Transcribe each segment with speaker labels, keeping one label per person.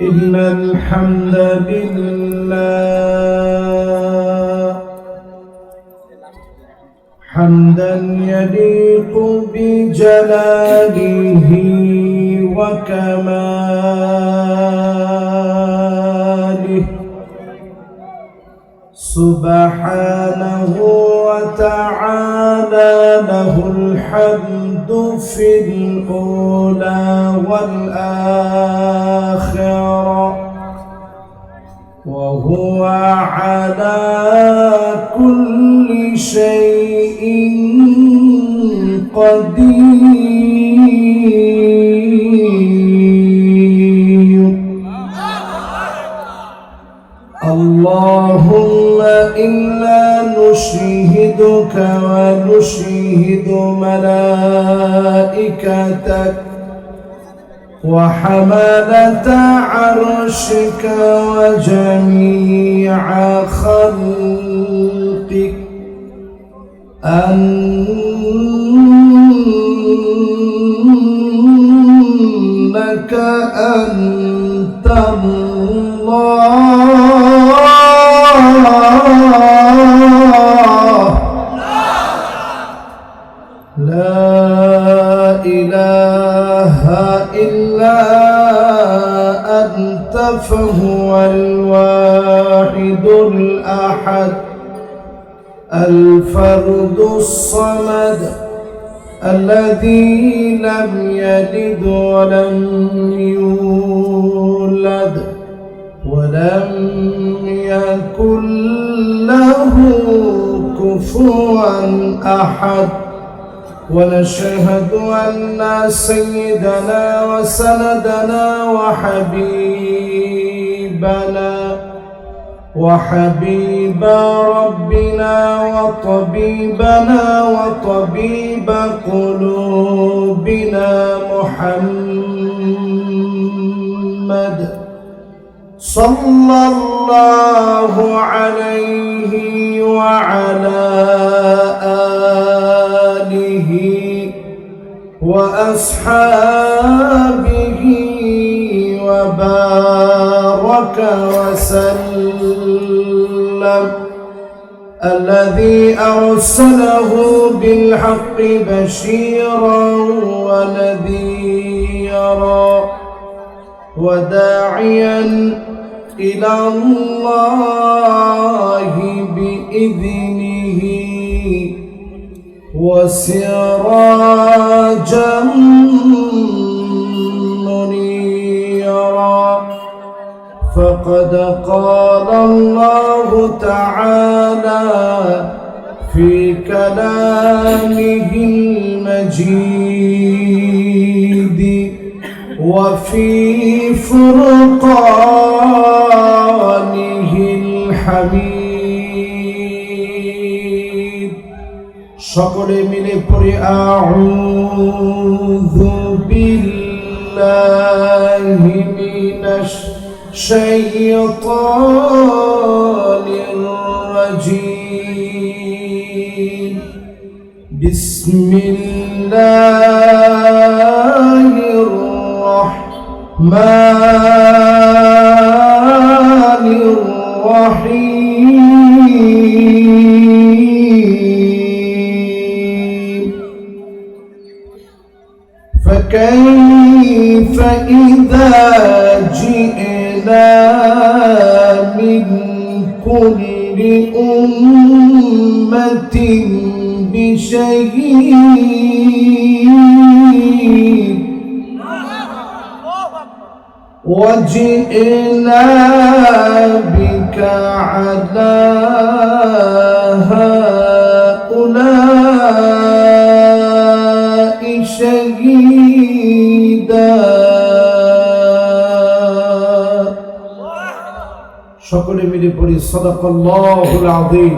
Speaker 1: إن الحمد لله حمدا يليق بجلاله وكماله سبحانه وتعالى له الحمد في الأولى والآخرة وهو على كل شيء قدير. اللهم إنا نشهدك ونشهد ملائكتك وحملة عرشك وجميع خلقك أنك أنت الله لا إله إلا أنت فهو الواحد الأحد الفرد الصمد الذي لم يلد ولم يولد ولم يكن له كفوا أحد. ونشهد أن سيدنا وسندنا وحبيب ربنا وطبيبنا وطبيب قلوبنا محمد صلى الله عليه وعلى آله وأصحابه وبارك وسلم الذي أرسله بالحق بشيرا ونذيرا وداعيا إلى الله بإذنه وسراجا منيرا. فقد قال الله تعالى في كلامه المجيد وفي فرقانه الحميد সকলে মিলে পড়ি আউযু বিল্লাহি মিনাশ শাইতানির রাজীম বিসমিল্লাহির রাহমানির রাহিম فكيف إذا جئنا من كل أمة بشهيد وجئنا بك على هؤلاء شهيدا. সকলে মিলে পড়ি সাদাকাল্লাহুল আযীম।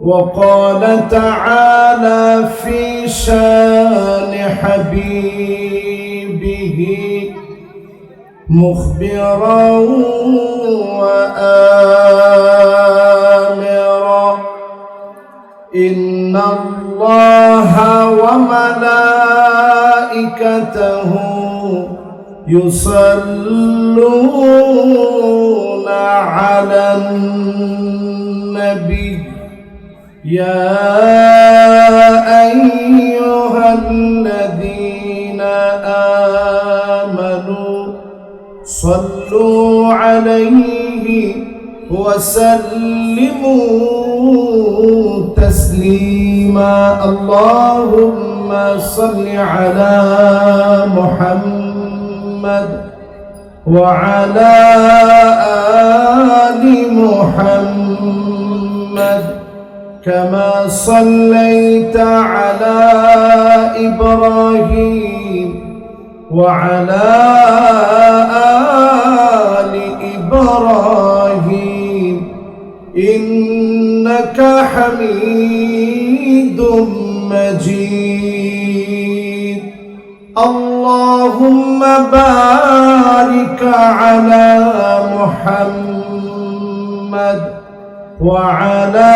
Speaker 1: وقال تعالى في شان حبيبه مخبرا وآمرا إن الله وملائكته يصلون على النبي يا أيها الذين آمنوا صلوا عليه وسلموا تسليما اللهم صل على محمد وعلى آل محمد كما صليت على إبراهيم وعلى آل إبراهيم إنك حميد مجيد اللهم بارك على محمد وعلى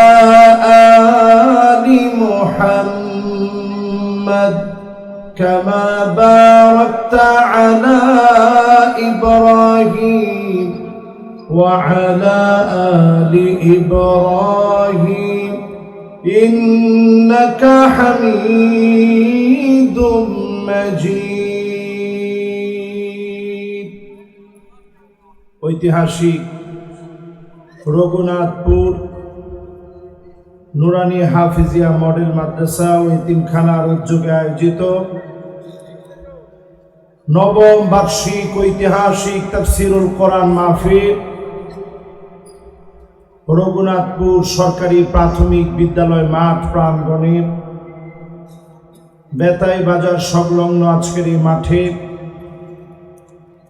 Speaker 1: آل محمد كما باركت على إبراهيم وعلى آل إبراهيم إنك حميد مجيد ঐতিহাসিক রঘুনাথপুর নুরানি হাফিজিয়া মডেল মাদ্রাসা ও এতিমখানার উদ্যোগে আয়োজিত নবম বার্ষিক ঐতিহাসিক তাফসীরুল কোরআন মাহফিল রঘুনাথপুর সরকারি প্রাথমিক বিদ্যালয় মাঠ প্রাঙ্গণে বেতাই বাজার সংলগ্ন আজকের এই মাঠে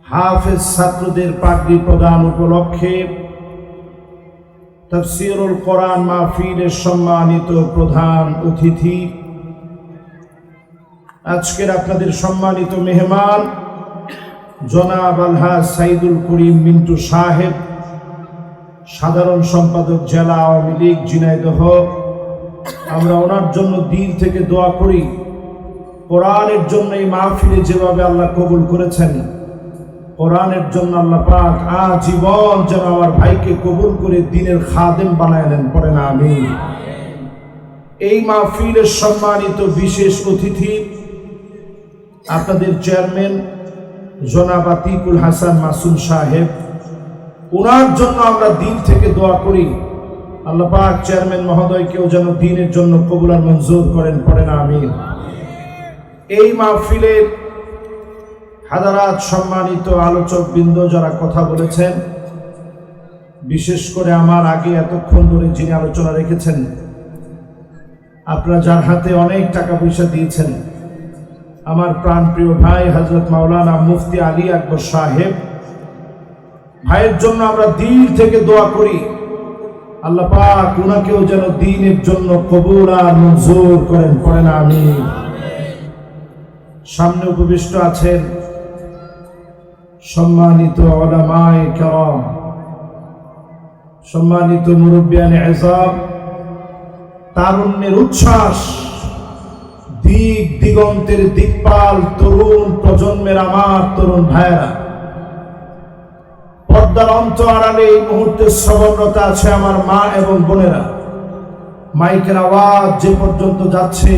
Speaker 1: হাফেজ ছাত্রদের পাগড়ি প্রদান উপলক্ষে তাফসীরুল কোরআন মাহফিলের সম্মানিত প্রধান অতিথি আজকের আপনাদের সম্মানিত মেহমান জনাব আলহাজ সাইদুল করিম মিন্টু সাহেব, সাধারণ সম্পাদক জেলা আওয়ামী লীগ ঝিনাইদহ। আমরা ওনার জন্য দিল থেকে দোয়া করি, কোরআনের জন্য এই মাহফিলে যেভাবে আল্লাহ কবুল করেছেন, কোরআনের জন্য আল্লাহ পাক আজীবন যেন আমার ভাইকে কবুল করে দ্বীনের খাদেম বানায় নেন, পড়েন আমিন। এই মাহফিলের সম্মানিত বিশেষ অতিথি আপনাদের চেয়ারম্যান জনাব আতিকুল হাসান মাসুম সাহেব, ওনার জন্য আমরা দিল থেকে দোয়া করি আল্লাহ পাক চেয়ারম্যান মহোদয়কেও যেন দ্বীনের জন্য কবুল আর মঞ্জুর করেন, পড়েন আমিন। এই মাহফিলের হাজারাত সম্মানিত আলোচক বৃন্দ যারা কথা বলেছেন, বিশেষ করে আমার আগে এতক্ষণ ধরে যিনি আলোচনা রেখেছেন, আপনারা যার হাতে অনেক টাকা পয়সা দিয়েছেন, আমার প্রাণপ্রিয় ভাই হযরত মাওলানা মুফতি আলী আকবর সাহেব, ভাইয়ের জন্য আমরা দিল থেকে দোয়া করি আল্লাহ পাক উনাকেও যেন দ্বীনের জন্য কবুল আর মঞ্জুর করেন, পড়েন আমিন। সামনে উপবিষ্ট আছেন সম্মানিত উলামায়ে কেরাম, সম্মানিত মুরব্বিয়ানে ইজাম, তারুণ্যের উচ্ছ্বাস, দিক দিগন্তের দিকপাল তরুণ প্রজন্মের আমার তরুণ ভাইয়েরা, পর্দার অন্তরালে এই মুহূর্তে শ্রবণরত আছে আমার মা এবং বোনেরা। মাইকের আওয়াজ যে পর্যন্ত যাচ্ছে,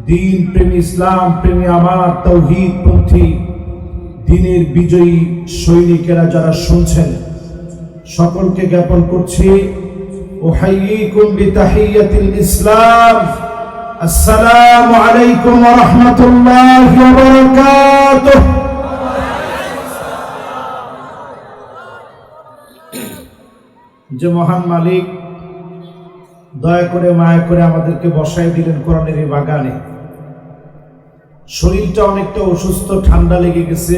Speaker 1: দ্বীন প্রেমী, ইসলাম প্রেমী আমার তাওহীদ পন্থী দ্বীনের বিজয়ী সৈনিকেরা যারা শুনছেন, সকলকে জ্ঞাপন করছি উহাইয়িকুম বিতাহিয়াতিল ইসলাম, আসসালামু আলাইকুম ওয়া রাহমাতুল্লাহি ওয়া বারাকাতুহু। যে মহান মালিক দয়া করে মায়া করে আমাদেরকে বসাই দিলেন কোরআনের এই বাগানে। শরীরটা অনেকটা অসুস্থ, ঠান্ডা লেগে গেছে।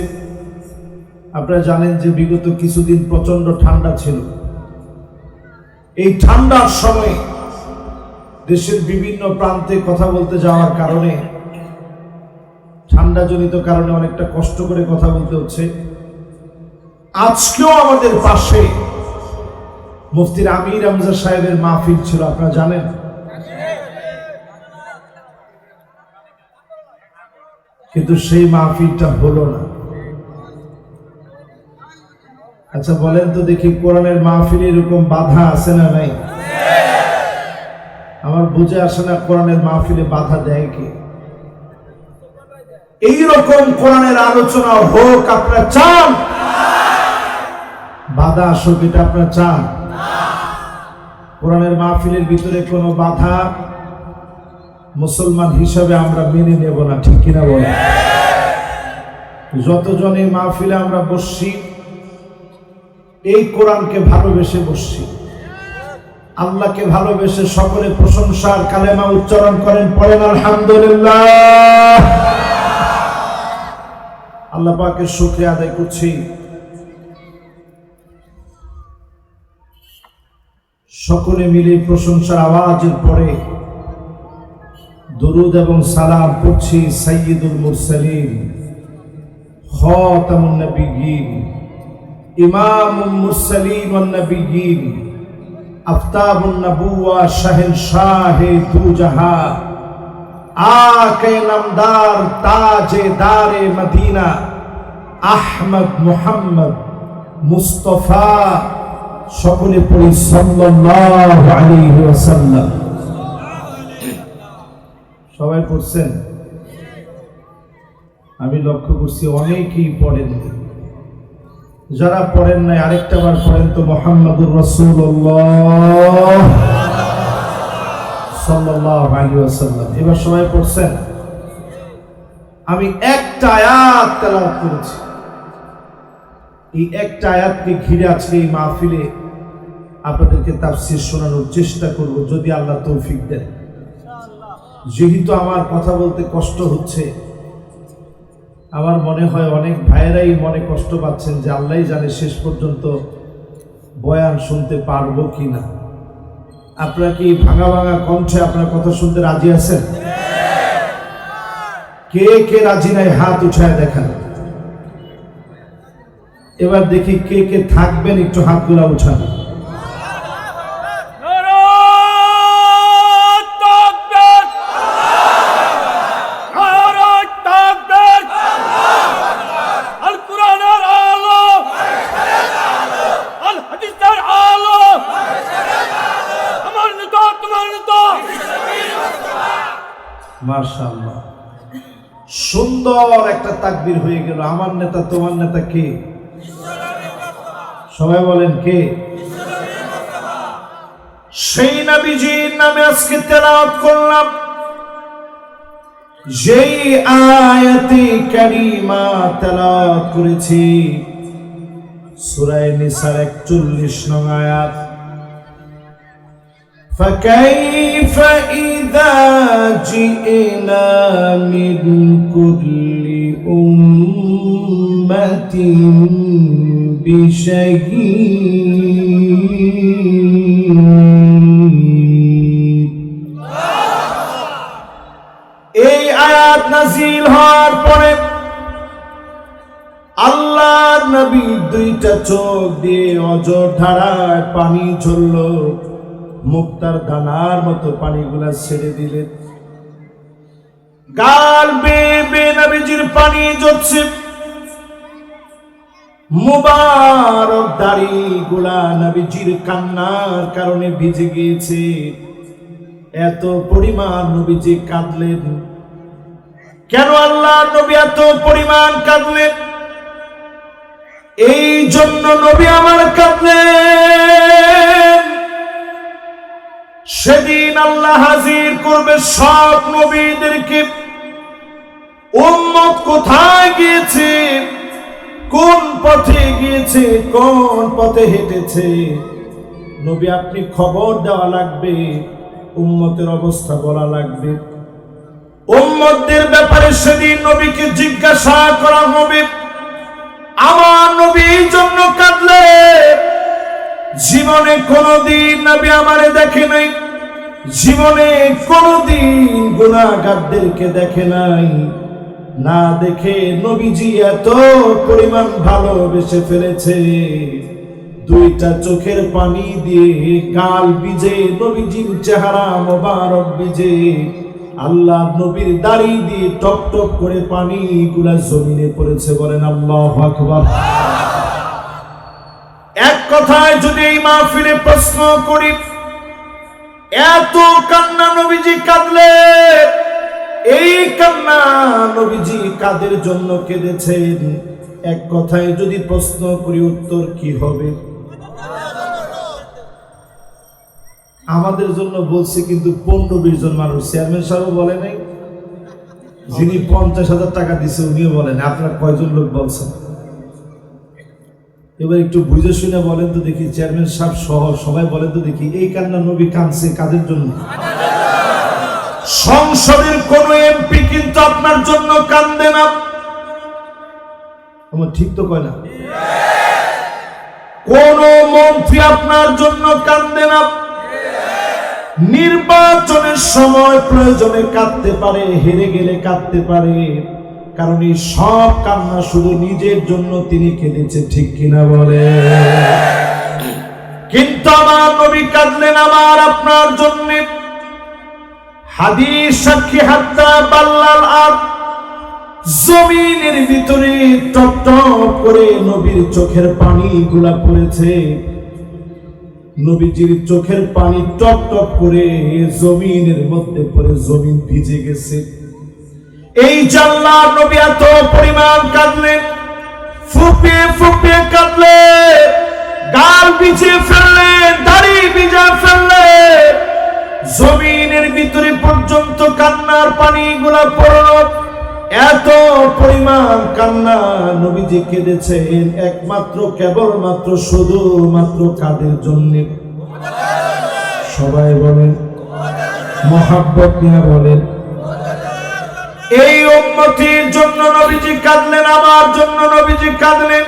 Speaker 1: আপনারা জানেন যে বিগত কিছুদিন প্রচন্ড ঠান্ডা ছিল। এই ঠান্ডার সময় দেশের বিভিন্ন প্রান্তে কথা বলতে যাওয়ার কারণে, ঠান্ডাজনিত কারণে অনেকটা কষ্ট করে কথা বলতে হচ্ছে। আজকেও আমাদের পাশে মুফতি আমির হামজা সাহেবের মাহফিল ছিল, আপনারা জানেন। কিন্তু সেই মাহফিলটা হলো না। আচ্ছা বলেন তো দেখি, কোরআনের মাহফিলে এরকম বাধা আছে না নাই? আমার বুঝে আসে না কোরআনের মাহফিলে বাধা দেয় কে? এইরকম কোরআনের আলোচনা হোক আপনারা চান? বাধা আসুক এটা আপনারা চান? কোরআনের মাহফিলের ভিতরে কোনো বাধা মুসলমান হিসাবে আমরা মেনে নেব না, ঠিক কিনা বলেন? যতজন এই মাহফিলে আমরা বসছি এই কোরআনকে ভালোবেসে বসছি, আল্লাহকে ভালোবেসে সকলে প্রশংসার কালেমা উচ্চারণ করেন, পড়েন আলহামদুলিল্লাহ। আল্লাহ পাকের শুকরিয়া আদায় করছি। সকলে মিলে প্রশংসার আওয়াজের পরে দুরুদ এবং সালাম পড়ছি সাইয়্যিদুল মুরসালিন, খাতামুন নবিয়্যিন, ইমামুল মুরসালিন ওয়ান নবিয়্যিন, আফতাবুন নবুওয়া, শাহেনশাহে দু জাহান, আকে নামদার তাজেদারে মদিনা, আহমদ মুহাম্মদ মুস্তাফা। সকলে পড়ি সাল্লাল্লাহু আলাইহি ওয়াসাল্লাম। সবাই পড়ছেন? আমি লক্ষ্য করছি অনেকেই পড়েন। যারা পড়েন নাই আরেকটা বার পড়েন তো, মুহাম্মাদুর রাসূলুল্লাহ সাল্লাল্লাহু আলাইহি ওয়াসাল্লাম। এবার সবাই পড়ছেন? আমি একটা আয়াত তেলাওয়াত করেছি। এই একটা আয়াতকে ঘিরে আজকে এই মাহফিলে আপনাদেরকে তাফসীর শোনানোর চেষ্টা করব, যদি আল্লাহ তৌফিক দেন। যেহেতু আমার কথা বলতে কষ্ট হচ্ছে, আমার মনে হয় অনেক ভাইয়েরাই মনে কষ্ট পাচ্ছেন যে আল্লাহই জানে শেষ পর্যন্ত বয়ান শুনতে পারবো কিনা। আপনারা কি ভাঙা ভাঙা কণ্ঠে আপনার কথা শুনতে রাজি আছেন? কে কে রাজি নাই হাত উঠায় দেখান। এবার দেখি কে কে থাকবেন, একটু হাতগুলা উঠান। মাশাআল্লাহ, সুন্দর একটা তাকবীর হয়ে গেল। আমার নেতা তোমার নেতা কে? সবাই বলেন কে? সেই নবীজির নামে আজকে তেলাওয়াত করলাম। যেই আয়াতে কারিমা তেলাওয়াত করেছি সূরা নিসার 41 নং আয়াত। فكيف إذا جئنا من كل أمة بشهيد। এই আয়াত নাযিল হওয়ার পরে আল্লাহর নবী দুইটা চোখ দিয়ে অঝোর ধারায় পানি ঝরল, মুক্তার দানার মতো পানিগুলা ছেড়ে দিলেন। গাল বেয়ে বেয়ে নবীজির পানি ঝরছে, মুবারক দাড়িগুলা নবীজির কান্নার কারণে ভিজে গিয়েছে। এত পরিমাণ নবীজি কাঁদলেন। কেন আল্লাহর নবী এত পরিমাণ কাঁদলেন? এই জন্য নবী আমার কাঁদলেন, সেদিন আল্লাহ হাজির করবে সব নবীদেরকে। উম্মত কোথায় গিয়েছে, কোন পথে গিয়েছে, কোন পথে হেঁটেছে, নবী আপনি খবর দেওয়া লাগবে, উম্মতের অবস্থা বলা লাগবে। উম্মতদের ব্যাপারে সেদিন নবীকে জিজ্ঞাসা করা হবে। আমার নবী এই জন্য কাঁদলে, জীবনে কোনদিন নবী আমারে দেখে নাই, জীবনে কোনদিন গুনাহগারদেরকে দেখে নাই। না দেখে নবীজি এত পরিমাণ ভালোবেসে ফেলেছে, দুইটা চোখের পানি দিয়ে গাল ভিজে, নবীজির চেহারা মোবারক ভিজে, আল্লাহ নবীর দাড়ি দিয়ে টপ টপ করে পানি গুলা জমিনে পড়েছে। বলেন আল্লাহু আকবার। এক কথায় যদি এই মাহফিলে প্রশ্ন করি, এত কান্না নবীজি কাঁদলেন, এই কান্না নবীজি কাদের জন্য কেঁদেছেন, এক কথায় যদি প্রশ্ন করি উত্তর কি হবে? আমাদের জন্য বলছে কিন্তু 15-20 জন মানুষ। চেয়ারম্যান সাহেব বলে নাই, যিনি 50,000 টাকা দিচ্ছে উনিও বলেন। আপনারা কয়জন লোক বলছেন? এবার একটু বুঝে শুনে বলেন তো দেখি, চেয়ারম্যান সাহেব সহ সবাই বলেন তো দেখি, এই কান্না নবী কাঁদছে কাদের জন্য? সংসদের কোন এমপি কিন্তু আপনার জন্য কান্দে না। আমার ঠিক তো কয় না? কোন মন্ত্রী আপনার জন্য কান্দে না। নির্বাচনের সময় প্রয়োজনে কাঁদতে পারে, হেরে গেলে কাঁদতে পারে, কারণ এই সব কান্না শুধু নিজের জন্য তিনি কেঁদেছে, ঠিক কিনা বলে? কিন্তু আমার নবী কাঁদলেন আমার আপনার জন্য। হাদিস সাক্ষী, হাত্তা বাল্লাল আর জমিনের ভিতরে টপ টপ করে নবীর চোখের পানি গুলা পড়েছে। নবীজির চোখের পানি টপ টপ করে জমিনের মধ্যে পড়ে জমিন ভিজে গেছে। এই জাল্লা নবী এত পরিমাণ কাঁদলেন, ফুপিয়ে ফুপিয়ে কাঁদলেন, গাল ভিজে ফেললেন, দাড়ি ভিজে ফেললেন, জমিনের ভিতরে পর্যন্ত কান্নার পানি গুলা পড়ল। এত পরিমাণ কান্না নবীজি কেঁদেছেন একমাত্র কেবলমাত্র শুধুমাত্র কাদের জন্য? সবাই বলেন, মহাব্বত নিয়ে বলেন। এই উম্মতির জন্য নবীজি কাঁদলেন, আমার জন্য নবীজি কাঁদলেন।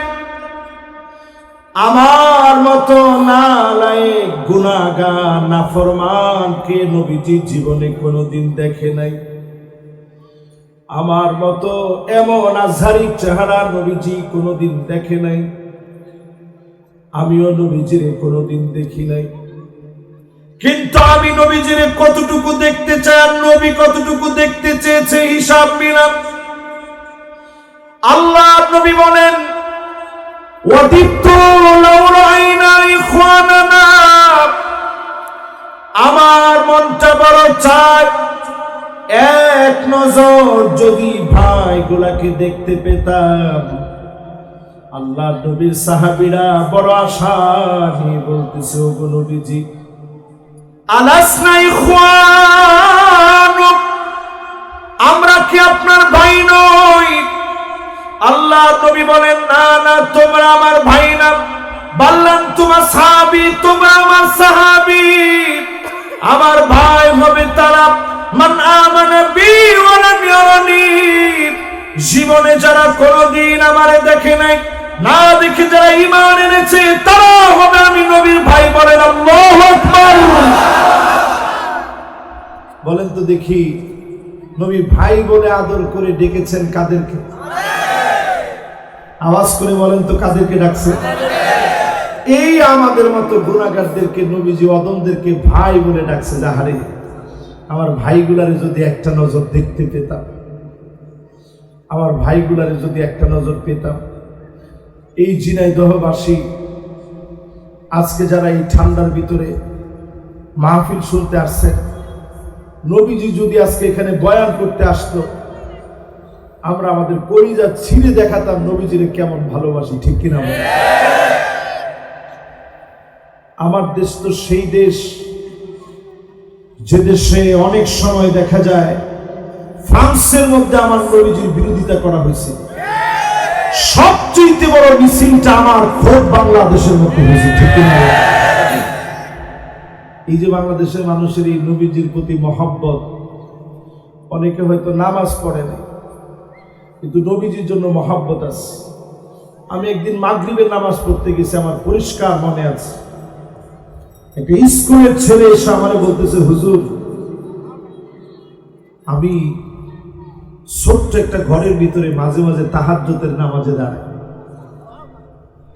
Speaker 1: আমার মতো নালায়েক গুনাহগার নাফরমানকে নবীজি জীবনে কোনোদিন দেখে নাই। আমার মতো এমন আজহারি চেহারা নবীজি কোনোদিন দেখে নাই। আমিও নবীজিরে কোনোদিন দেখি নাই, কিন্তু আমি নবীজিরে কতটুকু দেখতে চাই আর নবী কতটুকু দেখতে চেয়েছে হিসাব মিলাম। আল্লাহ নবী বলেন, ওয়াদিতু লাউ রাআইনা ইখওয়ানানা, আমার মনটা বড় চায় এক নজর যদি ভাইগুলাকে দেখতে পেতাম। আল্লাহ নবীর সাহাবীরা বড় আশা নিয়ে বলতেছে, ওগো নবীজি, আলাসনা ইখওয়ানুক, আমরা কি আপনার ভাই নই? আল্লাহ নবী বলেন, না না, তোমরা আমার ভাই না। বললেন, তোমার সাহাবী, তোমরা আমার সাহাবী। আমার ভাই হবে তারা মান আমানা বি ওয়া লাম ইয়ারানি, জীবনে যারা কোনদিন আমারে দেখে নাই, না দেখে যারা ঈমান এনেছে, তারা হবে আমি নবীর ভাই। বলেন আল্লাহু আকবার। বলেন তো দেখি, নবী ভাই বলে আদর করে ডেকেছেন কাদেরকে? আওয়াজ করে বলেন তো, কাদেরকে ডাকছে? এই আমাদের মতো গুনাহগারদেরকে নবীজি অদমদেরকে ভাই বলে ডাকছে। যাহারে আমার ভাইগুলারে যদি একটা নজর দেখতে পেতাম, আমার ভাইগুলারে যদি একটা নজর পেতাম। এই ঝিনাইদহবাসী আজকে যারা এই ঠান্ডার ভিতরে মাহফিল শুনতে আসছেন, নবীজি যদি আজকে এখানে বয়ান করতে আসতো, আমরা আমাদের কলিজা ছিঁড়ে দেখাতাম নবীজিরে কেমন ভালোবাসি, ঠিক কিনা? আমার দেশ তো সেই দেশ যে দেশে অনেক সময় দেখা যায় ফ্রান্সের মধ্যে আমার নবীজির বিরোধিতা করা হয়েছে। সবচেয়ে বড় মিছিলটা আমার খোদ বাংলাদেশের মধ্যে হয়েছে, ঠিক কিনা? এই যে বাংলাদেশের মানুষের এই নবীজির প্রতি মহব্বত, অনেকে হয়তো নামাজ পড়ে না, কিন্তু নবীজির জন্য মহব্বত আছে। আমি একদিন মাগরিবের নামাজ পড়তে গেছি, আমার পরিষ্কার মনে আছে, একটা স্কুলের ছেলে এসে আমারে বলতেছে, হুজুর, আমি ছোট্ট একটা ঘরের ভিতরে মাঝে মাঝে তাহাজ্জুদের নামাজে দাঁড়াই।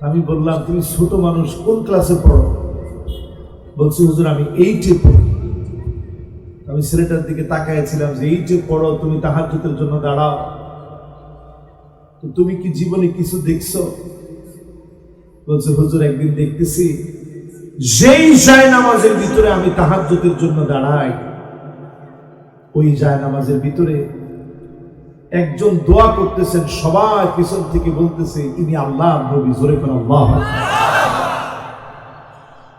Speaker 1: আমি বললাম, তুমি ছোট মানুষ, কোন ক্লাসে পড়ো? বলছি, হুজুর আমি 8-এ পড়ি। আমি ছেলেটার দিকে তাকাইছিলাম যে 8-এ পড়ো, তুমি তাহাজ্জুদের জন্য দাঁড়াও, তো তুমি কি জীবনে কিছু দেখছো? বলছে হুজুর একদিন দেখতেছি যেই জায়নামাজের ভিতরে আমি তাহাজ্জুদের জন্য দাঁড়াই, ওই জায়নামাজের ভিতরে একজন দোয়া করতেছেন, সবাই পিছন থেকে বলতেছে ইনি আল্লাহর নবী। জোরে কোন আল্লাহু আকবার।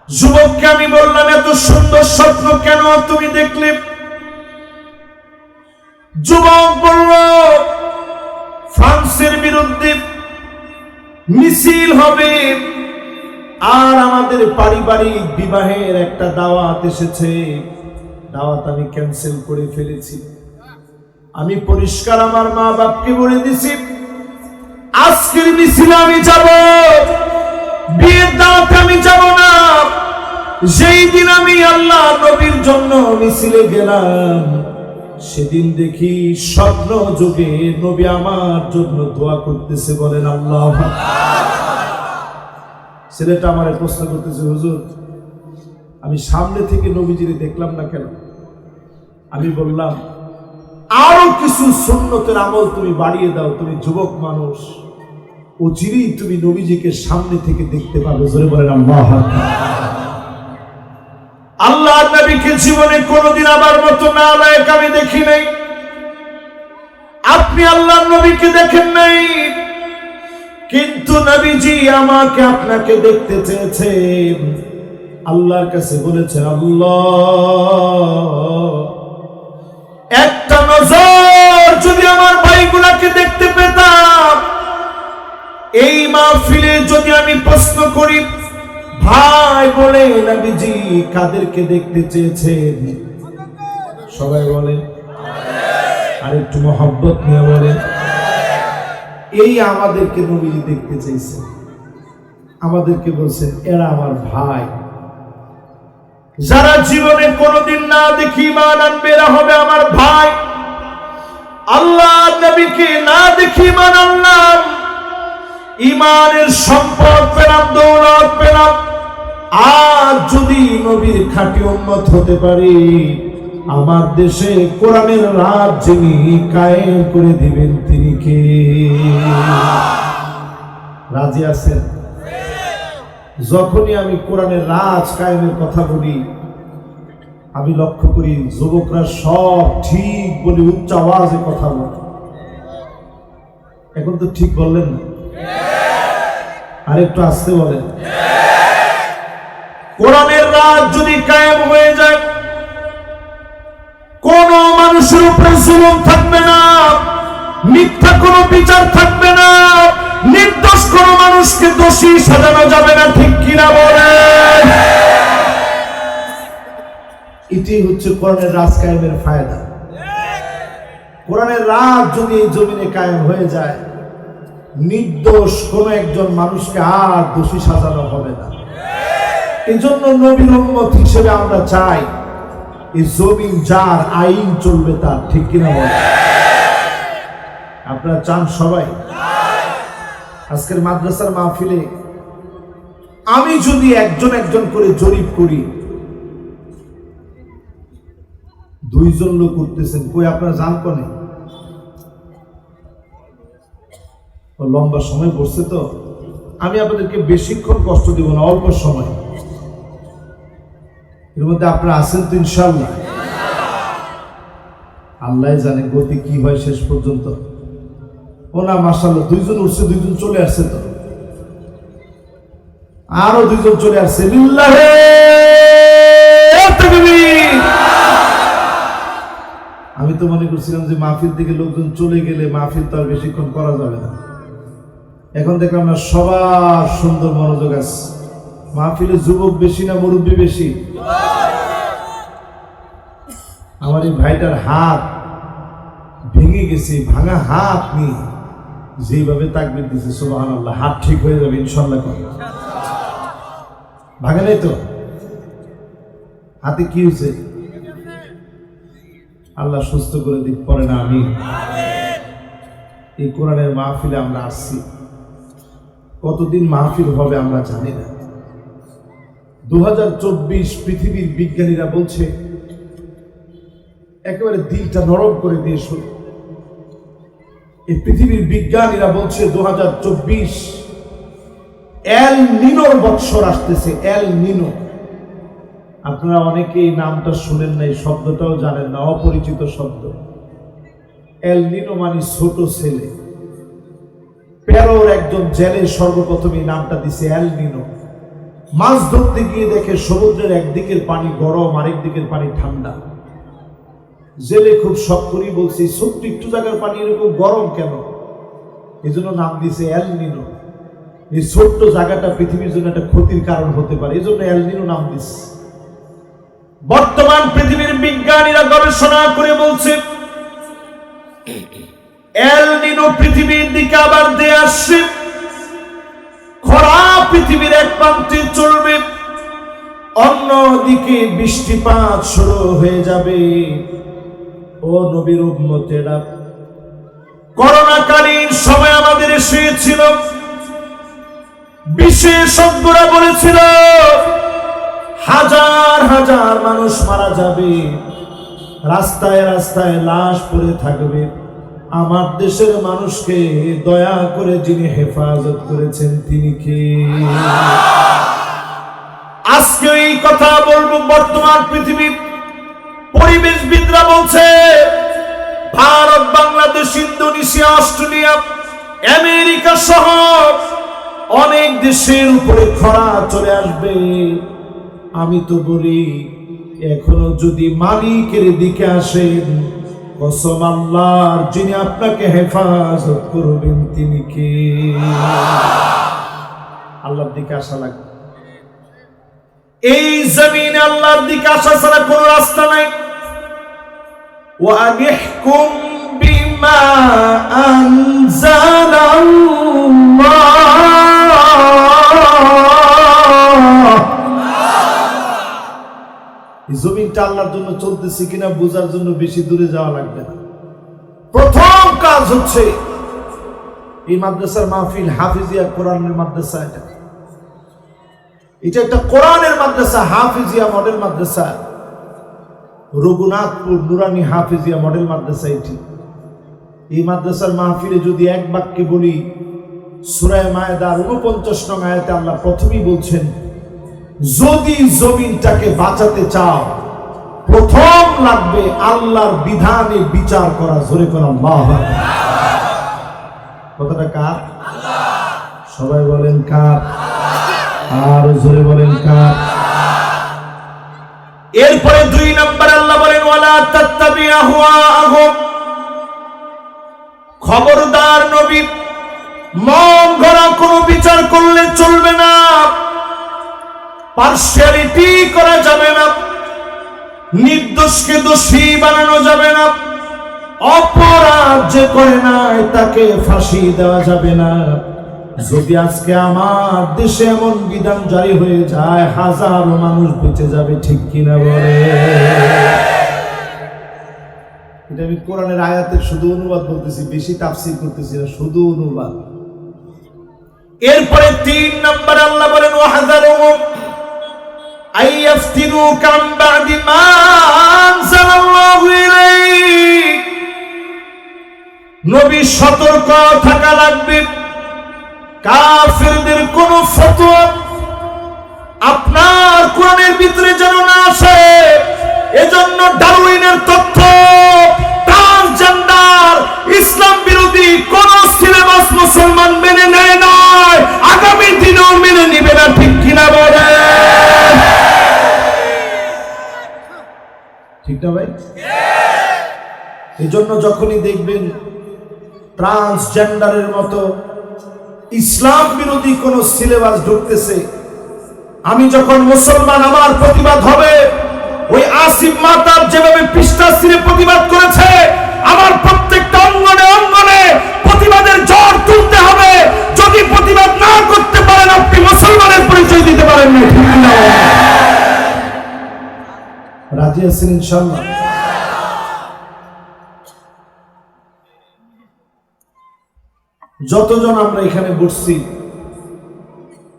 Speaker 1: যুবককে আমি বললাম এত সুন্দর স্বপ্ন কেন তুমি দেখলে? যুবক বলল ফ্রান্সের বিরুদ্ধে মিছিল হবে আর আমাদের পারিবারিক বিবাহের একটা দাওয়াত এসেছে, দাওয়াত আমি ক্যান্সেল করে ফেলেছি। আমি পরিষ্কার আমার মা বাপকে বলে দিছি আজকের মিছিলে আমি যাব, বিয়ের দাওয়াতে আমি যাব না। যেই দিন আমি আল্লাহ নবীর জন্য মিছিলে গেলাম, সেদিন দেখি স্বপ্ন যোগে নবী আমার জন্য দোয়া করতেছে। বলেন আল্লাহু আকবার। ছেলেটা আমারে প্রশ্ন করতেছে হুজুর আমি সামনে থেকে নবীজিরে দেখলাম না কেন? আমি বললাম আরো কিছু সুন্নতের আমল তুমি বাড়িয়ে দাও, তুমি যুবক মানুষ, অচিরেই তুমি নবীজিকে সামনে থেকে দেখতে পাবে। জোরে বলেন আল্লাহু আকবার। আল্লাহ নবীকে জীবনে কোনোদিন আমার মতো নালায়েক আমি দেখি নাই। আপনি আল্লাহর নবীকে দেখেন নাই, কিন্তু নবীজি আমাকে আপনাকে দেখতে চেয়েছেন। আল্লাহর কাছে বলেছেন আল্লাহ একটা নজর যদি আমার ভাইগুলাকে দেখতে পেতাম। এই মাহফিলে যদি আমি প্রশ্ন করি ভাই বলে নবীজি কাদেরকে দেখতে চেয়েছেন, সবাই বলে আর একটু মহব্বত নিয়ে বলে এই আমাদেরকে নবীজি দেখতে চেয়েছেন। আমাদেরকে বলছেন এরা আমার ভাই, যারা জীবনে কোনোদিন না দেখি ঈমান আনবে এরা হবে আমার ভাই। আল্লাহ নবীকে না দেখি ঈমান আনলাম, ঈমানের সম্পদ পেলাম, দৌলত পেলাম। আজ যদি নবীর খাঁটি উম্মত হতে পারি, আমার দেশে কোরআনের রাজ যিনি কায়েম করে দিবেন তিনি কে? রাজি আছেন? যখনই আমি কোরআনের রাজ কায়েমের কথা বলি, আমি লক্ষ্য করি যুবকরা সব ঠিক বলে উচ্চ আওয়াজে কথা বলে। এখন তো ঠিক বললেন না, আরেকটু আসতে বলেন। কোরআনের রাজ যদি কায়েম হয়ে যায়, কোন মানুষের উপরে জুলুম থাকবে না, মিথ্যা কোনো বিচার থাকবে না, নির্দোষ কোনো মানুষকে দোষী সাজানো যাবে না। ঠিক কিনা বলেন? এটাই হচ্ছে কোরআনের রাজ কায়েমের ফায়দা। কোরআনের রাজ যদি এই জমিনে কায়েম হয়ে যায়, নির্দোষ কোন একজন মানুষকে আর দোষী সাজানো হবে না। এই জন্য নবীর উম্মত হিসেবে আমরা চাই এই জমিন যার আইন চলবে তার। ঠিক কিনা বলেন? আপনারা চান সবাই? আজকের মাদ্রাসার মাহফিলে আমি যদি একজন একজন করে জরিপ করি, 2 জন লোক উঠতেছেন, কই আপনারা জান কোনে? লম্বা সময় বসছে তো আমি আপনাদেরকে বেশিক্ষণ কষ্ট দিব না, অল্প সময়। এর মধ্যে আপনারা আছেন তো ইনশাআল্লাহ? আল্লাহ জানে গতি কি হয় শেষ পর্যন্ত। ও না মাশাআল্লাহ 2 জন উঠছে, 2 জন চলে আসছে, তো আরো 2 জন চলে আসছে। লিল্লাহে তাকবীর। আমি তো মনে করছিলাম যে মাহফিল থেকে লোকজন চলে গেলে মাহফিল তো আর বেশিক্ষণ করা যাবে না। এখন দেখলাম না সবার সুন্দর মনোযোগ আছে। মাহফিলে যুবক বেশি না মুরব্বী বেশি? আমার এই ভাইটার হাত ভেঙে গেছে, ভাঙা হাত নিয়ে যেভাবে তাকবীর দিছে সুবহানাল্লাহ, হাত ঠিক হয়ে যাবে ইনশাআল্লাহ। ভাঙে নাই তো? হাতে কি হয়েছে? আল্লাহ সুস্থ করে দিক, পরে না আমি। এই কোরআনের মাহফিলে আমরা আসছি, কতদিন মাহফিল হবে আমরা জানি না। 2024 পৃথিবীর বিজ্ঞানীরা বলছে একেবারে দিলটা নরম করে দিয়ে শুরু। এই পৃথিবীর বিজ্ঞানীরা বলছে 2024 এল নিনোর বৎসর আসতেছে, এল নিনো। আপনারা অনেকেই নামটা শুনেন নাই, শব্দটাও জানেন না, অপরিচিত শব্দ। এল নিনো মানে ছোট ছেলে। পেরোর একজন জেলে সর্বপ্রথম এই নামটা দিছে এল নিনো। মাছ ধরতে গিয়ে দেখে সমুদ্রের একদিকের পানি গরম, আরেক দিকের পানি ঠান্ডা। জেলে খুব শখ করেই বলছে, ছোট্ট একটু জায়গার পানি এরকম গরম কেন? এই জন্য নাম দিছে এল নিনো। এই ছোট্ট জায়গাটা পৃথিবীর জন্য একটা ক্ষতির কারণ হতে পারে, এই জন্য এল নিনো নাম দিছে। বর্তমান পৃথিবীর বিজ্ঞানীরা গবেষণা করে বলছে এল নিনো পৃথিবীর দিকে আবার দিয়ে আসছে। খরা পৃথিবীর এক প্রান্তে চলবে, অন্যদিকে বৃষ্টিপাত শুরু হয়ে যাবে। ও নবীর উম্মতেরা, করোনাকালীন সময় আমাদের এসেছিল, বিশেষজ্ঞরা বলেছিল হাজার হাজার মানুষ মারা যাবে, রাস্তায় রাস্তায় লাশ পড়ে থাকবে। আমার দেশের মানুষকে দয়া করে যিনি হেফাজত করেছেন তিনি কে? আজকে এই কথা বলবো। বর্তমান পৃথিবীর পরিবেশবিদরা বলছে Bharat, Bangladesh, Indonesia, Australia, America সহ অনেক দেশের উপরে খরা চলে আসবে। আমি তো বলি এখনো যদি মালিকের দিকে আসেন, কসম আল্লাহর, যিনি আপনাকে হেফাজত করবেন তিনি কে? আল্লাহর দিকে আসা লাগবে। এই জমিনে আল্লাহর দিকে আসা ছাড়া কোন রাস্তা নাই। ওয়ানিহকুম বিমা আনজালাল্লাহ। এই জমিনটা আল্লাহর জন্য চলতেছে কিনা বোঝার জন্য বেশি দূরে যাওয়া লাগবে না। প্রথম কাজ হচ্ছে এই মাদ্রাসার মাহফিল হাফিজিয়া কোরআনের মাদ্রাসা। এটা একটা কোরআনের মাদ্রাসা, হাফিজিয়া মডেল মাদ্রাসা, রঘুনাথপুর নুরানি হাফিজিয়া মডেল মাদ্রাসা এটি। এই মাদ্রাসার মাহফিলে যদি এক বাক্যে বলি, সূরা মায়েদার 49 নং আয়াতে আল্লাহ প্রথমেই বলছেন, যদি জমিনটাকে বাঁচাতে চাও প্রথম লাগবে আল্লাহর বিধানে বিচার করা। জোরে করা আল্লাহু আকবার। কথাটা কার? সবাই বলেন কার? আর জোরে বলেন কার? এরপরে 2 নম্বর আল্লাহ বলেন ওয়ালা তাত্তাবি আহওয়াহুম। খবরদার নবী, মন গড়া কোনো বিচার করলে চলবে না, পার্সিয়ালিটি করা যাবে না, নির্দোষকে দোষী বানানো যাবে না, অপরাধ যে করে নাই তাকে ফাঁসি দেওয়া যাবে না। যদি আজকে আমার দেশে এমন বিধান জারি হয়ে যায়, হাজারো মানুষ বেঁচে যাবে, ঠিক কিনা বলে? এটা আমি কোরআনের আয়াতের শুধু অনুবাদ বলতেছি, বেশি তাফসীর করতেছি না, শুধু অনুবাদ। এরপরে 3 নম্বর আল্লাহ বলেন ওয়াহযারুহুম আইয়াফতিনুকা আন বা'দি মা আনজালাল্লাহু ইলাইক। নবী সতর্ক থাকা লাগবে, কাফেরদের কোন ফতোয়া আপনার কোরআনের ভিতরে যেন না আসে। এজন্য ডারউইনের তথ্য, ট্রান্সজেন্ডার, ইসলাম বিরোধী কোন সিলেবাস মুসলমান মেনে নেয় নাই, আগামী দিনেও মেনে নিবে না, ঠিক কিনা বলে? ঠিক না ভাই? এজন্য যখনই দেখবেন ট্রান্সজেন্ডারের মতো ইসলাম বিরোধী কোন সিলেবাস ঢুকতেছে, আমি যখন মুসলমান, আমার প্রতিবাদ হবে ওই আসিফ মাহতাব যেভাবে পৃষ্ঠা ছিঁড়ে প্রতিবাদ করেছে, আমার প্রত্যেকটা অঙ্গনে অঙ্গনে প্রতিবাদের ঝড় তুলতে হবে। যদি প্রতিবাদ না করতে পারেন, আপনি মুসলমানের পরিচয় দিতে পারেন না। রাজি আছেন ইনশাআল্লাহ? যতজন আমরা এখানে বসছি,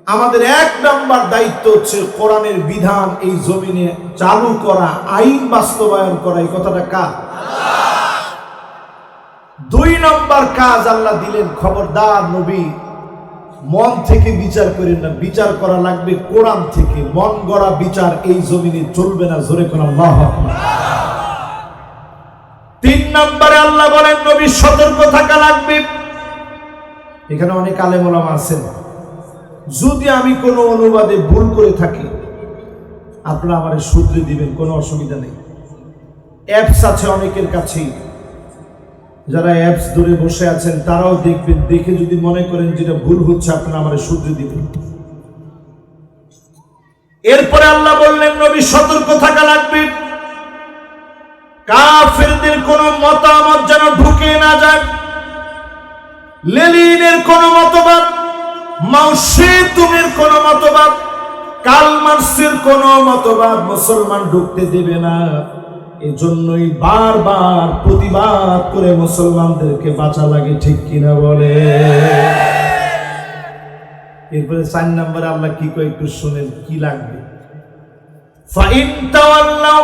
Speaker 1: আমাদের 1 নম্বর দায়িত্ব হচ্ছে কোরআনের বিধান এই জমিনে চালু করা, আইন বাস্তবায়ন করা। এই কথাটা কার? 2 নম্বর কাজ আল্লাহ দিলেন, খবরদার নবী, মন থেকে বিচার করেন না, বিচার করা লাগবে কোরআন থেকে। মন গড়া বিচার এই জমিনে চলবে না। জোরে কোন আল্লাহু আকবার। 3 নম্বরে আল্লাহ বলেন নবী সতর্ক থাকা লাগবে। এখানে অনেক আলেম ওলামা আছেন, যদি আমি কোনো অনুবাদে ভুল করে থাকি আপনারা আমারে শুধরে দিবেন, কোনো অসুবিধা নেই। অ্যাপস আছে অনেকের কাছেই, যারা অ্যাপস ধরে বসে আছেন তারাও দেখবেন, দেখে যদি মনে করেন যেটা ভুল হচ্ছে আপনারা আমারে শুধরে দিবেন। এরপরে আল্লাহ বললেন নবী সতর্ক থাকা লাগবে, কাফেরদের কোনো মতামত যেন ঢুকে না যায়। লেনিনের কোন মতবাদ, মাও সেতুংয়ের কোন মতবাদ, কার্ল মার্কসের কোন মতবাদ মুসলমান ঢুকতে দেবে না। এজন্যই বারবার প্রতিবাদ করে মুসলমানদেরকে বাঁচা লাগে, ঠিক কিনা বলে। এরপরে 4 নম্বরে আল্লাহ কি কয় একটু শুনেন, কি লাগবে। ফাইন তাওয়াল্লাউ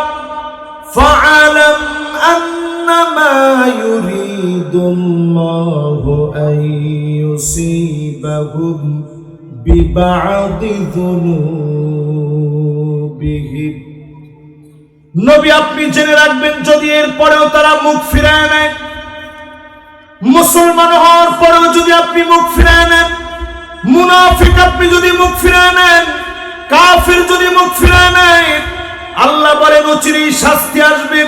Speaker 1: ফাআলাম আন্নামা ইউরিদুল্লাহু আন ইউসিবাহুম বিবা'দি যুনুবিহিম। নবী আপনি জেনে রাখবেন, যদি এর পরেও তারা মুখ ফিরায় নেয়, মুসলমান হওয়ার পরেও যদি আপনি মুখ ফিরায় নেন, মুনাফিক আপনি যদি মুখ ফিরায় নেন, কাফির যদি মুখ ফিরায় নেয়, আল্লাহ বলেন অচিরেই শাস্তি আসবে।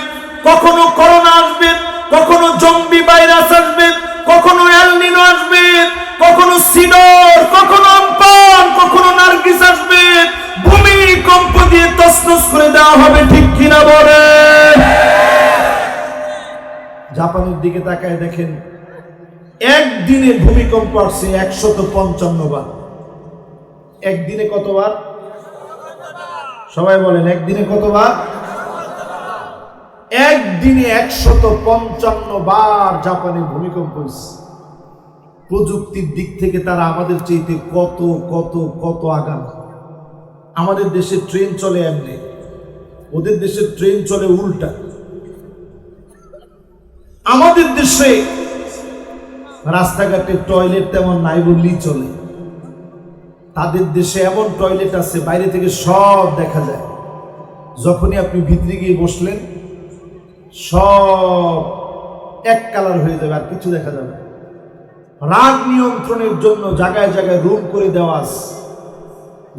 Speaker 1: কখনো করোনা আসবে, কখনো জম্বি ভাইরাস আসবে, কখনো এল নিনো আসবে, কখনো সিডর, কখনো আমপান, কখনো নার্গিস আসবে। ভূমিকম্প দিয়ে তছনছ করে দেওয়া হবে, ঠিক কিনা বলে। জাপানের দিকে তাকায় দেখেন, একদিনে ভূমিকম্প আসছে 155 বার। একদিনে কতবার? সবাই বলেন একদিনে কতবার? একদিনে 155 বার জাপানে ভূমিকম্প হয়েছে। প্রযুক্তির দিক থেকে তারা আমাদের চাইতে কত কত কত আগাম। আমাদের দেশে ট্রেন চলে এমনি, ওদের দেশে ট্রেন চলে উল্টা। আমাদের দেশে রাস্তাঘাটে টয়লেট তেমন নাই বললেই চলে, তাদের দেশে এমন টয়লেট আছে বাইরে থেকে সব দেখা যায়। যখনই আপনি ভিতরে গিয়ে বসলেন সব এক কালার হয়ে যাবে, আর কিছু দেখা যাবে। রাগ নিয়ন্ত্রণের জন্য জায়গায় জায়গায় রুম করে দেওয়া আছে,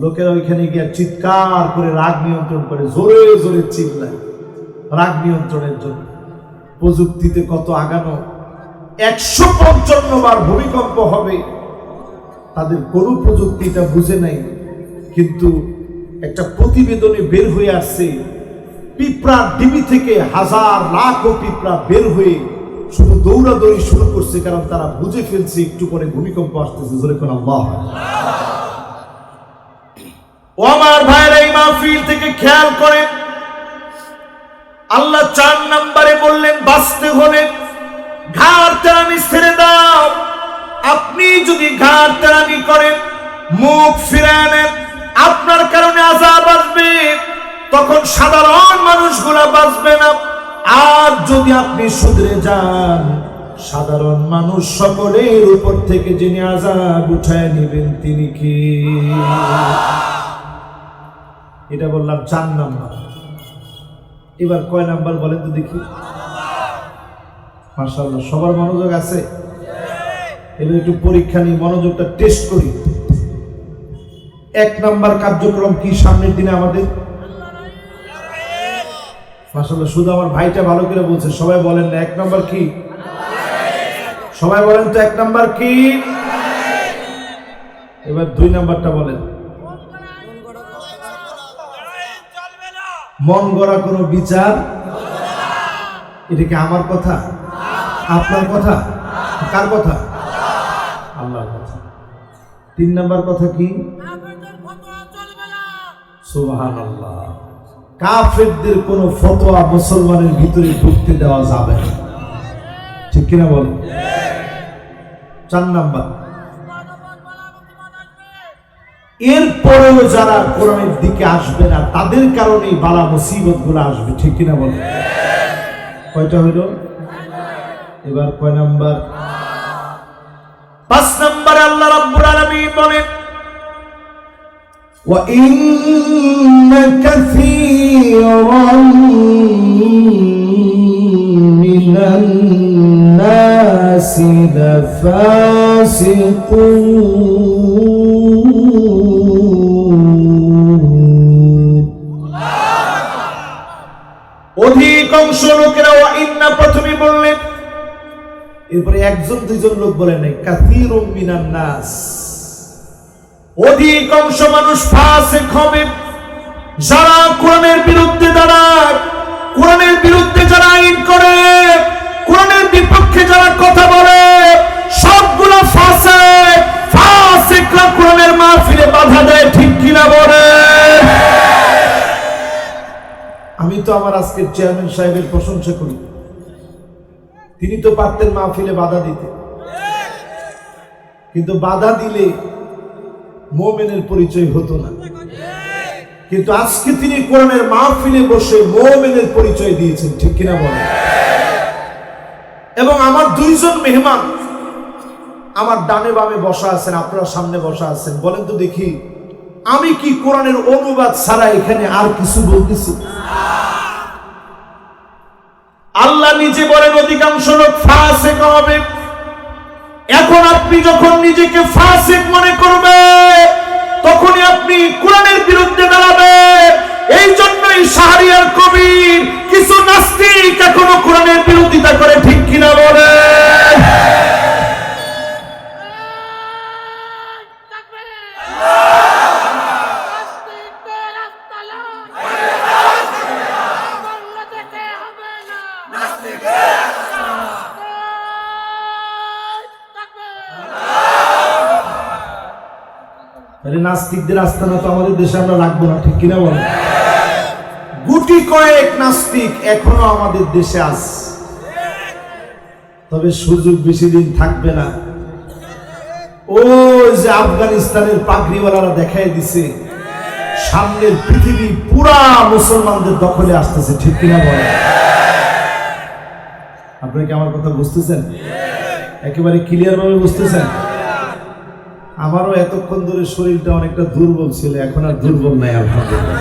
Speaker 1: লোকেরা ওইখানে গিয়ে চিৎকার করে রাগ নিয়ন্ত্রণ করে, জোরে জোরে চিল্লায় রাগ নিয়ন্ত্রণের জন্য। প্রযুক্তিতে কত আগানো। 155 বার ভূমিকম্প হবে, তাদের কোনো প্রযুক্তি এটা বুঝে নাই। কিন্তু একটা প্রতিবেদনে বের হয়ে আসছে, পিঁপড়ার ডিবি থেকে হাজার লাখ পিঁপড়া বের হয়ে শুধু দৌড়াদৌড়ি শুরু করছে, কারণ তারা বুঝে ফেলছে একটু পরে ভূমিকম্প আসতেছে। জোরে কোন আল্লাহ। ও আমার ভাইরা, এই মাহফিল থেকে খেয়াল করে আল্লাহ 4 নম্বরে বললেন বাঁচতে হলে ঘাড় তেরানি ছেড়ে দাও। আপনি যদি ঘাড় তেরানি করেন, মুখ ফিরায় নেন, আপনার কারণে আযাব আসবে, তখন সাধারণ মানুষগুলা বাঁচবে না। আর যদি আপনি শুধরে যান, সাধারণ মানুষ সকলের উপর থেকে যিনি আযাব উঠায় নেবেন তিনি কি? এটা বললাম 4 নাম্বার। এবার কয় নাম্বার বলেন তো দেখি? মাশাআল্লাহ, সবার মনোযোগ আছে। এবার একটু পরীক্ষা নিয়ে মনোযোগটা টেস্ট করি। 1 নাম্বার কার্যক্রম কি সামনের দিনে আমাদের? মাশাআল্লাহ, শুধু আমার ভাইটা ভালো করে বলছে, সবাই বলেন না 1 নাম্বার কি? সবাই বলেন তো 1 নাম্বার কি? এবার 2 নাম্বারটা বলেন। মন গড়া কোনো বিচার। এটা কি আমার কথা, আপনার কথা, কার কথা? আল্লাহর কথা। 3 নাম্বার কথা কি? সুবহানাল্লাহ, কাফেরদের কোনো ফতোয়া মুসলমানের ভিতরে ঢুকতে দেওয়া যাবে না, ঠিক কিনা বলেন? 4 নাম্বার, এরপরেও যারা কোরআনের দিকে আসবে না তাদের কারণেই বালা মুসিবত গুলো আসবে, ঠিক কিনা বলেন? কয়টা হইল? এবার কয় নাম্বার? 5 নম্বরে আল্লাহ রাব্বুল আলামিন বলেন ওয়া ইন্না কাসীরান মিনান নাসি লাফাসিকুন। অধিকাংশ লোকেরা ওয়া ইন্না প্রথমে বললেন, এরপরে একজন দুইজন লোক বলে নাই, কাসীরুম মিনান নাস, অধিকাংশ মানুষ ফাসিক হবে। যারা কোরআনের বিরুদ্ধে দাঁড়ায়, কোরআনের বিরুদ্ধে যারা আইন করে, কোরআনের বিপক্ষে যারা কথা বলে, সবগুলো ফাসিক। ফাসিকরা কোরআনের মাহফিলে বাধা দেয়, ঠিক কিনা বলে? আমি তো আমার আজকের চেয়ারম্যান সাহেবের প্রশংসা করি, তিনি তো পারতেন মাহফিলে বাধা দিতে, কিন্তু বাধা দিলে মুমিনের পরিচয় হতো না। কিন্তু আজকে তিনি কোরআনের মাহফিলে বসে মুমিনের পরিচয় দিয়েছেন, ঠিক কিনা বলেন? এবং আমার দুইজন মেহমান আমার ডানে বামে বসা আছেন, আপনারা সামনে বসা আছেন। বলেন তো দেখি, আমি কি কোরআনের অনুবাদ ছাড়া এখানে আর কিছু বলতেছি? আল্লাহ নিজে বলেন অধিকাংশ লোক ফাসিক হবে। এখন আপনি যখন নিজেকে ফাসিক মনে করবেন, তখনই আপনি কোরআনের বিরুদ্ধে দাঁড়াবেন। এই জন্যই শাহরিয়ার কবির কিছু নাস্তিক এখনো কোরআনের বিরোধিতা করে, ঠিক কিনা বলে? নাস্তিকদের আস্তানা তো আমাদের দেশে আমরা রাখবো না, ঠিক কিনা বলেন? গুটি কয়েক নাস্তিক এখনো আমাদের দেশে আছে, তবে সুযোগ বেশি দিন থাকবে না। ওই যে আফগানিস্তানের পাগড়িওয়ালারা দেখাই দিছে, সামনের পৃথিবী পুরা মুসলমানদের দখলে আসতেছে, ঠিক কিনা বলেন? আপনারা কি আমার কথা বুঝতেছেন? একেবারে ক্লিয়ার ভাবে বুঝতেছেন? আমারও এতক্ষণ ধরে শরীরটা অনেকটা দুর্বল ছিল, এখন আর দুর্বল নাই আলহামদুলিল্লাহ।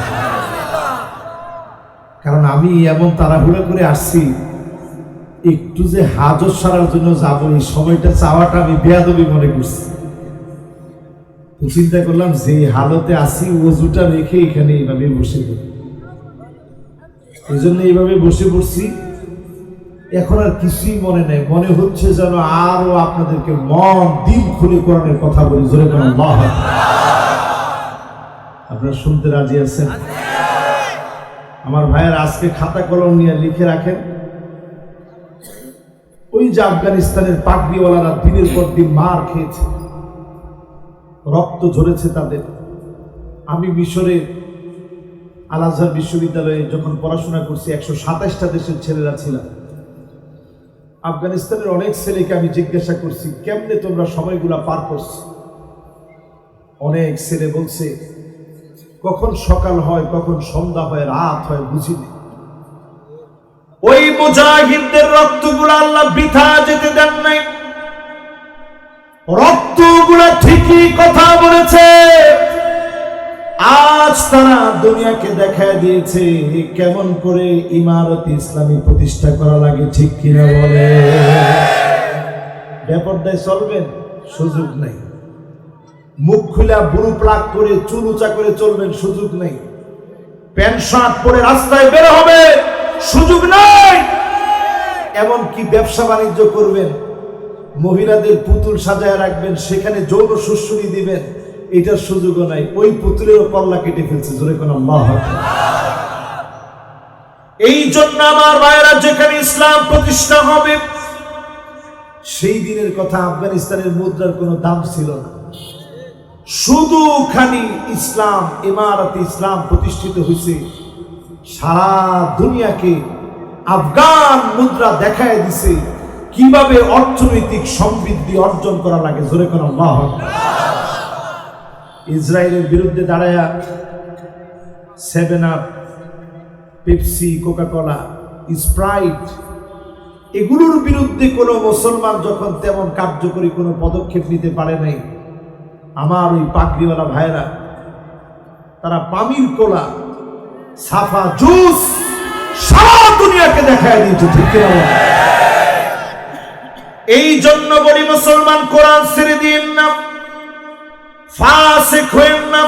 Speaker 1: কারণ আমি এমন তাড়াহুড়া করে আসছি, একটু যে হাজত সারার জন্য যাবো, এই সময়টা চাওয়াটা আমি বেয়াদবি মনে করছি। চিন্তা করলাম যে হালতে আসি, ওযুটা রেখে এখানে এইভাবে বসে পড়ি, এই জন্য এইভাবে বসে পড়ছি। এখন আর কিছুই মনে নেই, মনে হচ্ছে যেন আরো আপনাদেরকে মন দিল খুলে কোরআনের কথা বলি। জোরে বলেন আল্লাহু আকবার। আপনারা শুনতে রাজি আছেন? আমার ভাইয়ের আজকে খাতা কলম নিয়ে লিখে রাখেন, ওই যে আফগানিস্তানের পাগড়িওয়ালারা দিনের পর দিন মার খেয়েছে, রক্ত ঝরেছে তাদের। আমি মিশরে আল আজহার বিশ্ববিদ্যালয়ে যখন পড়াশোনা করছি, 127টা দেশের ছেলেরা ছিলাম। আফগানিস্তানের অনেক ছেলেকে আমি জিজ্ঞাসা করছি, কেমনে তোমরা সময়গুলা পার করছো? অনেক ছেলে বলছে, কখন সকাল হয়, কখন সন্ধ্যা হয়, রাত হয় বুঝিনি। ওই মুজাহিদদের রক্তগুলো আল্লাহ বৃথা যেতে দেন নাই। রক্তগুলো ঠিকই কথা বলেছে। আজ তারা দুনিয়াকে দেখায় দিয়েছে কেমন করে ইমারত ইসলামী প্রতিষ্ঠা করা লাগে, ঠিক কিনা বলে? বেপরদায় চলবেন, সুযোগ নাই। মুখ খুলে বুড়ো প্লাক করে চুল উঁচা করে চলবেন, সুযোগ নেই। প্যান্ট শার্ট পরে রাস্তায় বের হবে, সুযোগ নাই। এমনকি ব্যবসা বাণিজ্য করবেন, মহিলাদের পুতুল সাজায় রাখবেন, সেখানে যৌন সুশ্রুতি দিবেন, এটার সুযোগও নাই। ওই পুতুলেরও কল্লা কেটে ফেলছে। জোরে কোন আল্লাহু আকবার। এই জন্য আমার ভাইয়েরা, যেখানে ইসলাম প্রতিষ্ঠা হবে, সেই দিনের কথা আফগানিস্তানের মুদ্রার কোনো দাম ছিল না। শুধু খালি ইসলাম, ইমারত ইসলাম প্রতিষ্ঠিত হয়েছে, সারা দুনিয়াকে আফগান মুদ্রা দেখায় দিছে কিভাবে অর্থনৈতিক সমৃদ্ধি অর্জন করা লাগে। জোরে কোন আল্লাহু আকবার। ইসরায়েলের বিরুদ্ধে দাঁড়ায়া 7 up, Pepsi, Coca Cola, Sprite এগুলোর বিরুদ্ধে কোনো মুসলমান যখন তেমন কার্যকরী কোনো পদক্ষেপ নিতে পারে নাই, আমার ওই পাগড়িওয়ালা ভাইরা তারা পামির কোলা সাফা জুস সারা দুনিয়াকে দেখায় দিয়েছে, ঠিক কিনা বলেন? এই জন্য বলি মুসলমান, কোরআন ছেড়ে দিন না, ফাসিক হয়েন না,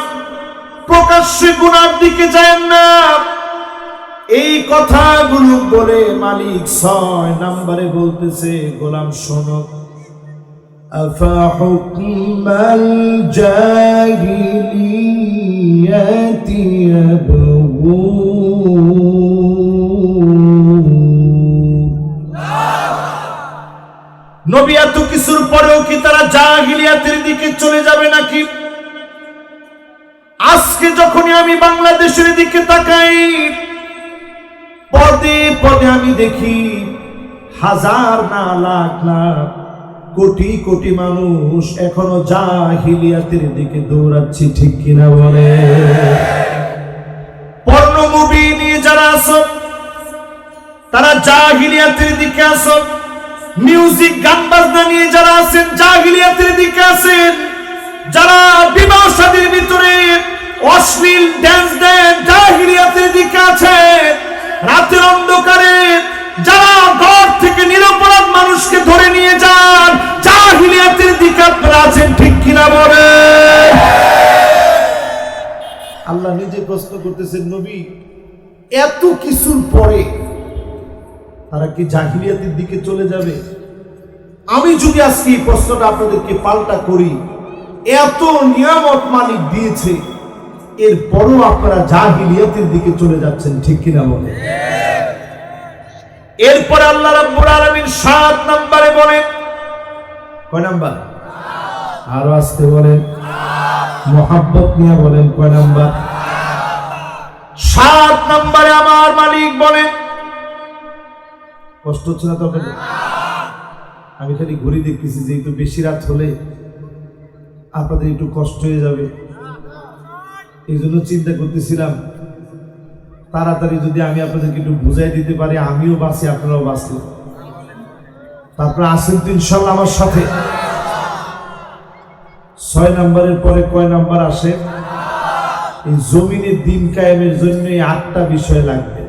Speaker 1: প্রকাশ্যে গুনার দিকে যায় না। এই কথাগুলো বলে মালিক 6 নম্বরে বলতেছে, গোলাম শোনো, আফা হুকমাল জাহিলিয়াতি ইয়াবগুন। নবী এত কিছুর পরেও কি তারা জাহিলিয়াতের দিকে চলে যাবে নাকি? আজকে যখনই আমি বাংলাদেশের দিকে তাকাই, পদে পদে আমি দেখি হাজার না লাখ না কোটি কোটি মানুষ এখনো জাহিলিয়াতের দিকে দৌড়াচ্ছে, ঠিক কিনা বলে? পর্ন মুভি নিয়ে যারা আসো তারা জাহিলিয়াতের দিকে আসো, মিউজিক গান বাজনা নিয়ে যারা আছেন জাহিলিয়াতের দিকে আছেন, যারা বিবাহ শাদীর ভিতরে অশ্লীল ড্যান্স দেন জাহিলিয়াতের দিকে আছেন, রাতের অন্ধকারে যারা ঘর থেকে নিরপরাধ মানুষকে ধরে নিয়ে যান জাহিলিয়াতের দিকে আপনারা আছেন, ঠিক কিনা বলে? আল্লাহ নিজে প্রশ্ন করতেছেন, নবী এত কিছুর পরে তারা কি জাহিলিয়াতের দিকে চলে যাবে? আমি যদি আজকে এই প্রশ্নটা আপনাদেরকে পাল্টা করি, এত নিয়ামত মালিক দিয়েছে, এরপরও আপনারা জাহিলিয়াতের দিকে চলে যাচ্ছেন, ঠিক কিনা বলে? এরপরে আল্লাহ রাব্বুল আলামিন 7 নম্বরে বলেন, কয় নাম্বার? আরো আসতে বলেন, মোহাব্বত নিয়ে বলেন, কয় নাম্বার? 7 নম্বরে আমার মালিক বলেন, কষ্ট হচ্ছে না তো? আমি খালি ঘুরি দেখতেছি, যেহেতু বেশি রাত হলে আপনাদের একটু কষ্ট হয়ে যাবে, এই জন্য চিন্তা করতেছিলাম তাড়াতাড়ি যদি আমি আপনাদেরকে একটু বুঝাই দিতে পারি, আমিও বাঁচি আপনারাও বাঁচলেন। তারপরে আসেন তো ইনশাল্লাহ আমার সাথে। 6 নম্বরের পরে কয় নাম্বার আসে? এই জমিনে দিন কায়েমের জন্য 8টা বিষয় লাগবে।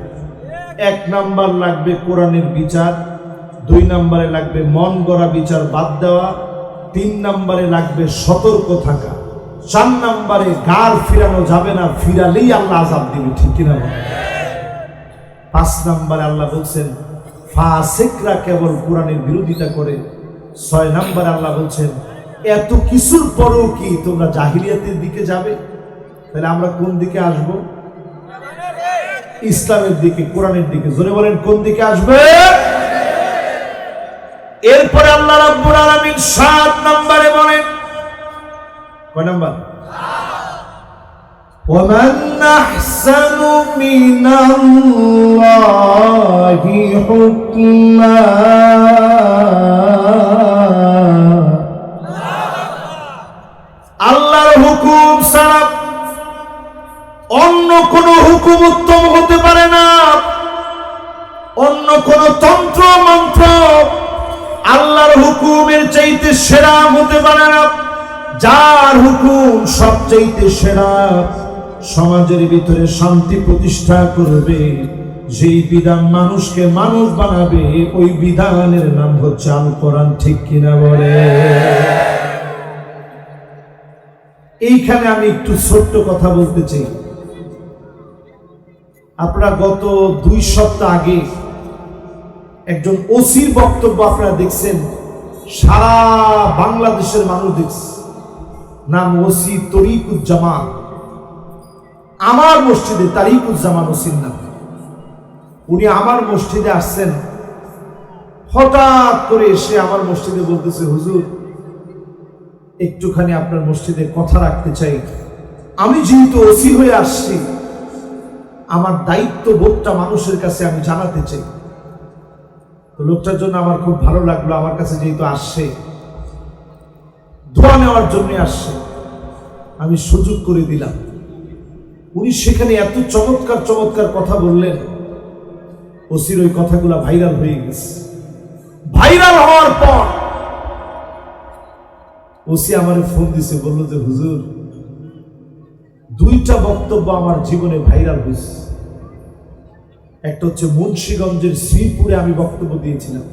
Speaker 1: 1 নাম্বার লাগবে কোরআনের বিচার, 2 নম্বরে লাগবে মন গড়া বিচার বাদ দেওয়া, 3 নম্বরে লাগবে সতর্ক থাকা, 4 নম্বরে গার ফিরানো যাবে না, ফিরালেই আল্লাহ আযাব দিবে, ঠিক কিনা? 5 নম্বরে আল্লাহ বলছেন ফাসিকরা কেবল কোরআনের বিরোধিতা করে। 6 নম্বরে আল্লাহ বলছেন এত কিছুর পরেও কি তোমরা জাহিলিয়াতের দিকে যাবে? তাহলে আমরা কোন দিকে আসব? ইসলামের দিকে, কোরআনের দিকে। জোরে বলেন, কোন দিকে আসবে? এরপরে আল্লাহ রাব্বুল আলামিন 7 নম্বরে বলেন, কয় নাম্বার? وَمَنْ أَحْسَنُ مِنَ اللَّهِ حُكْمًا আল্লাহর হুকুম ছাড়া অন্য কোন হুকুম উত্তম হতে পারে না, অন্য কোন তন্ত্র মন্ত্র আল্লাহর হুকুমের চাইতে সেরা হতে পারে না। যার হুকুম সবচাইতে সেরা, সমাজের ভিতরে শান্তি প্রতিষ্ঠা করবে, যেই বিধান মানুষকে মানুষ বানাবে, ওই বিধানের নাম হচ্ছে আল কোরআন, ঠিক কিনা বলে? এইখানে আমি একটু ছোট্ট কথা বলতে চাই। আপনারা গত 2 সপ্তাহ আগে একজন ওসির বক্তব্য আপনারা দেখছেন, সারা বাংলাদেশের মানুষ দেখছে, নাম ওসি তরিকুজ্জামান। আমার মসজিদে তারিকুজ্জামান ওসির নাম। উনি আমার মসজিদে আসছেন, হঠাৎ করে এসে আমার মসজিদে বলতেছে, হুজুর একটুখানি আপনার মসজিদে কথা রাখতে চাই। আমি যেহেতু ওসি হয়ে আসছি, আমার দায়িত্ব বোধটা মানুষের কাছে আমি জানাতে চাই। তো লোকটার জন্য আমার খুব ভালো লাগলো, আমার কাছে যেহেতু আসছে, দোয়া নেওয়ার জন্য আসছে, আমি সুযোগ করে দিলাম। উনি সেখানে এত চমৎকার চমৎকার কথা বললেন, ওসির ওই কথাগুলো ভাইরাল হয়ে গেছে। ভাইরাল হওয়ার পর ওসি আমারে ফোন দিছে, বললো যে হুজুর, 2টা বক্তব্য আমার জীবনে ভাইরাল হয়েছে। একটা হচ্ছে মুন্সিগঞ্জের শ্রীপুরে আমি বক্তব্য দিয়েছিলাম,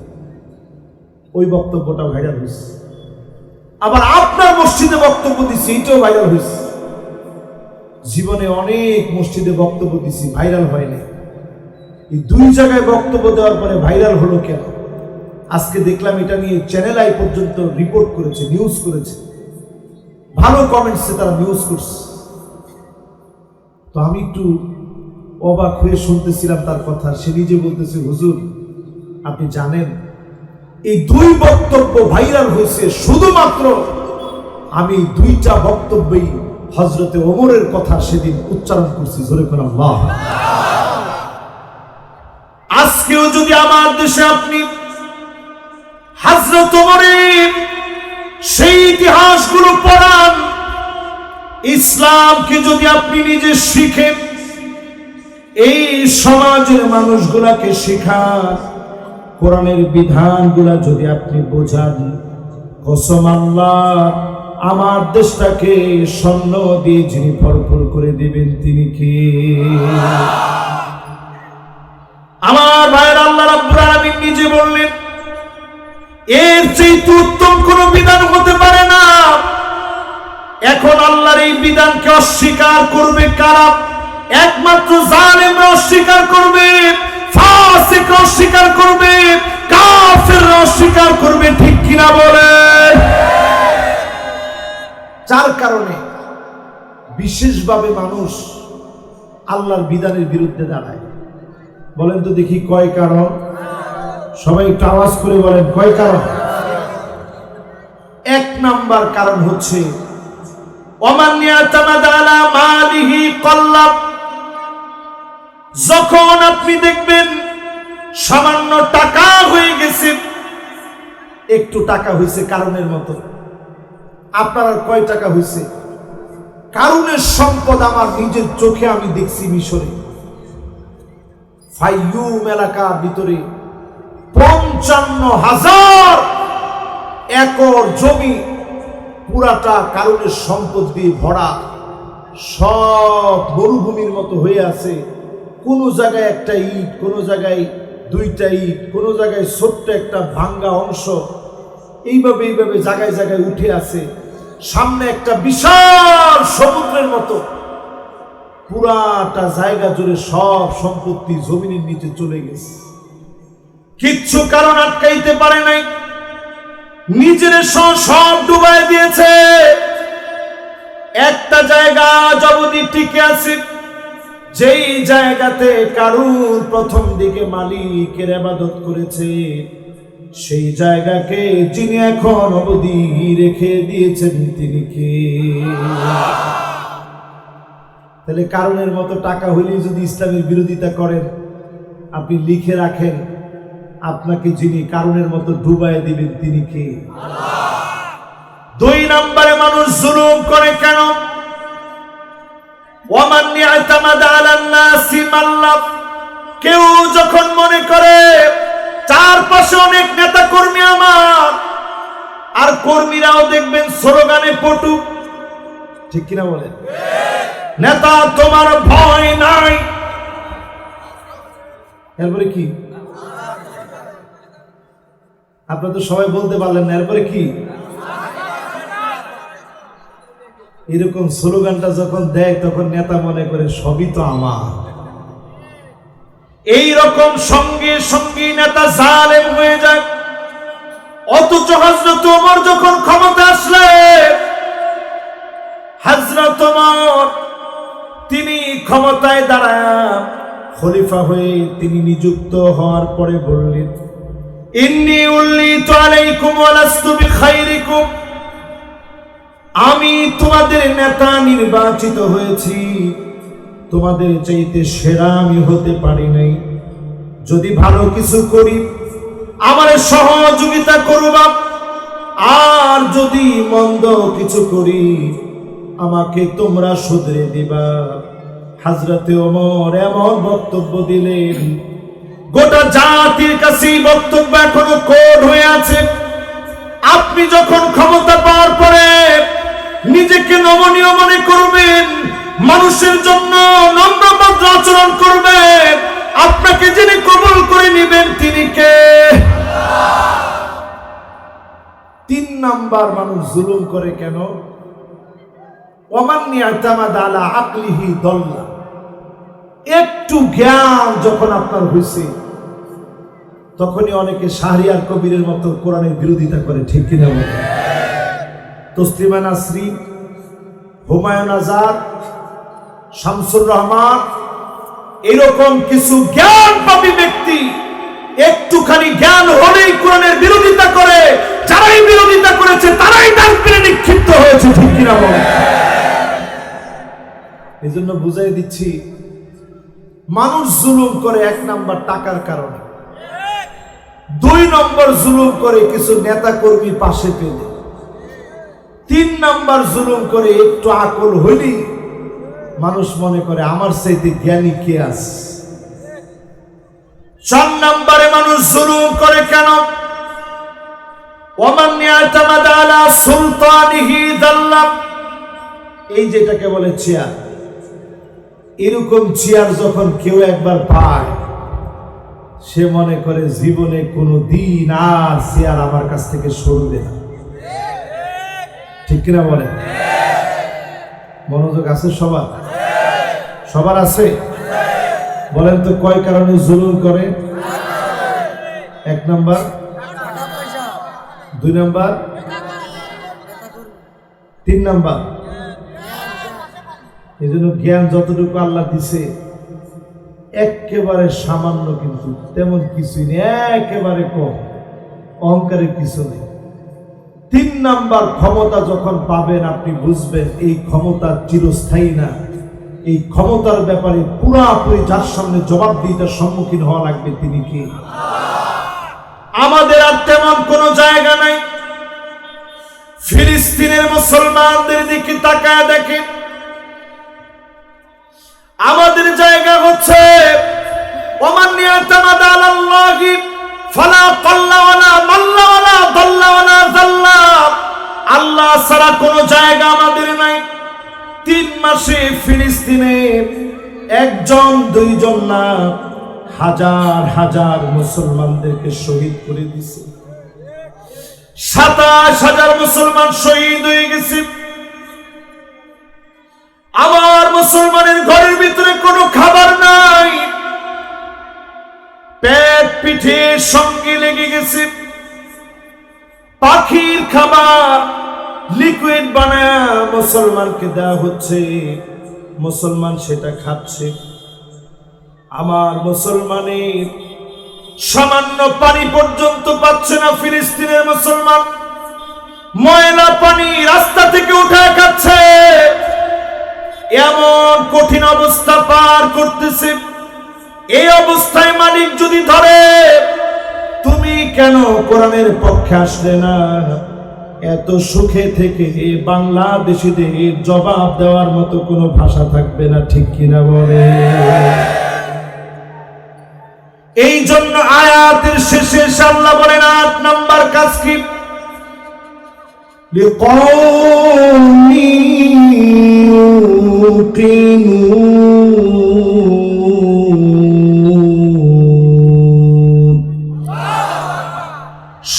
Speaker 1: ওই বক্তব্যটা ভাইরাল হয়েছে। আবার আপনার মসজিদে বক্তব্য দিচ্ছি, এটাও ভাইরাল হয়েছে। জীবনে অনেক মসজিদে বক্তব্য দিচ্ছি, ভাইরাল হয়নি। এই 2 জায়গায় বক্তব্য দেওয়ার পরে ভাইরাল হলো কেন? আজকে দেখলাম এটা নিয়ে চ্যানেল আই পর্যন্ত রিপোর্ট করেছে, নিউজ করেছে, ভালো কমেন্টসে তারা নিউজ করছে। তো আমি একটু অবাক হয়ে শুনতেছিলাম তার কথা। সে নিজে বলতেছে, হুজুর আপনি জানেন এই 2 বক্তব্য ভাইরাল হয়েছে শুধুমাত্র আমি 2টা বক্তব্যই হযরতে ওমরের কথা সেদিন উচ্চারণ করছি। জোরে করে আল্লাহ। আজকেও যদি আমার দেশে আপনি হযরত ওমরের সেই ইতিহাসগুলো পড়ান, ইসলামকে যদি আপনি নিজে শিখেন, এই সমাজের মানুষগুলাকে শেখান, কোরআনের বিধানগুলা যদি আপনি বোঝান, কসম আল্লাহ আমার দেশটাকে স্বর্ণ দিয়ে যিনি ভরপুর করে দিবেন তিনি কে? আমার ভাইয়ের, আল্লাহ রাব্বুল আলামিন নিজে বললেন, এর চেয়ে উত্তম কোন বিধান হতে পারে না। এখন আল্লাহর এই বিধানকে অস্বীকার করবে কারা? একমাত্র জালেমরা অস্বীকার করবে, ফাসিকরা অস্বীকার করবে, কাফেররা অস্বীকার করবে। ঠিক কিনা বলে? যার কারণে বিশেষভাবে মানুষ আল্লাহর বিধানের বিরুদ্ধে দাঁড়ায়। বলেন তো দেখি কয় কারণ? সবাই একটু আওয়াজ করে বলেন, কয় কারণ? 1 নাম্বার কারণ হচ্ছে ওমান ইয়াতামাদা আলা মালিহি কল্লাব। যখন আপনি দেখবেন সামান্য টাকা হয়ে গেছে, একটু টাকা হয়েছে কারণের মতো, আপনার কয় টাকা হয়েছে? কারণের সম্পদ আমার নিজের চোখে আমি দেখছি মিশরে ফাইয়ুম এলাকার ভিতরে 55,000 একর জমি পুরাটা কারণের সম্পদ দিয়ে ভরা, সব মরুভূমির মতো হয়ে আছে। কোনো জায়গায় একটা ইট, কোনো জায়গায় 2টা ইট, কোনো জায়গায় ছোট্ট একটা ভাঙ্গা অংশ, এইভাবে জায়গায় জায়গায় উঠে আছে। সামনে একটা বিশাল সমুদ্রের মতো, পুরাটা জায়গা জুড়ে সব সম্পত্তি জমিনের নিচে চলে গেছে। কিচ্ছু কারণ আটকাইতে পারে নাই, নিজের সব ডুবাই দিয়েছে। একটা জায়গা জবদি টিকে আছে, যেই জায়গাতে কারুন প্রথম দিকে মালিকের ইবাদত করেছে, সেই জায়গাকে যিনি এখন অবধি রেখে দিয়েছেন তিনি কে? তাহলে কারণের মতো টাকা হইলেই যদি ইসলামের বিরোধিতা করেন, আপনি লিখে রাখেন আপনাকে যিনি কারণের মতো ডুবাই দিবেন তিনি কে? 2 নম্বরে মানুষ জুলুম করে কেন? ওয়ামান ইয়াতামাদা আলান নাসি মাল্লাব। কেউ যখন মনে করে চারপাশে অনেক নেতা কর্মী আমার, আর কর্মীরাও দেখবেন স্লোগানে পটু, ঠিক কিনা বলেন? নেতা তোমার ভয় নাই, এরপরে কি? আপনারা তো সবাই বলতে পারলেন না, এরপরে কি? এরকম স্লোগানটা যখন দেয় তখন নেতা মনে করে সবই তো আমার। এই রকম সঙ্গে সঙ্গে নেতা জালেম হয়ে যায়। অথচ হযরত ওমর যখন ক্ষমতা আসলেন, হযরত ওমর তিনি ক্ষমতায় দাঁড়ান খলিফা হয়ে তিনি নিযুক্ত হওয়ার পরে বললেন, ইন্নী উল্লিতু আলাইকুম ওয়া লাস্তু বিখাইরিকুম। আমি তোমাদের নেতা নির্বাচিত হয়েছি, তোমাদের চাইতে সেরা আমি হতে পারি নাই। যদি ভালো কিছু করি আমারে সহযোগিতা করবা, আর যদি মন্দ কিছু করি আমাকে তোমরা শুধরে দিবা। হযরতে ওমর এমন বক্তব্য দিলেন, গোটা জাতির কাছে বক্তব্য এখনো কোড হয়ে আছে। আপনি যখন ক্ষমতা পাওয়ার পরে নিজেকে নমনীয় মনে করবেন, মানুষের জন্য নম্রভদ্র আচরণ করবেন, আপনাকে যিনি কবুল করে নেবেন তিনি কে? 3 নাম্বার মানুষ জুলুম করে কেন? ওমান ইয়াতামাদা আলা আকলিহি দল্লা। একটু জ্ঞান যখন আপনার হয়েছে তখনই অনেকে শাহরিয়ার কবিরের মতো কোরআনের বিরোধিতা করে, ঠিক কিনা বলে? তসলিমা নাসরিন, হুমায়ুন আজাদ, শামসুর রহমান, এরকম কিছু জ্ঞানপাপী ব্যক্তি একটুখানি জ্ঞান হলেই কোরআনের বিরোধিতা করে। যারাই বিরোধিতা করেছে তারাই ডাস্টবিনে নিক্ষিপ্ত হয়েছে, ঠিক কিনা বলে? এই জন্য বুঝাই দিচ্ছি, মানুষ জুলুম করে 1 নাম্বার টাকার কারণে, 2 নম্বর জুলুম করে কিছু নেতা কর্মী পাশে পেলে, 3 নাম্বার জুলুম করে একটু আকল হইলি মানুষ মনে করে আমার চাইতে জ্ঞানী কে আছে। 4 নম্বরে মানুষ জুলুম করে কেন? ওমান ইয়াতামাদা আলা সুলতানিহি দাল্লা। এই যেটাকে বলে চেয়ার, এরকম চেয়ার যখন কেউ একবার পায় সে মনে করে জীবনে কোনো দিন আর চেয়ার আমার কাছ থেকে সরবে না, ঠিক কিনা বলে? মনোযোগ আছে সবার? সবার আছে? বলেন তো কয় কারণে জুলুম করে? 1 নাম্বার, 2 নাম্বার, 3 নাম্বার। এই জন্য জ্ঞান যতটুকু আল্লাহ দিছে একেবারে সামান্য, কিন্তু তেমন কিছুই নেই, একেবারে কম, অহংকারের কিছু নেই। 3 নাম্বার, ক্ষমতা যখন পাবেন আপনি বুঝবেন এই ক্ষমতা চিরস্থায়ী না। এই ক্ষমতার ব্যাপারে পুরাপুরি যার সামনে জবাবদিহিতার সম্মুখীন হওয়া লাগবে তিনি কে? আমাদের আর তেমন কোনো জায়গা নাই। ফিলিস্তিনের মুসলমানদের দিকে তাকায় দেখেন, আমাদের জায়গা হচ্ছে ওমান ইয়াতামাদা আলাল্লাহি ফালা কাল্লা ওয়ালা মাল্লা ওয়ালা দাল্লা ওয়ালা যাল্লা। আল্লাহ ছাড়া কোনো জায়গা আমাদের নাই। 3 মাসে ফিলিস্তিনে 1 জন 2 জন না, হাজার হাজার মুসলমানদেরকে শহীদ করে দিয়েছে। 27,000 মুসলমান শহীদ হয়ে গেছে। আমার মুসলমানের ঘরের ভিতরে কোনো খাবার নাই, পেট পিঠে সঙ্গে লেগে গেছে। পাখির খাবার লিকুইড বানায় মুসলমানকে দেওয়া হচ্ছে, মুসলমান সেটা খাচ্ছে। আমার মুসলমানের সামান্য পানি পর্যন্ত পাচ্ছে না ফিলিস্তিনের মুসলমান। ময়লা পানি রাস্তা থেকে উঠায় খাচ্ছে। এমন কঠিন অবস্থা পার করতেছে। এই অবস্থায় মালিক যদি ধরে তুমি কেন কোরআনের পক্ষে আসলে না, এত সুখে থেকে বাংলাদেশীদের জবাব দেওয়ার মতো কোনো ভাষা থাকবে না, ঠিক কিনা বলে? এই জন্য আয়াতের শেষে আল্লাহ বলেন 8 নাম্বার কাজ কি? লিকাওমি ইউকিনুন।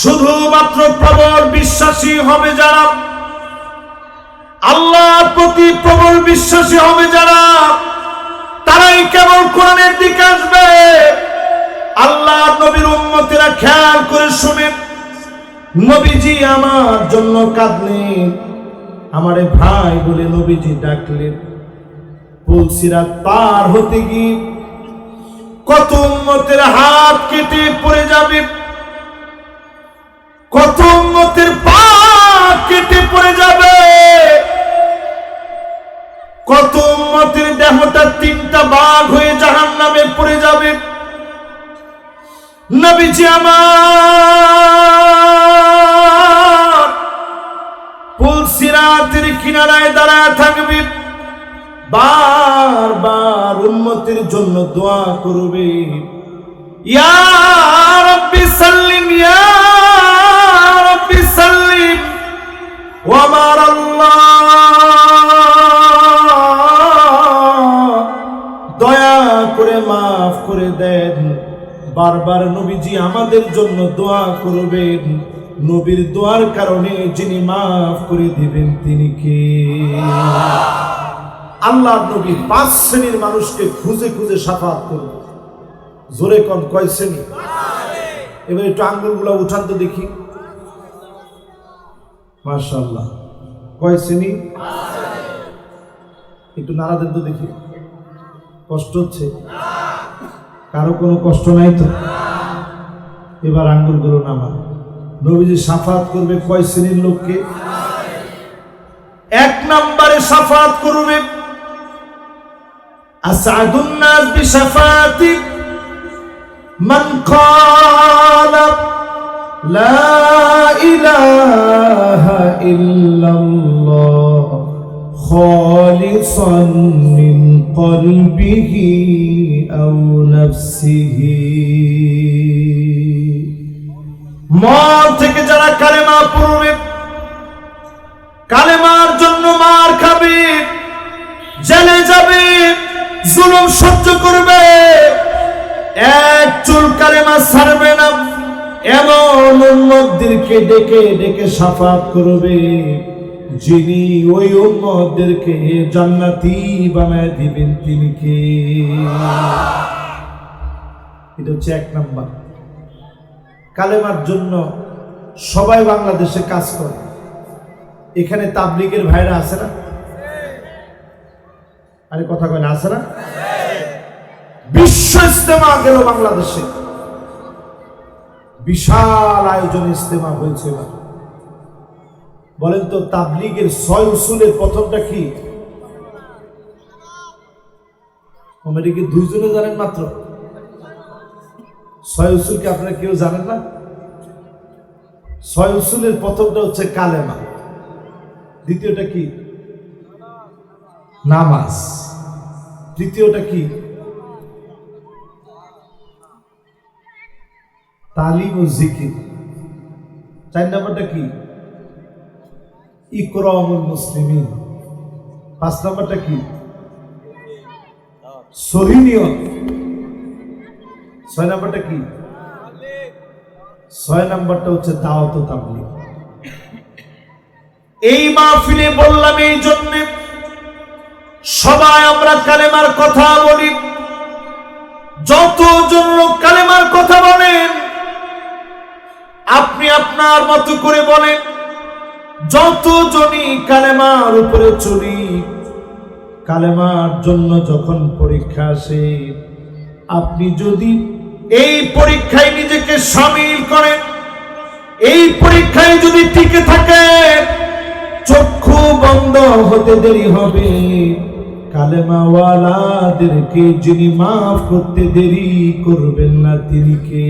Speaker 1: শুধুমাত্র প্রবল বিশ্বাসী হবে যারা, আল্লাহর প্রতি প্রবল বিশ্বাসী হবে যারা, তারাই কেবল কোরআনের দিকে আসবে। আল্লাহ নবীর উম্মতেরা খেয়াল করে শুনেন, নবীজি আমার জন্য কাঁদলেন, আমারে ভাই বলে নবীজি ডাকলেন। পুলসিরাত পার হতে গিয়ে কত উম্মতের হাত কেটে পড়ে যাবে, কত উম্মতের পা কেটে পড়ে যাবে, কত উম্মতের দেহটা 3টা ভাগ হয়ে জাহান্নামে পড়ে যাবে। নবীজি আমার পুলসিরাতের কিনারায় দাঁড়ায় থাকবে, বারবার উম্মতের জন্য দোয়া করবে। ইয়া রাব্বি সাল্লিম ইয়া রাব্বি সাল্লিম ওয়া মারাল্লাহ, দয়া করে মাফ করে দেন। বারবার নবীজি আমাদের জন্য দোয়া করবেন, নবীর দোয়ার কারণে যিনি মাফ করে দিবেন তিনি কে? আল্লাহর নবী 5 শ্রেণীর মানুষকে খুঁজে খুঁজে শাফাআত করবেন। জোরে কোন কয় শ্রেণী? এবার একটু আঙ্গুলগুলো উঠান তো দেখি। মাশাআল্লাহ, কয় শ্রেণী? একটু নাড়া দেন তো দেখি। কষ্ট হচ্ছে? কারো কোনো কষ্ট নাই তো? এবার আঙ্গুলগুলো নামান। নবীজি শাফাআত করবে কয় শ্রেণীর লোককে? 1 নম্বরে শাফাআত করবে আসআদুন নাস বিশাফাআতি মান ক্বালা লা ইলাহা ইল্লাল্লাহ খালিসান মিন কলবিহি আও নাফসিহি। মন থেকে যারা কালেমা পড়বে, কালেমার জন্য মার খাবে, জেলে যাবে, জুলুম সহ্য করবে, এক চুল কালেমা ছাড়বে না, এমন উম্মতদেরকে ডেকে ডেকে শাফাআত করবে, যিনি ওই উম্মতদেরকে জান্নাতি বানায় দিবেন তিনি কে? এটা হচ্ছে 1 নাম্বার। কালেমার জন্য সবাই বাংলাদেশে কাজ করে। এখানে তাবলীগের ভাইরা আছে না? আরে কথা কয় না, আছে না? বিশ্ব ইজতেমা গেল বাংলাদেশে, বিশাল আয়োজন ইজতেমা হয়েছে। বলেন তো তাবলীগের 6 উসুলের প্রথমটা কি? আমরা কি 2 জনে জানেন মাত্র? 6 উসুল কি আপনারা কেউ জানেন না? 6 উসুলের প্রথমটা হচ্ছে কালেমা, দ্বিতীয়টা কি? নামাজ, তৃতীয়টা কি? তালিম ও জিকির, 4 নম্বরটা কি? ইকরামুল মুসলিমিন, 5 নম্বরটা কি? সহিহ নিয়ত, 6 নম্বরটা কি? 6 নম্বরটা হচ্ছে দাওয়াত ও তাবলীগ। এই মাহফিলে বললাম এই জন্য সবাই আমরা কালেমার কথা বলি। যতজন লোক কালেমার কথা বলেন, আপনি আপনার মতো করে বলেন। যতজনই কালেমার উপরে চলি, কালেমার জন্য যখন পরীক্ষা আসে, আপনি যদি এই পরীক্ষায় নিজেকে শামিল করেন, এই পরীক্ষায় যদি টিকে থাকেন, চক্ষু বন্ধ হতে দেরি হবে। কালেমাওয়ালাদেরকে যিনি মাফ করতে দেরি করবেন না তিনি কে?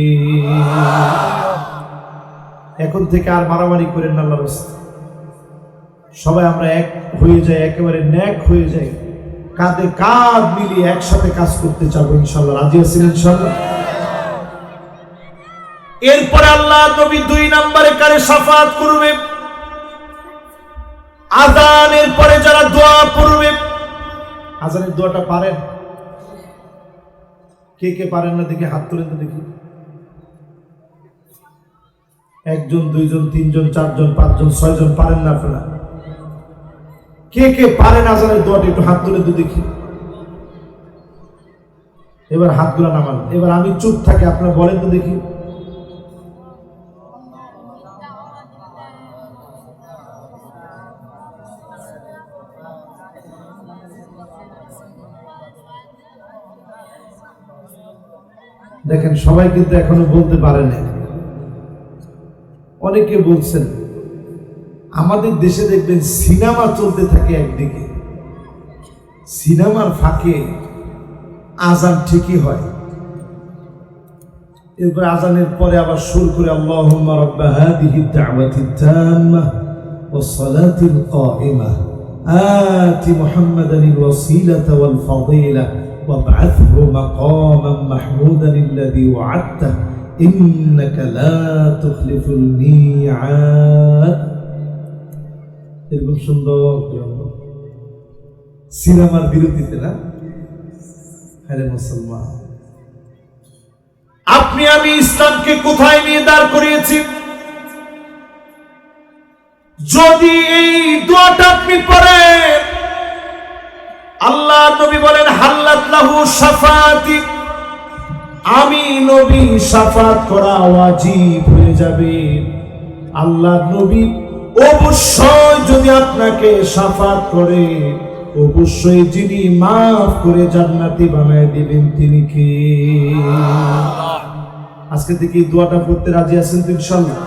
Speaker 1: এখন থেকে আর মারামারি করেন না আল্লাহর রাস্তায়। সবাই আমরা এক হয়ে যাই, একেবারে ন্যাক হয়ে যাই, কাঁধে কাঁধ মিলিয়ে একসাথে কাজ করতে চাবো ইনশাআল্লাহ। রাজি আছেন ইনশাআল্লাহ? এরপরে আল্লাহ নবী 2 নম্বরে কারে শাফাআত করবে? আযানের পরে যারা দোয়া পড়বে। আযানের দোয়াটা পারেন? কে কে পারেন না দেখি হাত তুলে তো দেখি। 1 জন 2 জন 3 জন 4 জন 5 জন 6 জন পারেন না আপনারা? কে কে পারেন আযানের দোয়াটা একটু হাত তুলে তো দেখি। এবার হাতগুলো নামান। এবার আমি চুপ থাকি, আপনারা বলেন তো দেখি। দেখেন সবাই কিন্তু এখনো বলতে পারে না। অনেকে বলছেন আমাদের দেশে দেখবেন সিনেমা চলতে থাকে একদিকে, সিনেমার ফাঁকে আজান ঠিকই হয়, এরপর আজানের পরে আবার সুর করে আল্লাহুম্মা রাব্বা হাযিহি দাওয়াতিত তাম্মাহ ওয়াস সালাতিল কায়িমাহ আতি মুহাম্মাদানিল ওয়াসিলাতা ওয়াল ফাদিলাহ ওয়াবআথহু মাকামান মাহমুদান আল্লাযী ওয়া'আদতাহু ইন্নাকা লা তুখলিফুল মিআদ। এরকম সুন্দর সিনেমার বিরতিতে না? আরে মুসলমান, আপনি আমি ইসলামকে কোথায় নিয়ে দাঁড় করিয়েছি? যদি এই দোয়াটা আপনি পড়েন, আল্লাহ নবী বলেন হাল্লাত লাহু শাফাআতি, আমি নবী শাফাত করা ওয়াজিব হয়ে যাবে। আল্লাহ নবী অবশ্যই যদি আপনাকে শাফাত করে, অবশ্যই যিনি মাফ করে জান্নাতি বানায় দিবেন তিনি কে? আজকে থেকে এই দোয়াটা পড়তে রাজি আছেন তো ইনশাআল্লাহ?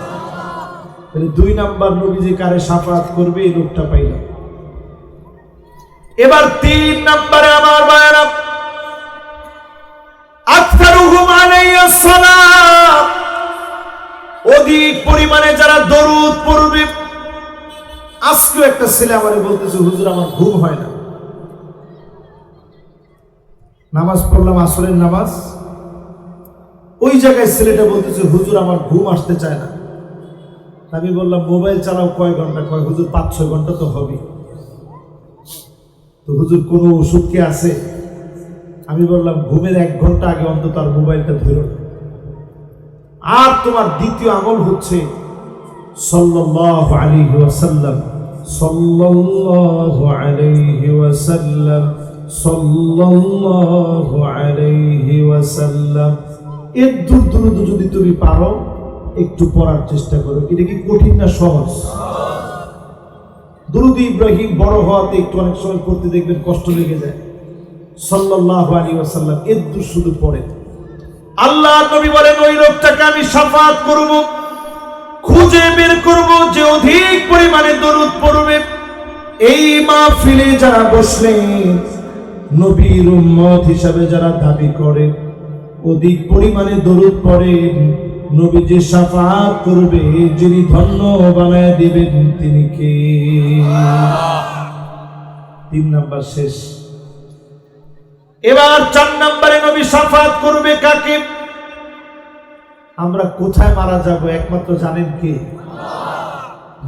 Speaker 1: তাহলে 2 নাম্বার নবী যে কারে শাফাত করবে এই লোকটা পাইলাম। এবার 3 নম্বরে আমার ভাইরা, আকসারুহুম আলাইহিস সালাত, অধিক পরিমাণে যারা দরুদ পড়বে। আজকে একটা ছেলে আমারে বলতেছে, হুজুর আমার ঘুম হয় না। নামাজ পড়লাম আসরের নামাজ, ওই জায়গায় ছেলেটা বলতেছে হুজুর আমার ঘুম আসতে চায় না। আমি বললাম মোবাইল চালাও কয় ঘন্টা? কয় হুজুর 5-6 ঘন্টা তো হবে। তো হুজুর কোনো ওষুধ কি আছে? আমি বললাম ঘুমের 1 ঘন্টা আগে অন্তত আর মোবাইলটা ধরো না। আর তোমার দ্বিতীয় আমল হচ্ছে সাল্লাল্লাহু আলাইহি ওয়াসাল্লাম, সাল্লাল্লাহু আলাইহি ওয়াসাল্লাম, সাল্লাল্লাহু আলাইহি ওয়াসাল্লাম। এর দুরুদ যদি তুমি পারো একটু পড়ার চেষ্টা করো। এটা কি কঠিন না সহজ? দুরুদ ইব্রাহিম বড় হওয়াতে একটু অনেক সময় পড়তে দেখবেন কষ্ট লেগে যায়। সাল্লাল্লাহু আলাইহি ওয়াসাল্লাম এর দুরুদ শুধু পড়ে। আল্লাহ নবী বলেন ওই লোকটাকে আমি শাফাত করব, খুঁজে বের করব যে অধিক পরিমাণে দরুদ পড়বে। এই মাহফিলে যারা বসলেন, নবীর উম্মত হিসাবে যারা দাবি করে, অধিক পরিমাণে দরুদ পড়েন, নবী যে শাফাত করবে, যিনি ধন্য বানায় দিবেন তিনি কে? 3 নাম্বার শেষ। এবার 4 নম্বরে নবী শাফাত করবে কাকে? আমরা কোথায় মারা যাব একমাত্র জানেন কে?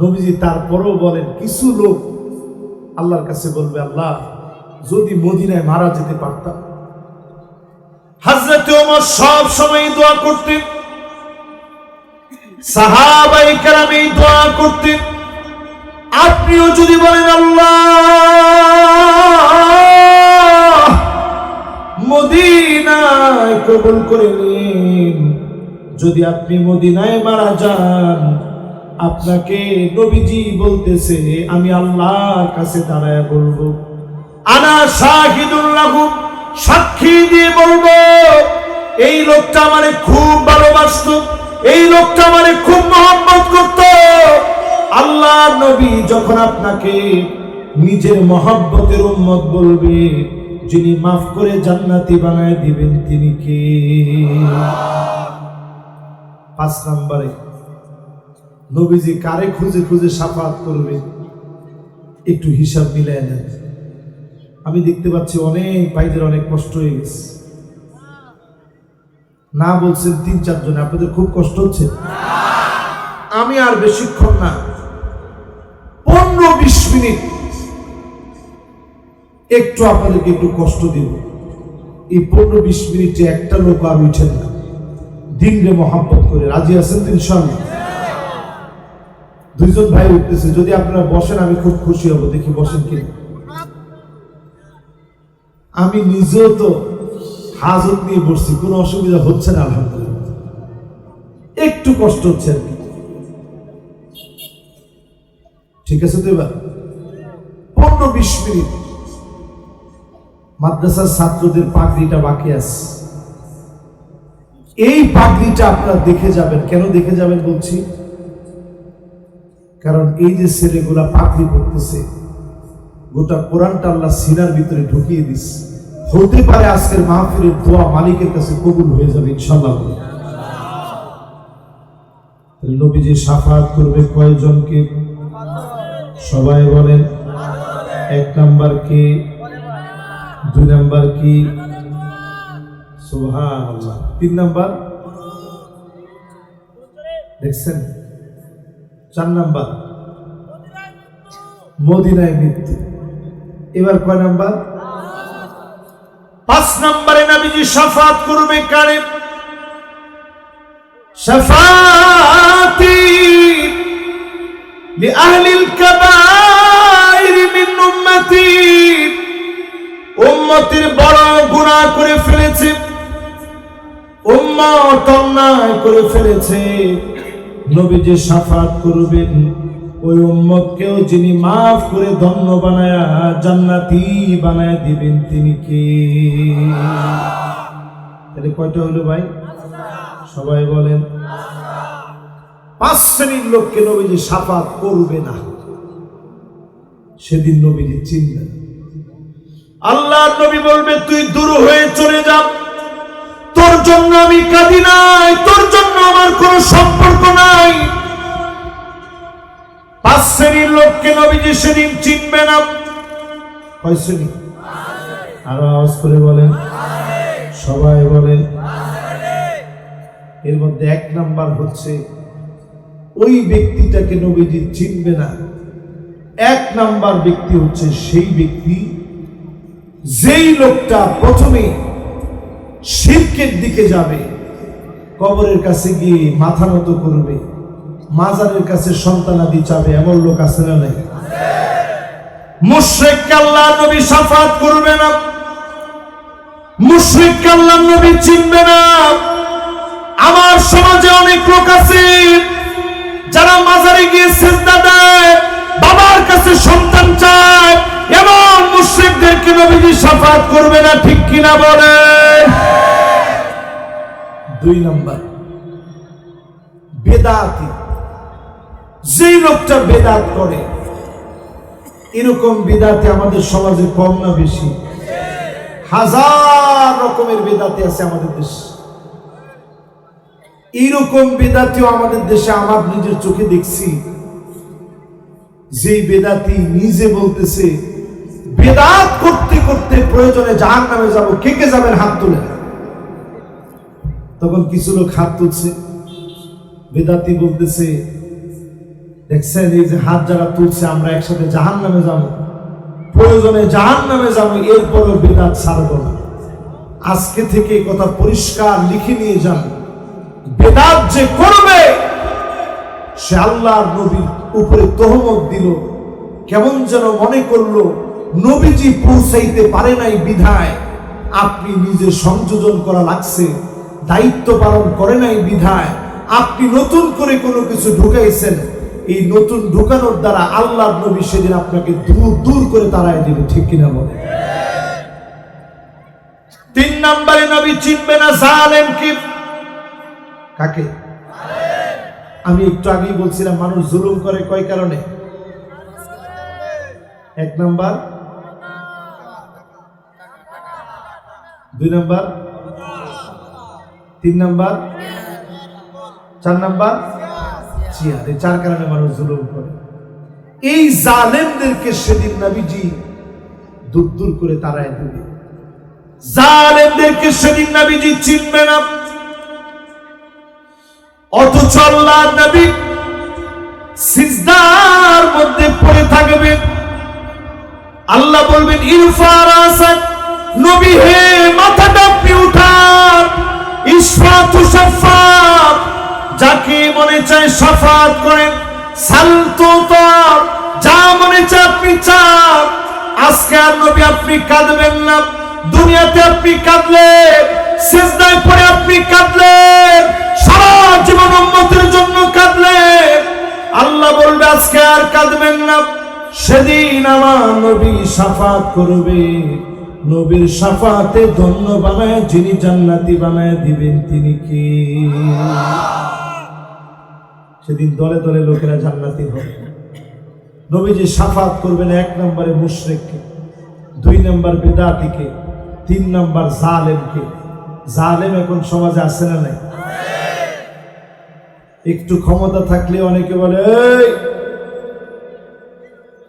Speaker 1: নবীজি তারপরেও বলেন কিছু লোক আল্লাহর কাছে বলবে, আল্লাহ যদি মদিনায় মারা যেতে পারতাম। হযরত ওমর সব সময় দোয়া করতেন, সাহাবায়ে কেরাম এই দোয়া করতেন। আপনিও যদি বলেন আল্লাহ মদিনায় কবুল করে নিন, যদি আপনি মদিনায় মারা যান, আপনাকে নবীজি বলতেছে আমি আল্লাহর কাছে দাঁড়ায় বলবো, আনা শাহিদুল লাহু, সাক্ষী দিয়ে বলবো এই লোকটা আমারে খুব ভালোবাসতো, এই লোকটা আমারে খুব মহব্বত করত। আল্লাহ নবী যখন আপনাকে নিজের মহব্বতের উম্মত বলবে, যিনি মাফ করে জান্নাতি বানায় দিবেন তিনি কে? 5 নম্বরে নবীজি কারে খুঁজে খুঁজে শাফাত করবে একটু হিসাব মিলায় নেন। আমি দেখতে পাচ্ছি অনেক ভাইদের অনেক কষ্ট হয়ে গেছে। না বলছেন 3-4 জন, আপনাদের খুব কষ্ট হচ্ছে। আমি আর বেশিক্ষণ না, 15-20 মিনিট একটু আপনাদেরকে একটু কষ্ট দিব। এই 15-20 মিনিটে একটা লোক আর উঠেন না, দিনরে মহব্বত করে। রাজি আছেন তো ইনশাআল্লাহ? 2 জন ভাই উঠতেছে, যদি আপনারা বসেন আমি খুব খুশি হব। দেখি বসেন কি। আমি নিজেও তো হাজত নিয়ে বসছি, কোনো অসুবিধা হচ্ছে না আলহামদুলিল্লাহ। একটু কষ্ট হচ্ছে আর কি। ঠিক আছে তো? এবার 15-20 মিনিট মাদ্রাসার ছাত্রদের পাগড়িটা বাকি আছে। এই পাগড়িটা আপনারা দেখে যাবেন। কেন দেখে যাবেন বলছি? কারণ এই যে ছেলেগুলা পাগড়ি পড়তেছে, গোটা কোরআনটা আল্লাহ সিনার ভিতরে ঢুকিয়ে দিচ্ছে। হতে পারে আজকের মাহফিলের দোয়া মালিকের কাছে কবুল হয়ে যাবে ইনশাআল্লাহ। নবীজি শাফাত করবে কয়জনকে? সবাই বলেন। 1 নাম্বার কি? 2 নাম্বার কি? সুবহানাল্লাহ। 3 নাম্বার দেখছেন। 4 নাম্বার মদিনায় মৃত্যু। এবার কয় নাম্বার? 5 নম্বরে নবীজি শাফাত করবে কারে? শাফাতি লিআহলিল কাবাইর মিন উম্মতি, উম্মতের বড় গুনাহ করে ফেলেছে, উম্মত অন্যায় করে ফেলেছে, নবীজি শাফাত করবেন ওই উম্মতকেও যিনি মাফ করে ধন্য বানায়া জান্নাতি বানায় দিবেন তিনি কে? তাহলে কয়টা হলো ভাই? সবাই বলেন। 5 শ্রেণীর লোককে নবীজি শাফাত করবে না, সেদিন নবীজি চিনবে না। আল্লাহর নবী বলবে তুই দূর হয়ে চলে যা, তোর জন্য আমি কাঁদি নাই, তোর জন্য আমার কোনো সম্পর্ক নাই। 5 শ্রেণীর লোককে নবীজি সেদিন চিনবে না। কয় শ্রেণী? আরো আওয়াজ করে বলেন, সবাই বলেন। এর মধ্যে 1 নাম্বার হচ্ছে ওই ব্যক্তিটাকে নবীজি চিনবে না। 1 নাম্বার ব্যক্তি হচ্ছে সেই ব্যক্তি যেই লোকটা প্রথমে শিরকের দিকে যাবে, কবরের কাছে গিয়ে মাথা নত করবে, মাজারের কাছে সন্তানাদি চাবে, এমন লোক আছে না নাই? মুশরিককে আল্লাহর নবী শাফাত করবে না, মুশরিককে আল্লাহর নবী চিনবে না। আমার সমাজে অনেক লোক আছে যারা মাজারে গিয়ে সিজদা দেয়, বাবার কাছে সন্তান চায়, এমন মুশরিকদেরকে নবীজি শাফাত করবে না, ঠিক কিনা বলে? 2 নাম্বার বেদাতি, যেই লোকটা বেদাত করে, এরকম বেদাতি আমাদের সমাজে কম না বেশি? হাজার রকমের বেদাতি আছে আমাদের দেশে। এইরকম বেদাতিও আমাদের দেশে আমার নিজের চোখে দেখছি। যেই বেদাতি নিজে বলতেছে বেদাত করতে করতে প্রয়োজনে জাহান্নামে যাব, কে কে যাবেন হাত তুলে? তখন কিছু লোক হাত তুলছে, বেদাতি বলতেছে দেখছেন এই যে হাত যারা তুলছে আমরা একসাথে জাহান্নামে যাব, প্রয়োজনে জাহান্নামে যাব, এরপরও বেদাত ছাড়ব না। আজকে থেকে কথা পরিষ্কার লিখে নিয়ে যান, বেদাত যে করবে সে আল্লাহর নবীর উপরে তহমত দিল, কেমন যেন মনে করলো নবীজি পৌঁছাইতে পারে নাই বিধায় আপনি নিজে সংযোজন করা লাগছে, দায়িত্ব পালন করে নাই বিধায় আপনি নতুন করে কোনো কিছু ঢুকাইছেন। এই নতুন ঢুকানোর দ্বারা আল্লাহর নবী সেদিন আপনাকে দূর দূর করে তাড়ায় দিবে, ঠিক কিনা বলে? 3 নম্বরে নবী চিনবে না জালেম কি? কাকে? আমি একটু আগেই বলছিলাম মানুষ জুলুম করে কয় কারণে? 1 নাম্বার, 2 নাম্বার, 3 নাম্বার, 4 নাম্বার, 4 কারণে মানুষ জুলুম করে। এই জালেমদেরকে সেদিন নবীজি দূর দূর করে তাড়ায় দিবে। জালেমদেরকে সেদিন নবীজি চিনবে না। অথচ আল্লাহর নবী সিজদার মধ্যে পড়ে থাকবেন, আল্লাহ বলবেন ইরফা রাসাক, নবী হে মাথাটা আপনি উঠান, ইসফাতু শাফাত, যাকে মনে চায় শাফাত করেন, সালতু তার, যা মনে চায় আপনি চান। আজকে আর নবী আপনি কাঁদবেন না, দুনিয়াতে আপনি কাঁদলেন, সিজদায় পড়ে আপনি কাঁদলেন, সারা জীবন উম্মতের জন্য কাঁদলেন। আল্লাহ বলবে আজকে আর কাঁদবেন না, সেদিন আমার নবী শাফাত করবে, নবীর শাফাতে ধন্য বানায় যিনি জান্নাতি বানায় দিবেন তিনি কে? সেদিন দলে দলে লোকেরা জান্নাতি হবে। নবীজি শাফাত করবেন 1 নম্বরে মুশরিককে, 2 নম্বর বেদাতিকে, 3 নম্বর জালেমকে। জালেম এখন সমাজে আছে না নাই? একটু ক্ষমতা থাকলে অনেকে বলে এই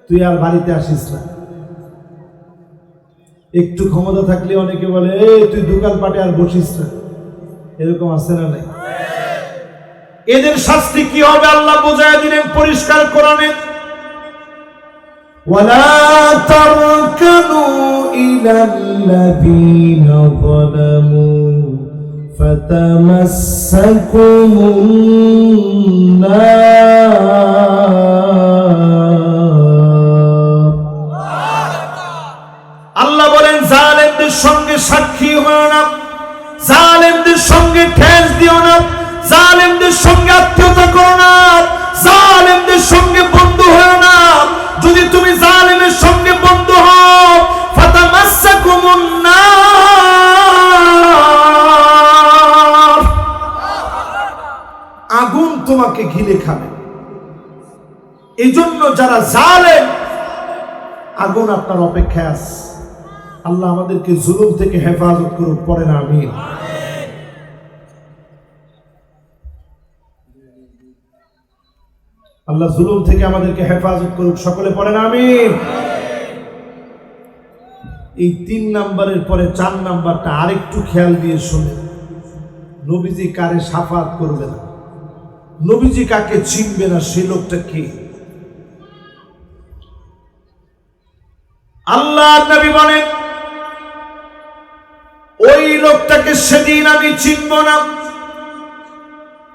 Speaker 1: তুই আর বাড়িতে আসিস না, একটু ক্ষমতা থাকলে অনেকে বলে তুই দোকান পাটে আর বসিস না, এরকম আছে না নাই? এদের শাস্তি কি হবে আল্লাহ বোঝায় দিলেন পরিষ্কার কোরআনে, ওয়ালা তারকানু ইলাল্লাযীনা যালামু ফাতামাসসাকুমুন নার। আল্লাহ বলেন জালেমদের সঙ্গে সাক্ষী হও না, জালেমদের সঙ্গে ঠেস দিও না, জালেমদের সঙ্গে আত্মীয়তা করো না, জালেমদের সঙ্গে বন্ধু হও না। যদি তুমি জালেমের সঙ্গে বন্ধু হও ফাতামাসসাকুমুন নার, আগুন তোমাকে ঘিরে খাবে। এই জন্য যারা জালেম, আগুন আপনার অপেক্ষায় আছে। আল্লাহ আমাদেরকে জুলুম থেকে হেফাজত করুক, পড়েন আমিন। আল্লাহ জুলুম থেকে আমাদেরকে হেফাজত করুক, সকলে পড়েন আমিন। এই 3 নাম্বারের পরে 4 নাম্বারটা আরেকটু খেয়াল দিয়ে শুনে, নবীজি কারে শাফাত করবে না, নবীজি কাকে চিনবে না, সে লোকটা কে? আল্লাহ নবী বলেন ওই লোকটাকে সেদিন আমি চিনব না।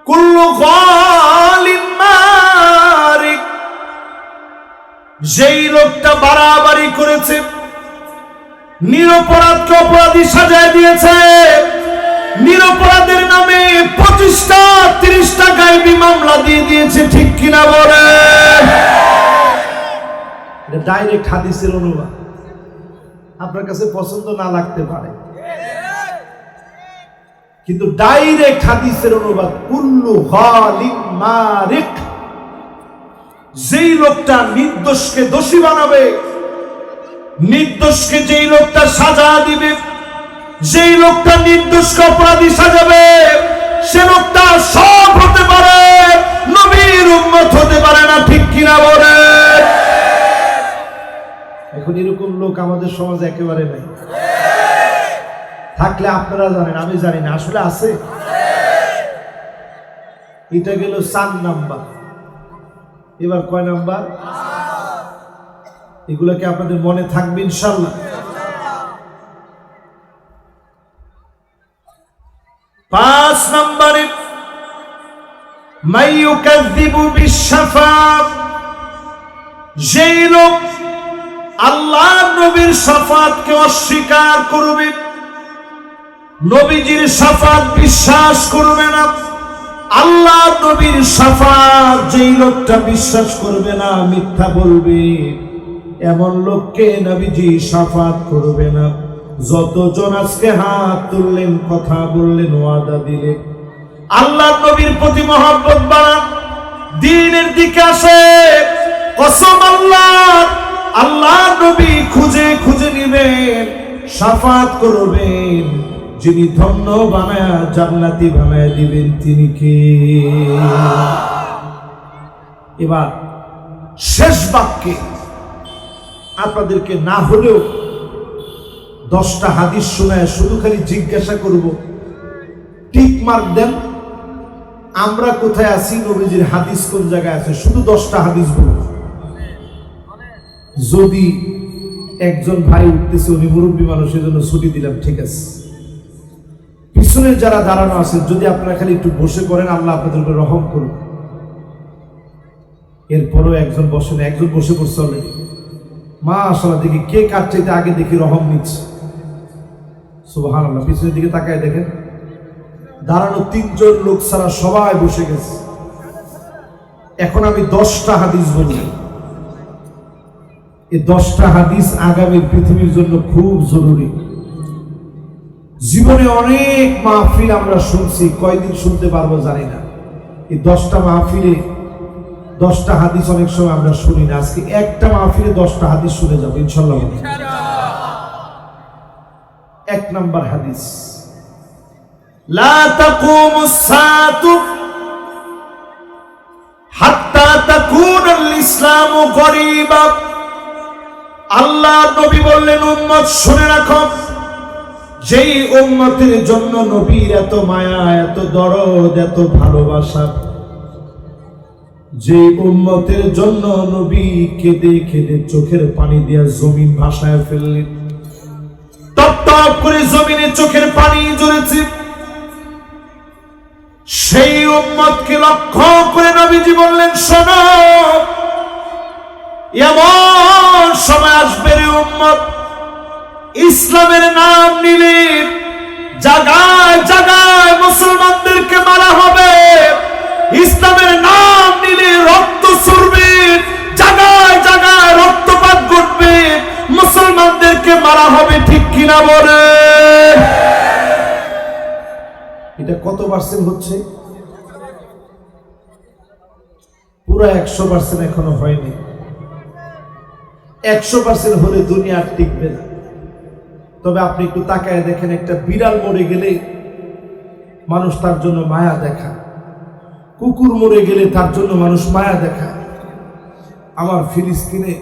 Speaker 1: কুল্লু গালিম মারিক, যেই লোকটা বাড়াবাড়ি করেছে, নিরপরাধকে অপরাধী সাজায় দিয়েছে, নিরপরাধের নামে 25টা 30টা গায়েবী মামলা দিয়ে দিয়েছে, ঠিক কিনা বলে? ডাইরেক্ট হাদিসের অনুবাদ, আপনার কাছে পছন্দ না লাগতে পারে, কিন্তু ডাইরেক্ট হাদিসের অনুবাদ কুল্লু গালিম মারিক, যেই লোকটা নির্দোষকে দোষী বানাবে, নির্দোষকে যেই লোকটা সাজা দিবে, যেই লোকটা নির্দোষকে অপরাধী সাজাবে, সে লোকটা সব হতে পারে, নবীর উম্মত হতে পারে না, ঠিক কিনা বলে? এখন এরকম লোক আমাদের সমাজে একেবারে নাই। থাকলে আপনারা জানেন, আমি জানি না, আসলে আছে। এটা গেল 4 নাম্বার। এবার কয় নাম্বার? এগুলো কি আপনাদের মনে থাকবে ইনশাআল্লাহ? 5 নম্বরে মাইয়ুকাযযিবু বিশ-শাফাআত, যেই লোক আল্লাহ নবীর শাফাআতকে অস্বীকার করবে, নবীজির শাফাআত বিশ্বাস করবে না, আল্লাহ নবীর শাফাআত যেই লোকটা বিশ্বাস করবে না, মিথ্যা বলবে, এমন লোককে নবীজি শাফাআত করবে না। যতজন আজকে হাত তুললেন, কথা বললেন, ওয়াদা দিলেন, আল্লাহ নবীর প্রতি মহব্বত বাড়ান, দ্বীনের দিকে আসে, কসম আল্লাহ, আল্লাহ নবী খুঁজে খুঁজে নিবেন, শাফাআত করবেন, যিনি ধন্য বানায়া জান্নাতি বানায়া দিবেন, তিনি কে? এবার শেষ বাক্যে আপনাদেরকে না হলেও 10টা হাদিস শোনায় শুধু খালি জিজ্ঞাসা করব, টিক মার্ক দেন, আমরা কোথায় আছি, নবীজির হাদিস কোন জায়গায় আছে, শুধু 10টা হাদিস বলব। যদি একজন ভাই উঠতেছে, উনি মুরব্বী মানুষ, এজন্য ছুটি দিলাম, ঠিক আছে। পিছনে যারা দাঁড়ানো আছে, যদি আপনারা খালি একটু বসে পড়েন, আল্লাহ আপনাদের উপর রহম করুন। এরপরও একজন বসে না, একজন বসে পড়ছে অলরেডি, মাশাআল্লাহ। দেখি কে কার চাইতে আগে দেখি রহম নিচ্ছে, সুবহানাল্লাহ। পিছনের দিকে তাকায় দেখেন, দাঁড়ানো 3 জন লোক ছাড়া সবাই বসে গেছে। এখন আমি 10টা হাদিস বলি, এই 10টা হাদিস আগামী পৃথিবীর জন্য খুব জরুরি। জীবনে অনেক মাহফিল আমরা শুনছি, কয়দিন শুনতে পারবো জানি না। এই 10টা মাহফিলে 10টা হাদিস অনেক সময় আমরা শুনি না। আজকে একটা মাহফিলে 10টা হাদিস শুনে যাবো ইনশাআল্লাহ। 1 নাম্বার হাদিস, লা তাকুমুস সাআতু হাত্তা তাকুনাল ইসলামু গরীবা। আল্লাহ নবী বললেন, উম্মত শুনে রাখো, যেই উম্মতের জন্য নবীর এত মায়া, এত দরদ, এত ভালোবাসা, যে উম্মতের জন্য নবী কেঁদে কেঁদে চোখের পানি দিয়া জমিন ভাসায় ফেললেন, টপ টপ করে জমিনে চোখের পানি ঝরেছে, সেই উম্মতকে লক্ষ্য করে নবীজি বললেন, শোনো, এমন সময় আসবে রে উম্মত, ইসলামের নাম নিলে জায়গায় জায়গায় মুসলমানদেরকে মারা হবে, ইসলামের নাম নিলে রক্ত ঝরবে, জায়গায় জায়গায় রক্তপাত ঘটবে, মুসলমানদেরকে মারা হবে, ঠিক কিনা বলে? এটা কত পার্সেন্ট হচ্ছে? পুরো 100% এখনো হয়নি। 100% হলে দুনিয়া আর টিকবে না। তবে আপনি একটু তাকায় দেখেন, একটা বিড়াল মরে গেলে মানুষ তার জন্য মায়া দেখায়, কুকুর মরে গেলে তার জন্য মানুষ মায়া দেখায়। আমার ফিলিস্তিনে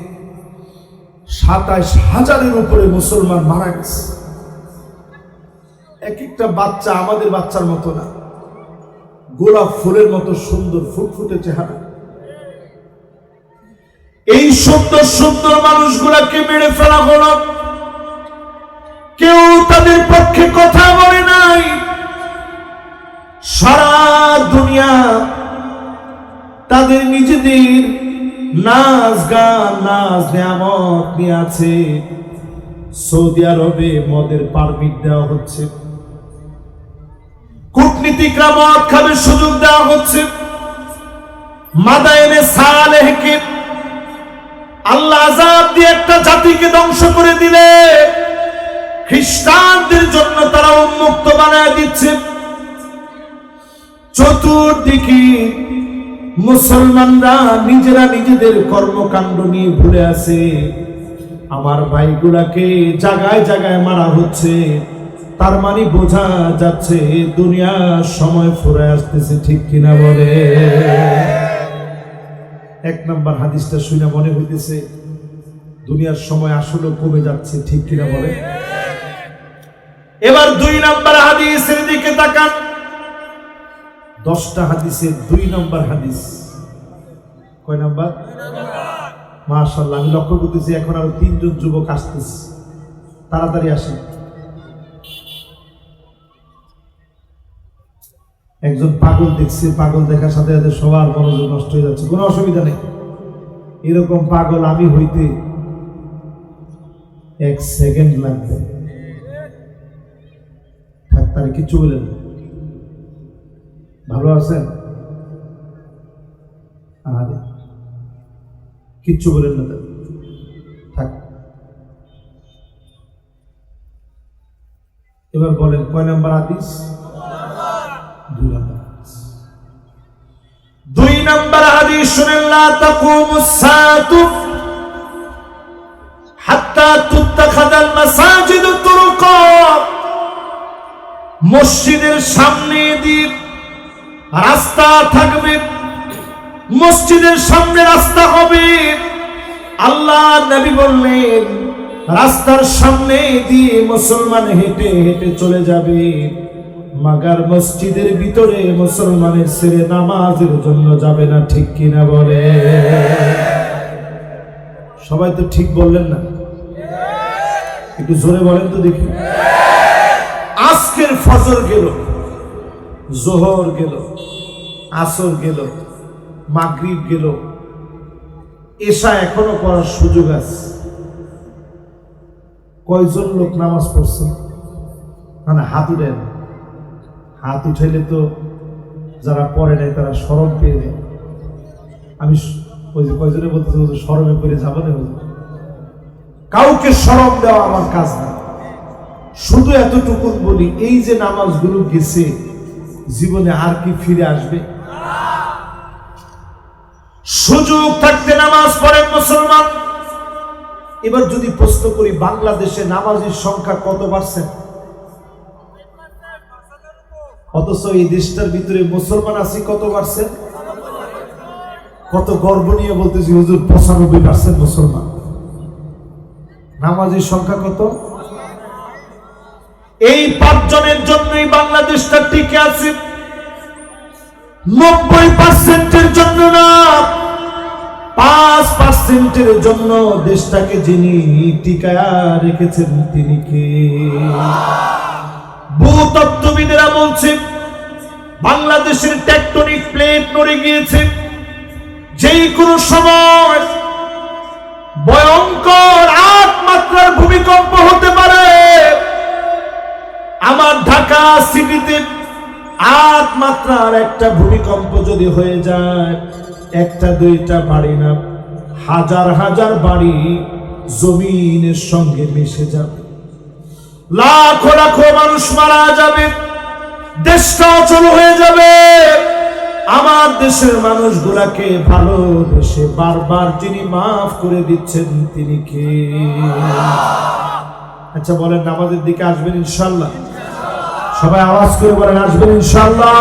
Speaker 1: 27,000-এর উপরে মুসলমান মারা গেছে। এক একটা বাচ্চা আমাদের বাচ্চার মতো না, গোলাপ ফুলের মতো সুন্দর ফুটফুটে চেহারা। এই সুন্দর সুন্দর মানুষগুলাকে মেরে ফেলা হলো, কেউ তাদের পক্ষে কথা বলে নাই। সারা দুনিয়া তাদের নিজেদের নাচ গান, নাচ নিয়ামত নিয়ে আছে। সৌদি আরবে মদের পারমিট দেওয়া হচ্ছে, কূটনীতিকরা মদ খাবে সুযোগ দেওয়া হচ্ছে। মাদায়েনে সালেহকে আল্লাহ আযাব দিয়ে একটা জাতিকে ধ্বংস করে দিলে, খ্রিস্টানদের জন্য তারা উন্মুক্ত বানায় দিচ্ছে। চতুর্দিকে মুসলমানরা নিজেরা নিজেদের কর্মকাণ্ড নিয়ে ভুলে আছে। আমার ভাইগুলাকে জায়গায় জায়গায় মারা হচ্ছে, তার মানে বোঝা যাচ্ছে দুনিয়ার সময় ফুরে আসতেছে, ঠিক কিনা বলে? 1 নম্বর হাদিসটা শুনে মনে হইতেছে দুনিয়ার সময় আসলে কমে যাচ্ছে, ঠিক কিনা বলে? এবার 2 নম্বর হাদিসের দিকে তাকান। 10টা হাদিসের 2 নম্বর হাদিস। কয় নাম্বার? মাশাআল্লাহ, আমি লক্ষ্য করতেছি এখন আরো 3 জন যুবক আসতেছে, তাড়াতাড়ি আসেন। একজন পাগল দেখছে, পাগল দেখার সাথে সাথে সবার মনোযোগ নষ্ট হয়ে যাচ্ছে। কোনো অসুবিধা নেই, এরকম পাগল আমি হইতে 1 সেকেন্ড লাগবে। থাক, তার কিছু বলেন। ভালো আছেন? আরে কিচ্ছু বলেন না, থাক। এবার বলেন কয় নাম্বার হাদিস? 2 নম্বর হাদিস। 2 নম্বর হাদিস শুনেন, লা তাকুমুস সাআতু হাত্তা তুত্তাখাদাল মাসাজিদু তুরুকা। মসজিদের সামনে দিয়ে রাস্তা থাকবে, মসজিদের সামনে রাস্তা হবে। আল্লাহ নবী বললেন, রাস্তার সামনে দিয়ে মুসলমান হেঁটে হেঁটে চলে যাবে, মাগার মসজিদের ভিতরে মুসলমানের ছেড়ে নামাজের জন্য যাবে না, ঠিক কিনা বলে? সবাই তো ঠিক বললেন না, একটু জোরে বলেন তো দেখি। আজকের ফজর গেল, জোহর গেল, আসর গেল, মাগরিব গেল, এশা এখনো পড়ার সুযোগ আছে। কয়জন লোক নামাজ পড়ছে? মানে হাত উঠেন, হাত উঠাইলে তো যারা পড়ে নাই তারা শরম পেয়ে যায়। আমি ওই যে কয়জনে বলতেছে শরমে পড়ে যাবো না, কাউকে শরম দেওয়া আমার কাজ না। শুধু এতটুকু বলি, এই যে নামাজগুলো গেছে, জীবনে আর কি ফিরে আসবে? সুযোগ থাকতে নামাজ পড়েন মুসলমান। এবার যদি প্রশ্ন করি, বাংলাদেশে নামাজীর সংখ্যা কত পার্সেন্ট? অথচ এই দেশটার ভিতরে মুসলমান আছে কত পার্সেন্ট? কত গর্ব নিয়ে বলতেছি হুজুর 95% মুসলমান। নামাজির সংখ্যা কত? এই 5 জনের জন্যই বাংলাদেশটা টিকে আছে, 90%-এর জন্য না, 5%-এর জন্য দেশটাকে যিনি টিকায়া রেখেছেন তিনি কে? ভূতত্ত্ববিদেরা বলছেন বাংলাদেশের টেকটনিক প্লেট নড়ে গিয়েছে, যেই কোনো সময় ভয়ঙ্কর 8 মাত্রার ভূমিকম্প হতে পারে। আমার ঢাকা সিটিতে 8 মাত্রার একটা ভূমিকম্প যদি হয়ে যায়, একটা দুইটা বাড়ি না, হাজার হাজার বাড়ি জমিনের সঙ্গে মিশে যাবে, লাখো লাখো মানুষ মারা যাবে, দেশটা অচল হয়ে যাবে। আমার দেশের মানুষগুলাকে ভালোবেসে বারবার যিনি মাফ করে দিচ্ছেন তিনি কে? আচ্ছা বলেন, নামাজের দিকে আসবেন ইনশাআল্লাহ? সবাই আওয়াজ করে বলেন আসবেন ইনশাআল্লাহ।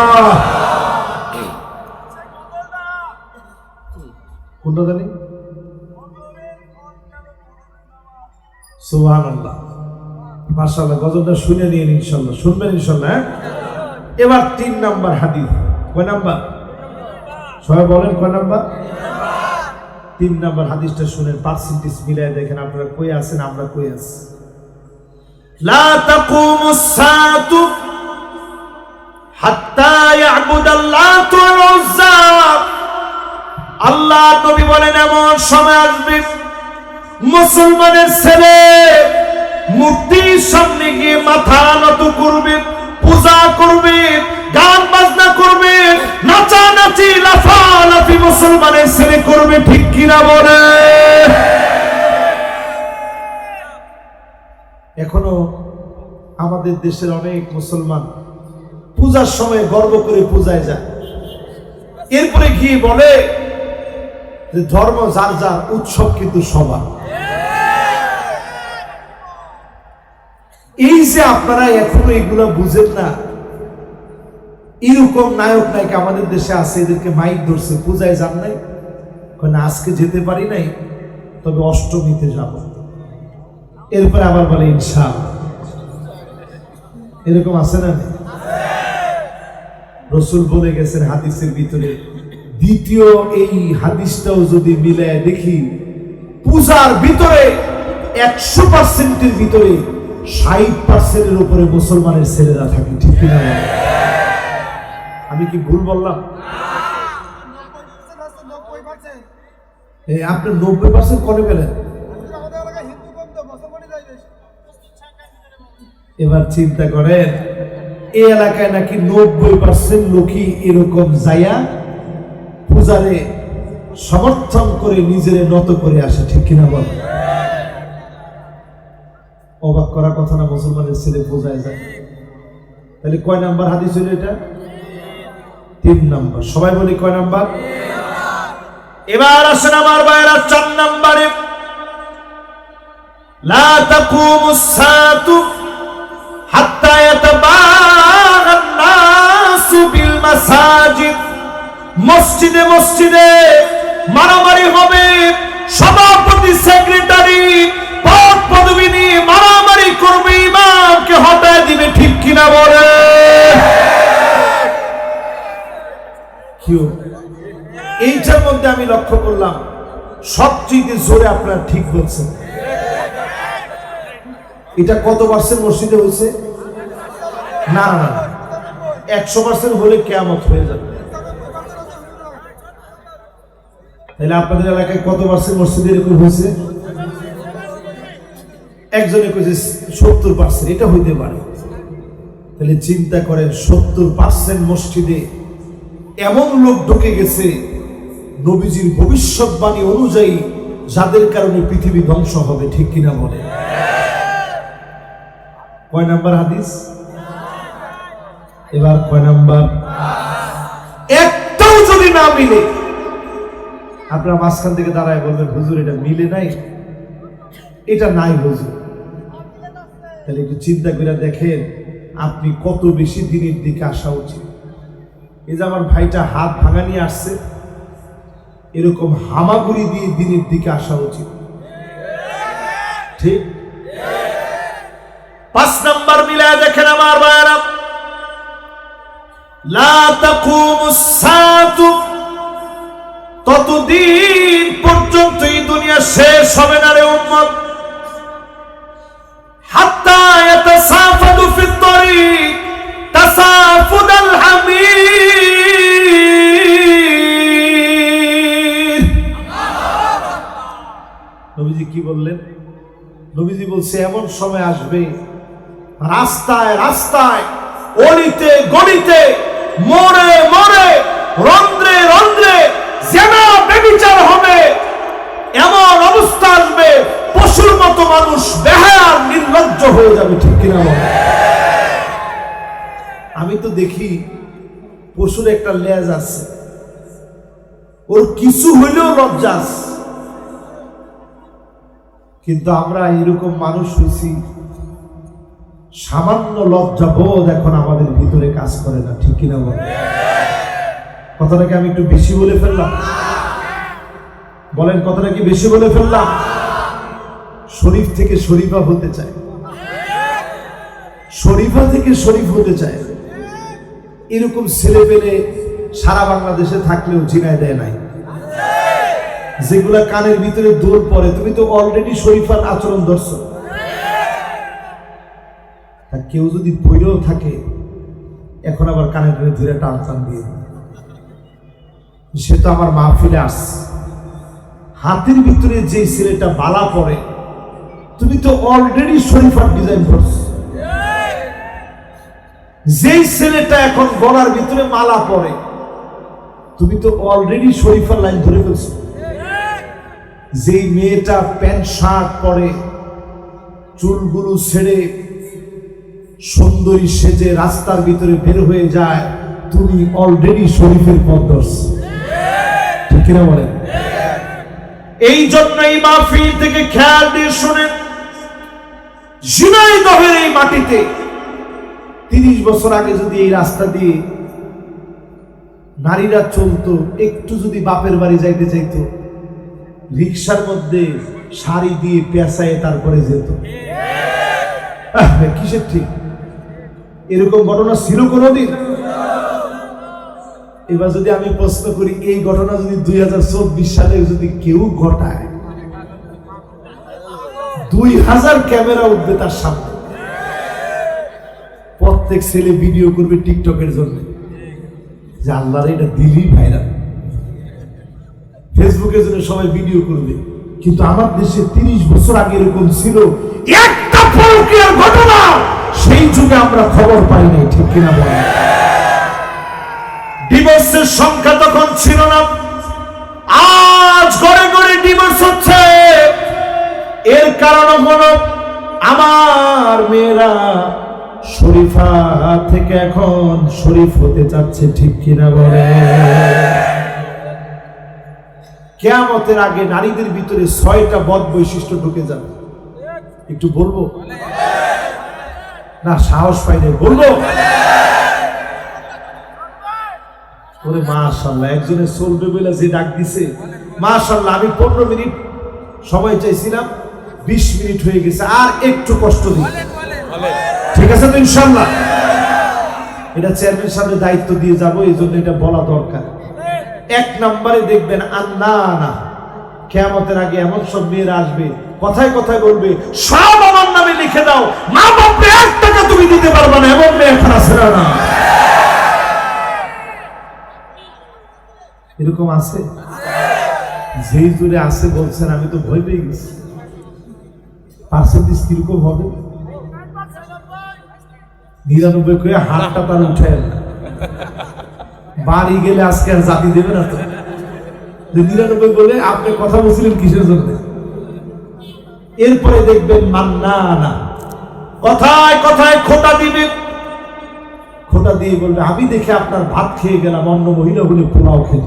Speaker 1: কোনটা জানি? সুবহানাল্লাহ, মাশাআল্লাহ, গজলটা শুনে নিন ইনশাআল্লাহ, শুনবেন ইনশাআল্লাহ। এবার 3 নাম্বার হাদিস। কয় নাম্বার? সবাই বলেন কয় নাম্বার? 3 নাম্বার হাদিসটা শুনেন, পার্সেন্টেজ মিলায় দেখেন আপনারা কই আছেন, আমরা কই আছি। লা তাকুমুস সাআতু হাত্তা ইয়াবুদাল্লাহু ওয়াল উজ্জা। আল্লাহ নবী বলেন এমন সময় আসবে মুসলমানের ছেলে মূর্তির সামনে গিয়ে মাথা নত করবে, পূজা করবে, গান বাজনা করবে, নাচানাচি লাফালাফি মুসলমানের ছেলে করবে, ঠিক কিনা বলে? এখনো আমাদের দেশের অনেক মুসলমান পূজার সময় গর্ব করে পূজায় যায়, এরপরে গিয়ে বলে যে ধর্ম যার যার, উৎসব কিন্তু সবার। এই যে আপনারা এখনো এগুলো বুঝেন না, এরকম নায়ক নায়িকা আমাদের দেশে আছে, এদেরকে মাইক ধরছে, পূজায় যান নাই, না আজকে যেতে পারি নাই, তবে অষ্টমীতে যাব, এরপরে আবার বলে ইনশাআল্লাহ। এরকম আছে না? রাসূল বলে গেছেন হাদিসের ভিতরে, দ্বিতীয় এই হাদিসটাও যদি মিলায় দেখি, পূজার ভিতরে 100%-এর ভিতরে 60%-এর উপরে মুসলমানের ছেলেরা থাকে, ঠিক কিনা? আমি কি ভুল বললাম? আপনি 90% করে পেলেন। এবার চিন্তা করেন, এই এলাকায় নাকি 90% লোকই এরকম যাইয়া পূজারে সমর্থন করে নিজের নত করে আসে, ঠিক কিনা বল? অবাক করার কথা না, মুসলমানের ছেলে পূজায় যায়। তাহলে কয় নাম্বার হাদিস হলো এটা? 3 নাম্বার। সবাই বলি কয় নাম্বার? এবার আসেন আমার ভাইরা 4 নাম্বারে। লা তাকুমুস সাআতু হাত্তা ইয়াতাবাগান নাসু বিল মাসাজিদ। মসজিদে মসজিদে মারামারি হবে, সভাপতি সেক্রেটারি পদ পদবি নিয়ে মারামারি করবে, ইমামকে হটায় দিবে, ঠিক কিনা বলে? এইটার মধ্যে আমি লক্ষ্য করলাম সবচেয়ে জোরে আপনারা ঠিক বলছেন। এটা কত পার্সেন্ট মসজিদে হয়েছে? না না, 100% হলে কিয়ামত হয়ে যাবে। তাহলে আপনাদের এলাকায় কত পার্সেন্ট মসজিদে এরকম হয়েছে? একজনে কইছে 70%, এটা হইতে পারে। তাহলে চিন্তা করেন, 70% মসজিদে এমন লোক ঢুকে গেছে নবীজির ভবিষ্যৎবাণী অনুযায়ী, যাদের কারণে পৃথিবী ধ্বংস হবে, ঠিক কিনা বলে? কয় নাম্বার হাদিস? এবার কয় নাম্বার? একটাও যদি না মিলে, আপনারা মাঝখান থেকে দাঁড়ায় বলবেন হুজুর এটা মিলে নাই, এটা নাই হুজুর। তাহলে একটু চিন্তা করে দেখেন আপনি কত বেশি দিনের দিকে আসা উচিত। এই যে আমার ভাইটা হাত ভাঙা নিয়ে আসছে, এরকম হামাগুড়ি দিয়ে দিনের দিকে আসা উচিত, ঠিক। 5 নাম্বার মিলায় দেখেন আমার ভাইরা, লা তাকুমুস সাআতু, ততদিন পর্যন্ত এই দুনিয়া শেষ হবে না রে উম্মত, হাত্তা ইয়াতাসাফাদু ফিত তরিক তাসাফুদাল হামির। নবীজি কি বললেন? নবীজি বলছে এমন সময় আসবে রাস্তায় রাস্তায়, অলিতে গলিতে, মোড়ে মোড়ে, রন্ধ্রে রন্ধ্রে জেনা ব্যভিচার হবে। এমন অবস্থা আসবে পশুর মতো মানুষ বেহায়া নির্লজ্জ হয়ে যাবে। ঠিক কিনা বলেন? আমি তো দেখি পশুর একটা লেজ আছে, ওর কিছু হইলেও লজ্জা আছে, কিন্তু আমরা এরকম মানুষ হয়েছি সামান্য লজ্জা বোধ এখন আমাদের ভিতরে কাজ করে না। ঠিক কিনা বলেন? কথাটাকে আমি একটু বেশি বলে ফেললাম? বলেন কথাটা কি বেশি বলে ফেললাম? শরীফ থেকে শরীফা হতে চায়, শরীফা থেকে শরীফ হতে চায়, এরকম ছেলে পেলে সারা বাংলাদেশে থাকলেও ঝিনাইদহে নাই। যেগুলা কানের ভিতরে দোল পড়ে, তুমি তো অলরেডি শরীফার আচরণ ধরছো। কেউ যদি বইরেও থাকে এখন আবার কানে ধরে টান টান দিয়ে, সে তো আমার মাহফিলে আসছে। হাতের ভিতরে যে ছেলেটা বালা পড়ে, তুমি তো অলরেডি শরীফার ডিজাইন করছো। যেই ছেলেটা এখন গলার ভিতরে মালা পড়ে, তুমি তো অলরেডি শরীফার লাইন ধরে ফেলছো। যেই মেয়েটা প্যান্ট শার্ট পরে, চুলগুলো ছেড়ে সুন্দরী সেজে রাস্তার ভিতরে বের হয়ে যায়, তুমি অলরেডি শরীফের পথ ধরছো। ঠিক কিনা বলেন? এই জন্যই মাহফিল থেকে খেয়াল দিয়ে শুনেন, ঝিনাইদহের এই মাটিতে 30 বছর আগে যদি এই রাস্তা দিয়ে নারীরা চলতো, একটু যদি বাপের বাড়ি যাইতে চাইতো, রিক্সার মধ্যে শাড়ি দিয়ে পেঁচায় তারপরে যেত। কিসের ঠিক? এরকম ঘটনা ছিল কোনদিন? এবার যদি আমি প্রশ্ন করি, এই ঘটনা যদি 2024 সালে যদি কেউ ঘটায়, 2000 ক্যামেরা উঠবে তার সামনে, প্রত্যেক ছেলে ভিডিও করবে টিকটকের জন্য, যে আল্লাহর এটা দিলি ভাইরাল, ফেসবুকের জন্য সবাই ভিডিও করবে। কিন্তু আমার দেশে 30 বছর আগে এরকম ছিল, একটা পরকীয়ার ঘটনা সেই যুগে আমরা খবর পাই নাই। ঠিক কিনা বলেন? ডিভোর্সের সংখ্যা তখন ছিল না, আজ ঘরে ঘরে ডিভোর্স হচ্ছে। এর কারণ হলো আমার মেয়েরা শরীফা থেকে এখন শরীফ হতে চাচ্ছে। ঠিক কিনা বলে? কিয়ামতের আগে নারীদের ভিতরে 6টা বদ বৈশিষ্ট্য ঢুকে যাবে। একটু বলবো না? সাহস পাই না, বলবো? ওরে মাশাআল্লাহ, একজনের চলবে বলে যে ডাক দিছে, মাশাআল্লাহ। আমি 15 মিনিট সময় চাইছিলাম, 20 মিনিট হয়ে গেছে, আর একটু কষ্ট দিই। ঠিক আছে তো ইনশাআল্লাহ? এটা চেয়ারম্যান সাহেবের দায়িত্ব দিয়ে যাব, এই জন্য এটা বলা দরকার। 1 নম্বরে দেখবেন আন্নানা, কিয়ামতের আগে এমন সব মেয়েরা আসবে, কথায় কথায় বলবে সব আমার নামে লিখে দাও, মা বাপকে 1 টাকা তুমি দিতে পারবে না, এমন মেয়ে এখন আছে না? এরকম আছে? যেই জোরে আছে বলছেন, আমি তো ভয় পেয়ে গেছি। পার্সেন্টেজ কিরকম হবে? 99 করে হাতটা তার উঠে বাড়ি গেলে আজকে আর জাতি দেবে না তো। 99 বলে আপনি কথা বলছিলেন কিসের জন্য? এরপরে দেখবেন মান্নানা, কথায় কথায় খোটা দিবে, খোটা দিয়ে বলবে আমি দেখে আপনার ভাত খেয়ে গেলাম, অন্য মহিলা বলে পোলাও খেত।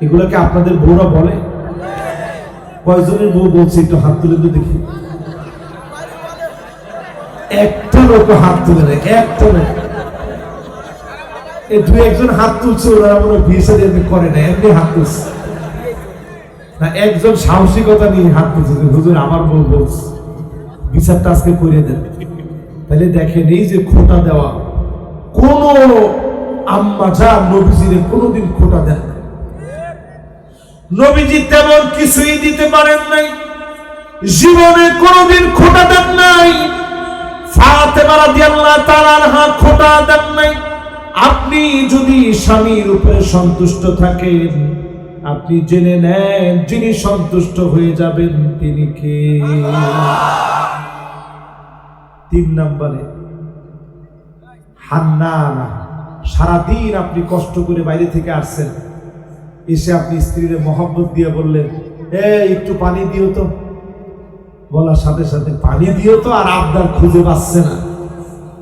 Speaker 1: এগুলোকে আপনাদের বউরা বলে? কয়জনের বউ বলছে একটু হাত তুলে তো দেখি। একটা লোক হাত তুলে নেয়, একটা লোক। এই 2-1 জন হাত তুলছে, ওরা মনে বিয়ে সাথে করে না, এমনি হাত তুলছে। না একজন সাহসিকতা নিয়ে হাত তুলছে, হুজুর আমার বউ বলছে বিচারটা আজকে করে দেন। তাহলে দেখেন এই যে খোটা দেওয়া, কোন আম্মা যা নবীজিরে কোনোদিন খোটা দেন না। নবীজি তেমন কিছুই দিতে পারেন নাই, জীবনে কোনোদিন খোটা দেন নাই। ফাতেমা রাদিয়াল্লাহু তাআলা আনহা খোটা দেন নাই। আপনি যদি স্বামীর উপরে সন্তুষ্ট থাকেন, আপনি জেনে নেন যিনি সন্তুষ্ট হয়ে যাবেন তিনি কে। 3 নম্বরে হান্নানা, সারাদিন আপনি কষ্ট করে বাইরে থেকে আসছেন, এসে আপনি স্ত্রীর মহব্বত দিয়ে বললেন একটু পানি দিও তো, বলার সাথে সাথে পানি দিও তো, আর আবদার খুঁজে পাচ্ছে না।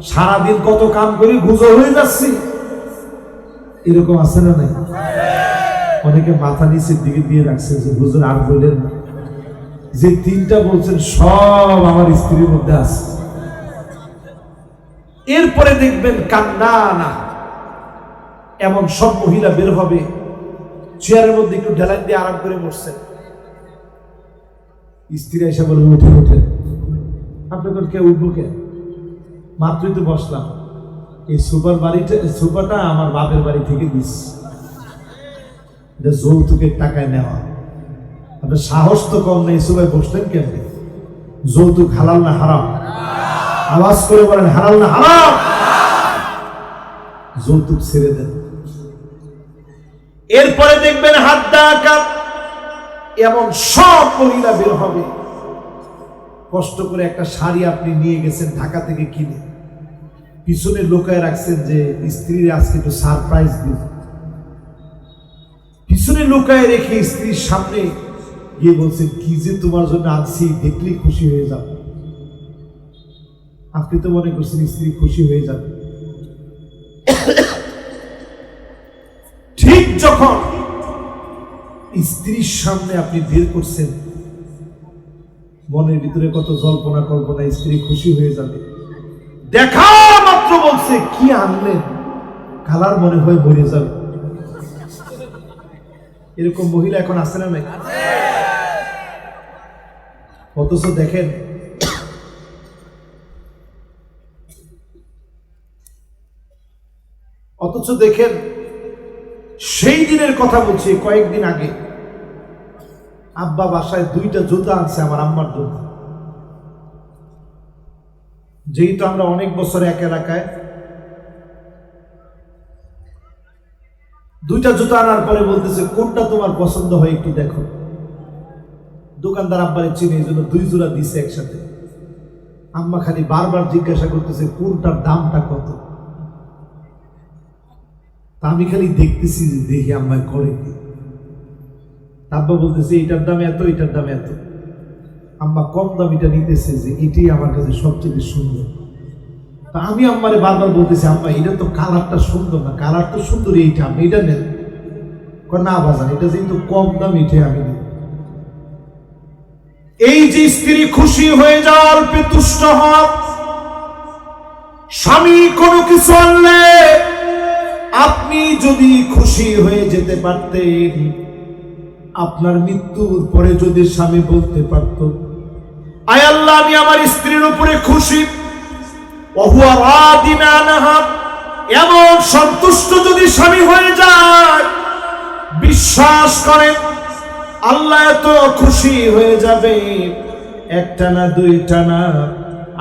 Speaker 1: সারাদিন কত কাম করে গুজো হয়ে যাচ্ছি, এরকম আছে না নাই? অনেকে মাথা নিচের দিকে দিয়ে রাখছে যে হুজুর আর বললেন না, যে 3টা বলছেন সব আমার স্ত্রীর মধ্যে আছে। এরপরে দেখবেন কান্না না, এমন সব মহিলা বের হবে চেয়ারের মধ্যে একটু ঢেলান দিয়ে আরাম করে বসছেন, স্ত্রী এসে বলে উঠে উঠে। আপনাদের কে উঠবো কে, মাত্রই তো বসলাম, এই সুপারটা আমার বাপের বাড়ি থেকে দিস, এটা যৌতুকের টাকায় নেওয়া। আপনার সাহস তো কম নেই, সুপার বসলেন কেন? যৌতুক হালাল না হারাম? আওয়াজ করে বলেন হালাল না হারাম? যৌতুক ছেড়ে দেন। এরপরে দেখবেন হাত ডাকা, এমন সব মহিলা বের হবে, কষ্ট করে একটা শাড়ি আপনি নিয়ে গেছেন ঢাকা থেকে কিনে, পিছনে লুকায় রাখছেন যে স্ত্রীর আজকে একটু সারপ্রাইজ দিন, পিছনে লুকায় রেখে স্ত্রীর সামনে গিয়ে বলছেন কি যে তোমার জন্য আনছি, দেখলেই খুশি হয়ে যাবে। আপনি তো মনে করছেন স্ত্রী খুশি হয়ে যাবে। ঠিক যখন স্ত্রীর সামনে আপনি বের করছেন, মনের ভিতরে কত জল্পনা কল্পনা, স্ত্রী খুশি হয়ে যাবে। দেখা মাত্র বলছে কি আনলেন, কালার মনে হয় মরে যাবে। এরকম মহিলা এখন আছে না নাই? অথচ দেখেন সেই দিনের কথা বলছি, কয়েকদিন আগে আব্বা বাসায় 2টা জুতা আনছে আমার আম্মার জন্য। যেহেতু আমরা অনেক বছর এক এলাকায়, 2টা জুতা আনার পরে বলতেছে কোনটা তোমার পছন্দ হয় একটু দেখো। দোকানদার আব্বারে চিনে, এই জন্য 2 জোড়া দিছে একসাথে। আম্মা খালি বারবার জিজ্ঞাসা করতেছে কোনটার দামটা কত। তা আমি খালি দেখতেছি যে দেখি আম্মা করে কি। আব্বা বলতেছে এটার দাম এত, এটার দাম এত। আম্মা কম দামিটা নিতেছে যে এটাই আমার কাছে সবচেয়ে সুন্দর। তা আমি আম্মারে বারবার বলতেছি আম্মা এটা তো কালারটা সুন্দর না, কালার তো সুন্দর, এইটা আপনি এটা নেন। না বাজার, এটা যেহেতু কম দাম এটাই আমি নেব। এই যে স্ত্রী খুশি হয়ে যাওয়া, অল্পে তুষ্ট হওয়া, স্বামী কোনো কিছু আনলে আপনি যদি খুশি হয়ে যেতে পারতেন, আপনার মৃত্যুর পরে যদি স্বামী বলতে পারত আয় আল্লাহ আমি আমার স্ত্রীর উপরে খুশি, এমন সন্তুষ্ট যদি স্বামী হয়ে যায়, বিশ্বাস করেন আল্লাহ এত খুশি হয়ে যাবে, একটা না 2টা না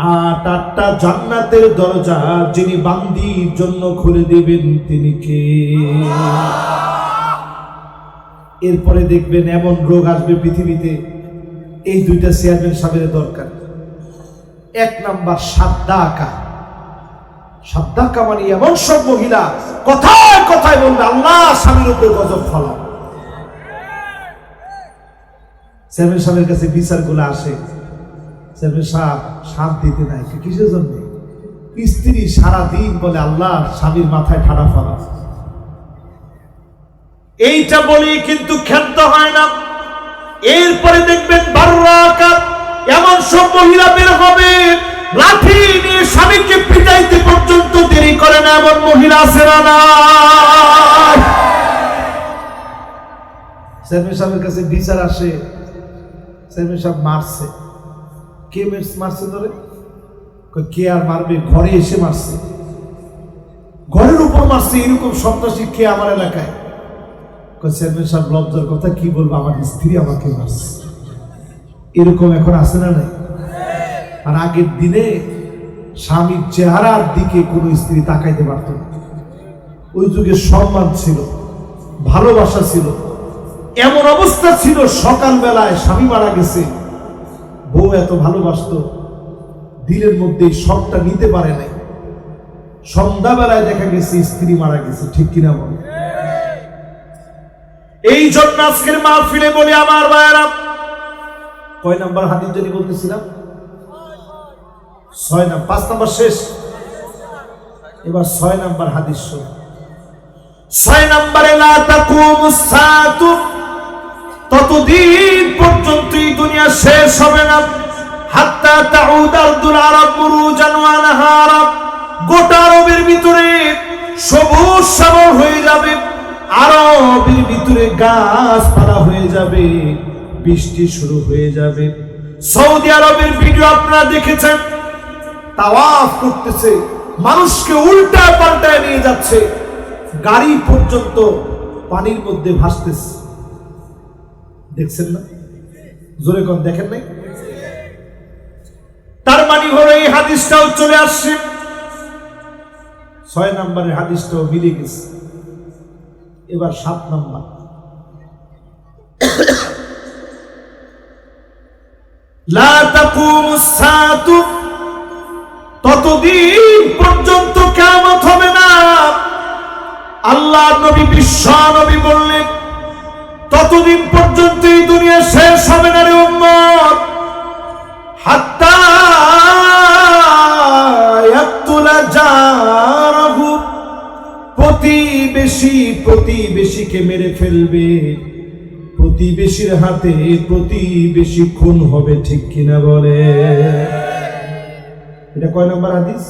Speaker 1: 8-8টা জান্নাতের দরজা যিনি বান্দির জন্য খুলে দিবেন তিনি কে? এরপরে দেখবেন এমন রোগ আসবে পৃথিবীতে, এই 2টা চেয়ারম্যান সাহেবের দরকার। 1 নাম্বার সাদ্দাকা। সাদ্দাকা মানে এমন সব মহিলা কথায় কথায় বলবে আল্লাহ স্বামীর উপরে গজব ফলাও। চেয়ারম্যান সাহেবের কাছে বিচারগুলো আসে, চেয়ারম্যান সাহেব শান্তিতে নাই, কিসের জন্য? স্ত্রী সারাদিন বলে আল্লাহ স্বামীর মাথায় ঠাডা ফলা। এইটা বলি কিন্তু ক্ষান্ত হয় না। এরপরে দেখবেন বাররাকাত, এমন সব মহিলা বের হবে লাঠি নিয়ে স্বামীকে পিটাইতে পর্যন্ত দেরি করে না, এমন মহিলা আছে না? চেয়ারম্যান সাহেবের কাছে বিচার আসে, চেয়ারম্যান সাহেব মারছে। কে মারছে ধরে? কে আর মারবে, ঘরে এসে মারছে, ঘরের উপর মারছে। এরকম সন্ত্রাসী কে আমার এলাকায়? চেয়ারম্যান সাহেব লজ্জার কথা কি বলবো, আমার স্ত্রী আমাকে মারছে। এরকম এখন আছে না নাই? আর আগের দিনে স্বামীর চেহারার দিকে কোনো স্ত্রী তাকাইতে পারত না। ওই যুগে সম্মান ছিল, ভালোবাসা ছিল। এমন অবস্থা ছিল, সকালবেলায় স্বামী মারা গেছে, বউ এত ভালোবাসত, দিনের মধ্যে সবটা নিতে পারে নাই। সন্ধ্যাবেলায় দেখা গেছে স্ত্রী মারা গেছে। ঠিক কিনা বল? এই জন্য আজকের মাহফিলে বলি আমার ভাইয়েরা, কয় নাম্বার হাদিস যদি বলতেছিলাম? 6 নাম্বার। 5 নাম্বার শেষ, এবার 6 নাম্বার হাদিস শুন। 6 নম্বরে লা তাকুমুস সাআতু, ততদিন পর্যন্ত এই দুনিয়া শেষ হবে না, হাত্তা তাউদ আরদুল আরব মুরুজান ওয়া নাহারা, গোটা আরবের ভিতরে সবুজ শ্যামল হয়ে যাবে, আরবের ভিতরে গাছপালা হয়ে যাবে, বৃষ্টি শুরু হয়ে যাবে। সৌদি আরবের ভিডিও আপনারা দেখেছেন, তাওয়াফ করতেছে, মানুষকে উল্টা পাল্টায় নিয়ে যাচ্ছে, গাড়ি পর্যন্ত পানির মধ্যে ভাসতেছে। দেখছেন না? জোরে কোন দেখেন নাই? তার মানে হলো এই হাদিসটাও চলে আসছে, 6 নম্বরের হাদিসটাও মিলে গেছে। এবার 7 নম্বর, লা তাকুমুস সাআতু, ততদিন পর্যন্ত কিয়ামত হবে না। আল্লাহ নবী, বিশ্ব নবী বললেন, ততদিন পর্যন্ত এই দুনিয়া শেষ হবে না রে উম্মত, হাত্তা ইয়াকতুলা জারাহু, প্রতিবেশীকে মেরে ফেলবে, প্রতিবেশীর হাতে প্রতিবেশী খুন হবে। ঠিক কিনা বলে? এটা কয় নাম্বার হাদিস?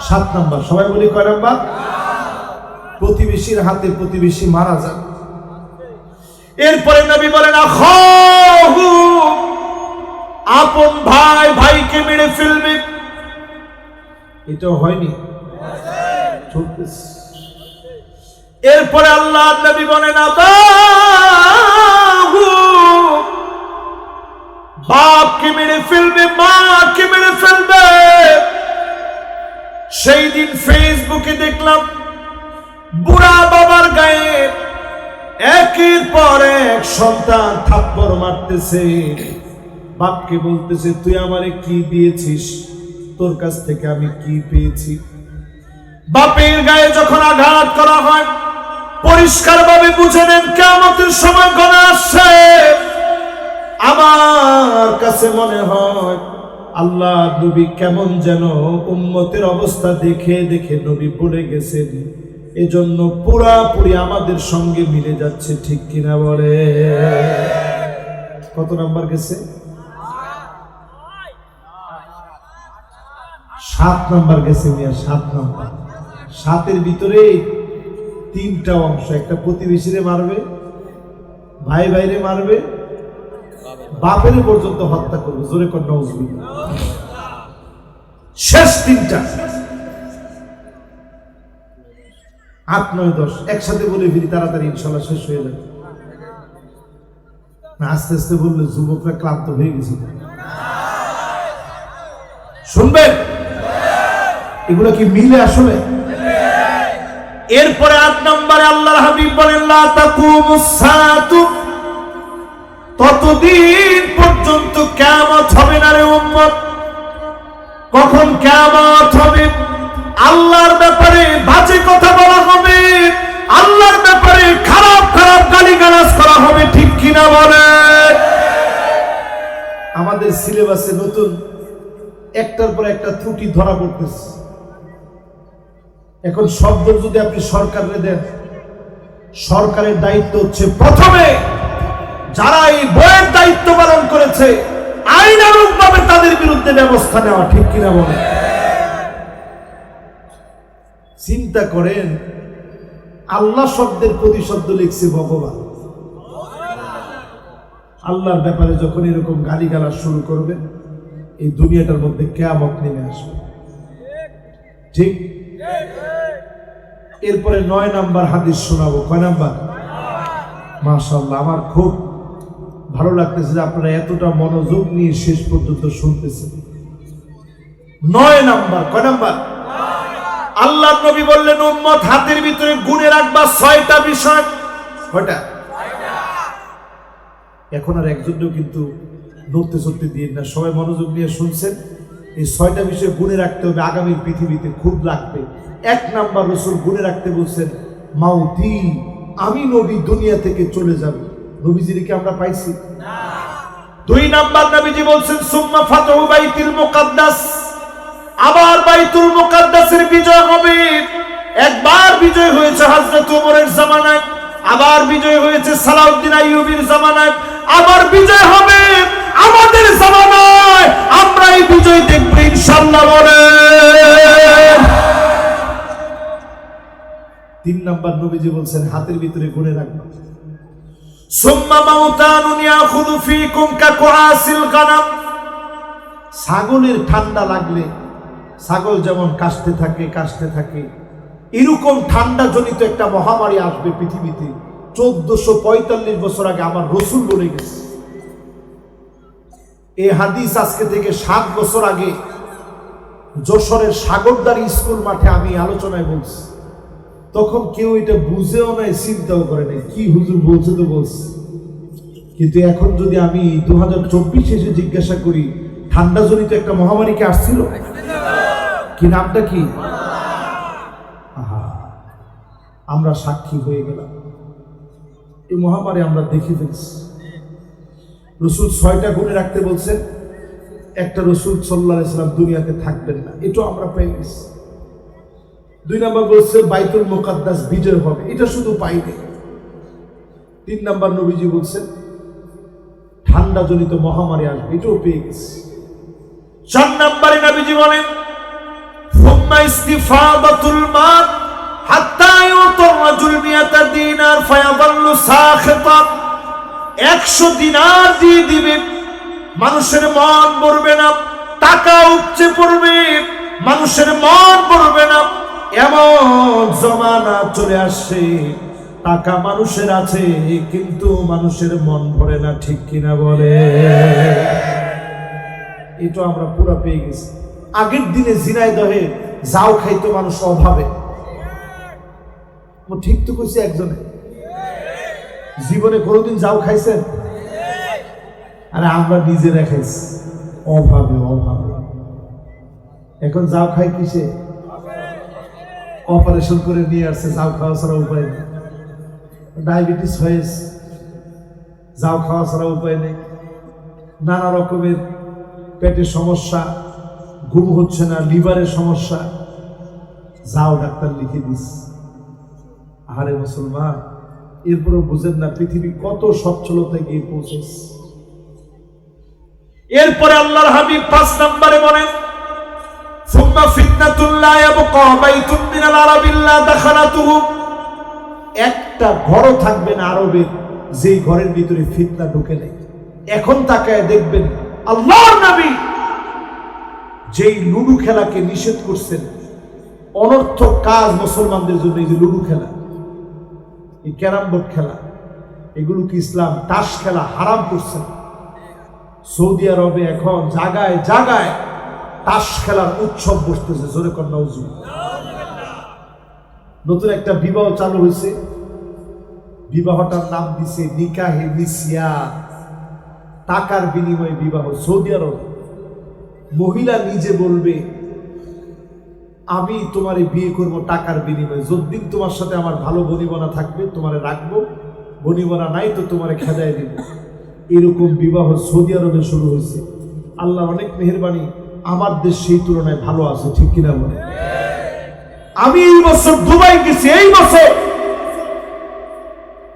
Speaker 1: 7 নাম্বার। সবাই বলি কয় নাম্বার? প্রতিবেশীর হাতে প্রতিবেশী মারা যায়। এরপরে নবী বলেন, আখাহু, আপন ভাই ভাইকে মেরে ফেলবে। এটা হয়নি? এরপরে আল্লাহ নবী বলেন, আবাহু, বাপকে মেরে ফেলবে, মাকে মেরে ফেলবে। সেই দিন ফেসবুকে দেখলাম, বুড়া বাবার গায়ে একের পর এক সন্তান থাপ্পড় মারতেছে, বাপকে বলতেছে, তুই আমারে কি দিয়েছিস, তোর কাছ থেকে আমি কি পেয়েছি। বাপের গায়ে যখন আঘাত করা হয়, পরিষ্কার ভাবে বুঝে নেন কিয়ামতের সময় ঘনা আসছে। আমার কাছে মনে হয় আল্লাহ নবী কেমন যেন উম্মতের অবস্থা দেখে দেখে নবী বলে গেছেন, এজন্য পুরাপুরি আমাদের সঙ্গে মিলে যাচ্ছে। ঠিক কিনা বলে? কত নাম্বার গেছে? 7 নাম্বার গেছে মিয়া, 7 নাম্বার। 7-এর ভিতরে 3টা অংশ, একটা প্রতিবেশীরে মারবে, ভাই ভাইরে মারবে, বাপের পর্যন্ত হত্যা করবে। জোরে কর নাউজুবিল্লাহ। শেষ 3টা, 8, 9, 10 একসাথে বলে ফিরি, তাড়াতাড়ি ইনশাআল্লাহ শেষ হয়ে যাবে। আস্তে আস্তে বললে যুবকরা ক্লান্ত হয়ে গেছে। শুনবেন? এগুলো কি মিলে আসলে? এরপরে 8 নম্বরে আল্লাহর হাবিব বলেন, লা তাকুমুস সাআতু, ততদিন পর্যন্ত কিয়ামত হবে না রে উম্মত। কখন কিয়ামত হবে? আল্লাহর ব্যাপারে বাজে কথা বলা হবে, আল্লাহর ব্যাপারে খারাপ খারাপ গালিগালাজ করা হবে। ঠিক কিনা বলে? আমাদের সিলেবাসে নতুন একটার পর একটা ত্রুটি ধরা পড়তেছে। এখন শব্দ যদি আপনি সরকারে দেন, সরকারের দায়িত্ব হচ্ছে প্রথমে যারা এই বইয়ের দায়িত্ব পালন করেছে আইনানুগভাবে তাদের বিরুদ্ধে ব্যবস্থা নেওয়া। ঠিক কিনা বলে? চিন্তা করেন, আল্লাহ শব্দের প্রতিশব্দ লিখছে ভগবান, আল্লাহর ব্যাপারে যখন এরকম গালিগালাজ শুরু করবেন, এই দুনিয়াটার মধ্যে কিয়ামত নেমে আসবে। ঠিক? এরপরে 9 নাম্বার হাদিস শোনাবো। কয় নাম্বার? মাশাআল্লাহ, আমার খুব ভালো লাগতেছে যে আপনারা এতটা মনোযোগ নিয়ে শেষ পর্যন্ত শুনতেছেন। 9 নাম্বার। কয় নাম্বার? আল্লাহ নবী বললেন, উম্মত হাতের ভিতরে গুণে রাখবা 6টা বিষয়। কয়টা? এখন আর একজনও কিন্তু নড়তে চড়তে দিয়ে না, সবাই মনোযোগ নিয়ে শুনছেন। এই 6টা বিষয় গুণে রাখতে হবে, আগামীর পৃথিবীতে খুব লাগবে। 1 নাম্বার রাসূল গুণে রাখতে বলছেন, মাউতি, আমি নবী দুনিয়া থেকে চলে যাব। নবীজির কি আমরা পাইছি? না। 2 নাম্বার নবীজি বলছেন, সুম্মা ফাতহু বাইতুল মুকাদ্দাস, আবার বাইতুল মুকাদ্দাসের বিজয় হবে। একবার বিজয় হয়েছে হযরত ওমরের জামানায়, আবার বিজয় হয়েছে সালাউদ্দিন আইয়ুবীর জামানায়, আবার বিজয় হবে আমাদের জামানায়। আমরা এই বিজয় দেখব ইনশাআল্লাহ। বলেন। 3 নাম্বার নবীজি বলছেন, হাতের ভিতরে গুণে রাখবা। সুম্মা মাউতানুন ইয়াখুযু ফীকুম কাকুআসিল গানাম, ছাগলের ঠান্ডা লাগলে ছাগল যেমন কাশতে থাকে, এরকম ঠান্ডা জনিত একটা মহামারী আসবে পৃথিবীতে। 1445 বছর আগে আমার রাসূল বলে গেছে। এই হাদিস আজকে থেকে 7 বছর আগে যশোরের সাগরদারি স্কুল মাঠে আমি আলোচনায় বলছি। তখন কেউ এটা বুঝেও নাই, চিন্তাও করে নাই, কি হুজুর বলছে তো বলছে। কিন্তু এখন যদি আমি 2024 এসে জিজ্ঞাসা করি, ঠান্ডা জনিত একটা মহামারী কি আসছিল? কি নামটা কি? আমরা সাক্ষী হয়ে গেলাম। এই মহামারী আমরা দেখে ফেলছি। রাসূল 6টা গুণে রাখতে বলছেন, একটা রাসূল সাল্লাল্লাহু আলাইহি সাল্লাম দুনিয়াতে থাকবেন না, এটাও আমরা পেয়ে গেছি। 2 নাম্বার বলছে বাইতুল মুকাদ্দাস বিজয় হবে, এটা শুধু পাইনি। 3 নাম্বার নবীজি বলছেন ঠান্ডা জনিত মহামারী আসবে, এটাও পেয়ে গেছি। 4 নাম্বারে নবীজি বলেন, সুম্মা ইস্তিফাদাতুল মাল হাত্তা ইউতার রাজুল 100 দিনার ফায়াযাল্লু সাখিতান, 100 দিনার দিয়ে দিবে, মানুষের মন ভরবে না, টাকা উপচে পড়বে, মানুষের মন ভরবে না। এমন জমানা চলে আসছে, টাকা মানুষের আছে কিন্তু মানুষের মন ভরে না। ঠিক কিনা বলে? এটা আমরা পুরো পেয়ে গেছি। আগের দিনে ঝিনাইদহে যাও খাইতো মানুষ অভাবে। ঠিক তো কইছি একজনে, জীবনে কোনোদিন যাও খাইছেন? আরে আমরা নিজেরা খাইছি অভাবে। এখন যাও খাই কিসে? অপারেশন করে নিয়ে আসছে, যাও খাওয়া ছাড়া উপায় নেই। ডায়াবেটিস হয়েছে, যাও খাওয়া ছাড়া উপায় নেই। নানা রকমের পেটের সমস্যা, ঘুম হচ্ছে না, লিভারের সমস্যা, যাও ডাক্তার লিখে দিস। আরে মুসলমান, এরপরও বুঝেন না পৃথিবী কত সচ্ছলতায় গিয়ে পৌঁছেছে। এরপরে আল্লাহর হাবিব 5 নম্বরে বলেন, সুম্মা ফিতনাতুল লা ইয়াবকা বাইতুন মিনাল আরাবি ইল্লা দাখালাতুহু, একটা ঘরও থাকবে না আরবের যেই ঘরের ভিতরে ফিতনা ঢুকে নেই। এখন তাকায় দেখবেন আল্লাহর নবী যেই লুডু খেলাকে নিষেধ করছেন, অনর্থক কাজ মুসলমানদের জন্য, এই যে লুডু খেলা, এই ক্যারাম বোর্ড খেলা, এগুলোকে ইসলাম তাস খেলা হারাম করছেন। সৌদি আরবে এখন জায়গায় জায়গায় তাস খেলার উৎসব বসতেছে। জোরে কন্যা হুজুর। নতুন একটা বিবাহ চালু হয়েছে, বিবাহটার নাম দিছে নিকাহে মিসিয়া, টাকার বিনিময়ে বিবাহ। সৌদি আরব মহিলা নিজে বলবে, আমি তোমারে বিয়ে করব টাকার বিনিময়ে, যতদিন তোমার সাথে আমার ভালো বনিবনা থাকবে তোমারে রাখবো, বনিবনা নাই তো তোমারে খেদায় দিব। এরকম বিবাহ সৌদি আরবে শুরু হয়েছে। আল্লাহ অনেক মেহেরবানি, আমার দেশ সেই তুলনায় ভালো আছে। ঠিক কিনা বলে? আমি এই বছর দুবাই গেছি, এই বছর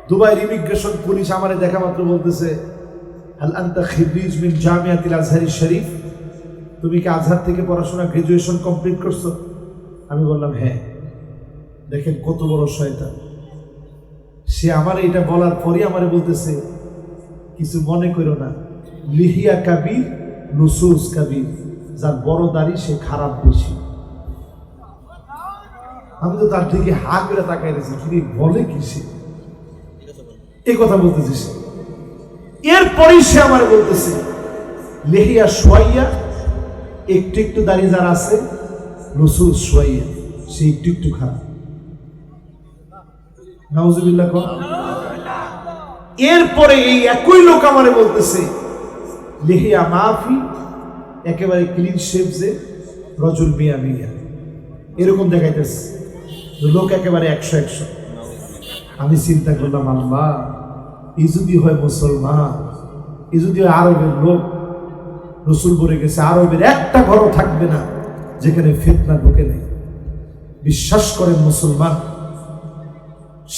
Speaker 1: দুবাইয়ের ইমিগ্রেশন পুলিশ আমারে দেখা মাত্র বলতেছে, হাল আনতা খিররিজ মিন জামিয়াতিল আজহারি শরীফ, তুমি কি আজহার থেকে পড়াশোনা গ্রাজুয়েশন কমপ্লিট করছো? আমি বললাম হ্যাঁ। দেখেন কত বড় শয়তান, সে আমার এটা বলার পরই আমারে বলতেছে, কিছু মনে করো না, লিহিয়া কাবির লুসুস কাবির, যার বড় দাড়ি সে খারাপ বেশি। আমি তো তার দিকে হা করে তাকাই রয়েছি, কি বলে কি সে এই কথা বলতেছি। সে এরপরেই সে আমার বলতেছে লেহিয়া সোয়াইয়া, একটু একটু দাঁড়িয়ে যার আছে লুসুস সোয়াইয়া, সে একটু একটু খারাপ। নাউজুবিল্লাহ। এরপরে এই একই লোক আমারে বলতেছে লেহিয়া মাফি, একেবারে ক্লিন শেভ, যে রজুল মিয়া মিয়া এরকম দেখাইতেছে, লোক একেবারে 100-100। আমি চিন্তা করলাম, আল্লাহ, এই যদি হয় মুসলমান, এই যদি হয় আরবের লোক, রসুল বলে গেছে আরবের একটা ঘরও থাকবে না যেখানে ফিতনা ঢুকে নেই। বিশ্বাস করেন মুসলমান,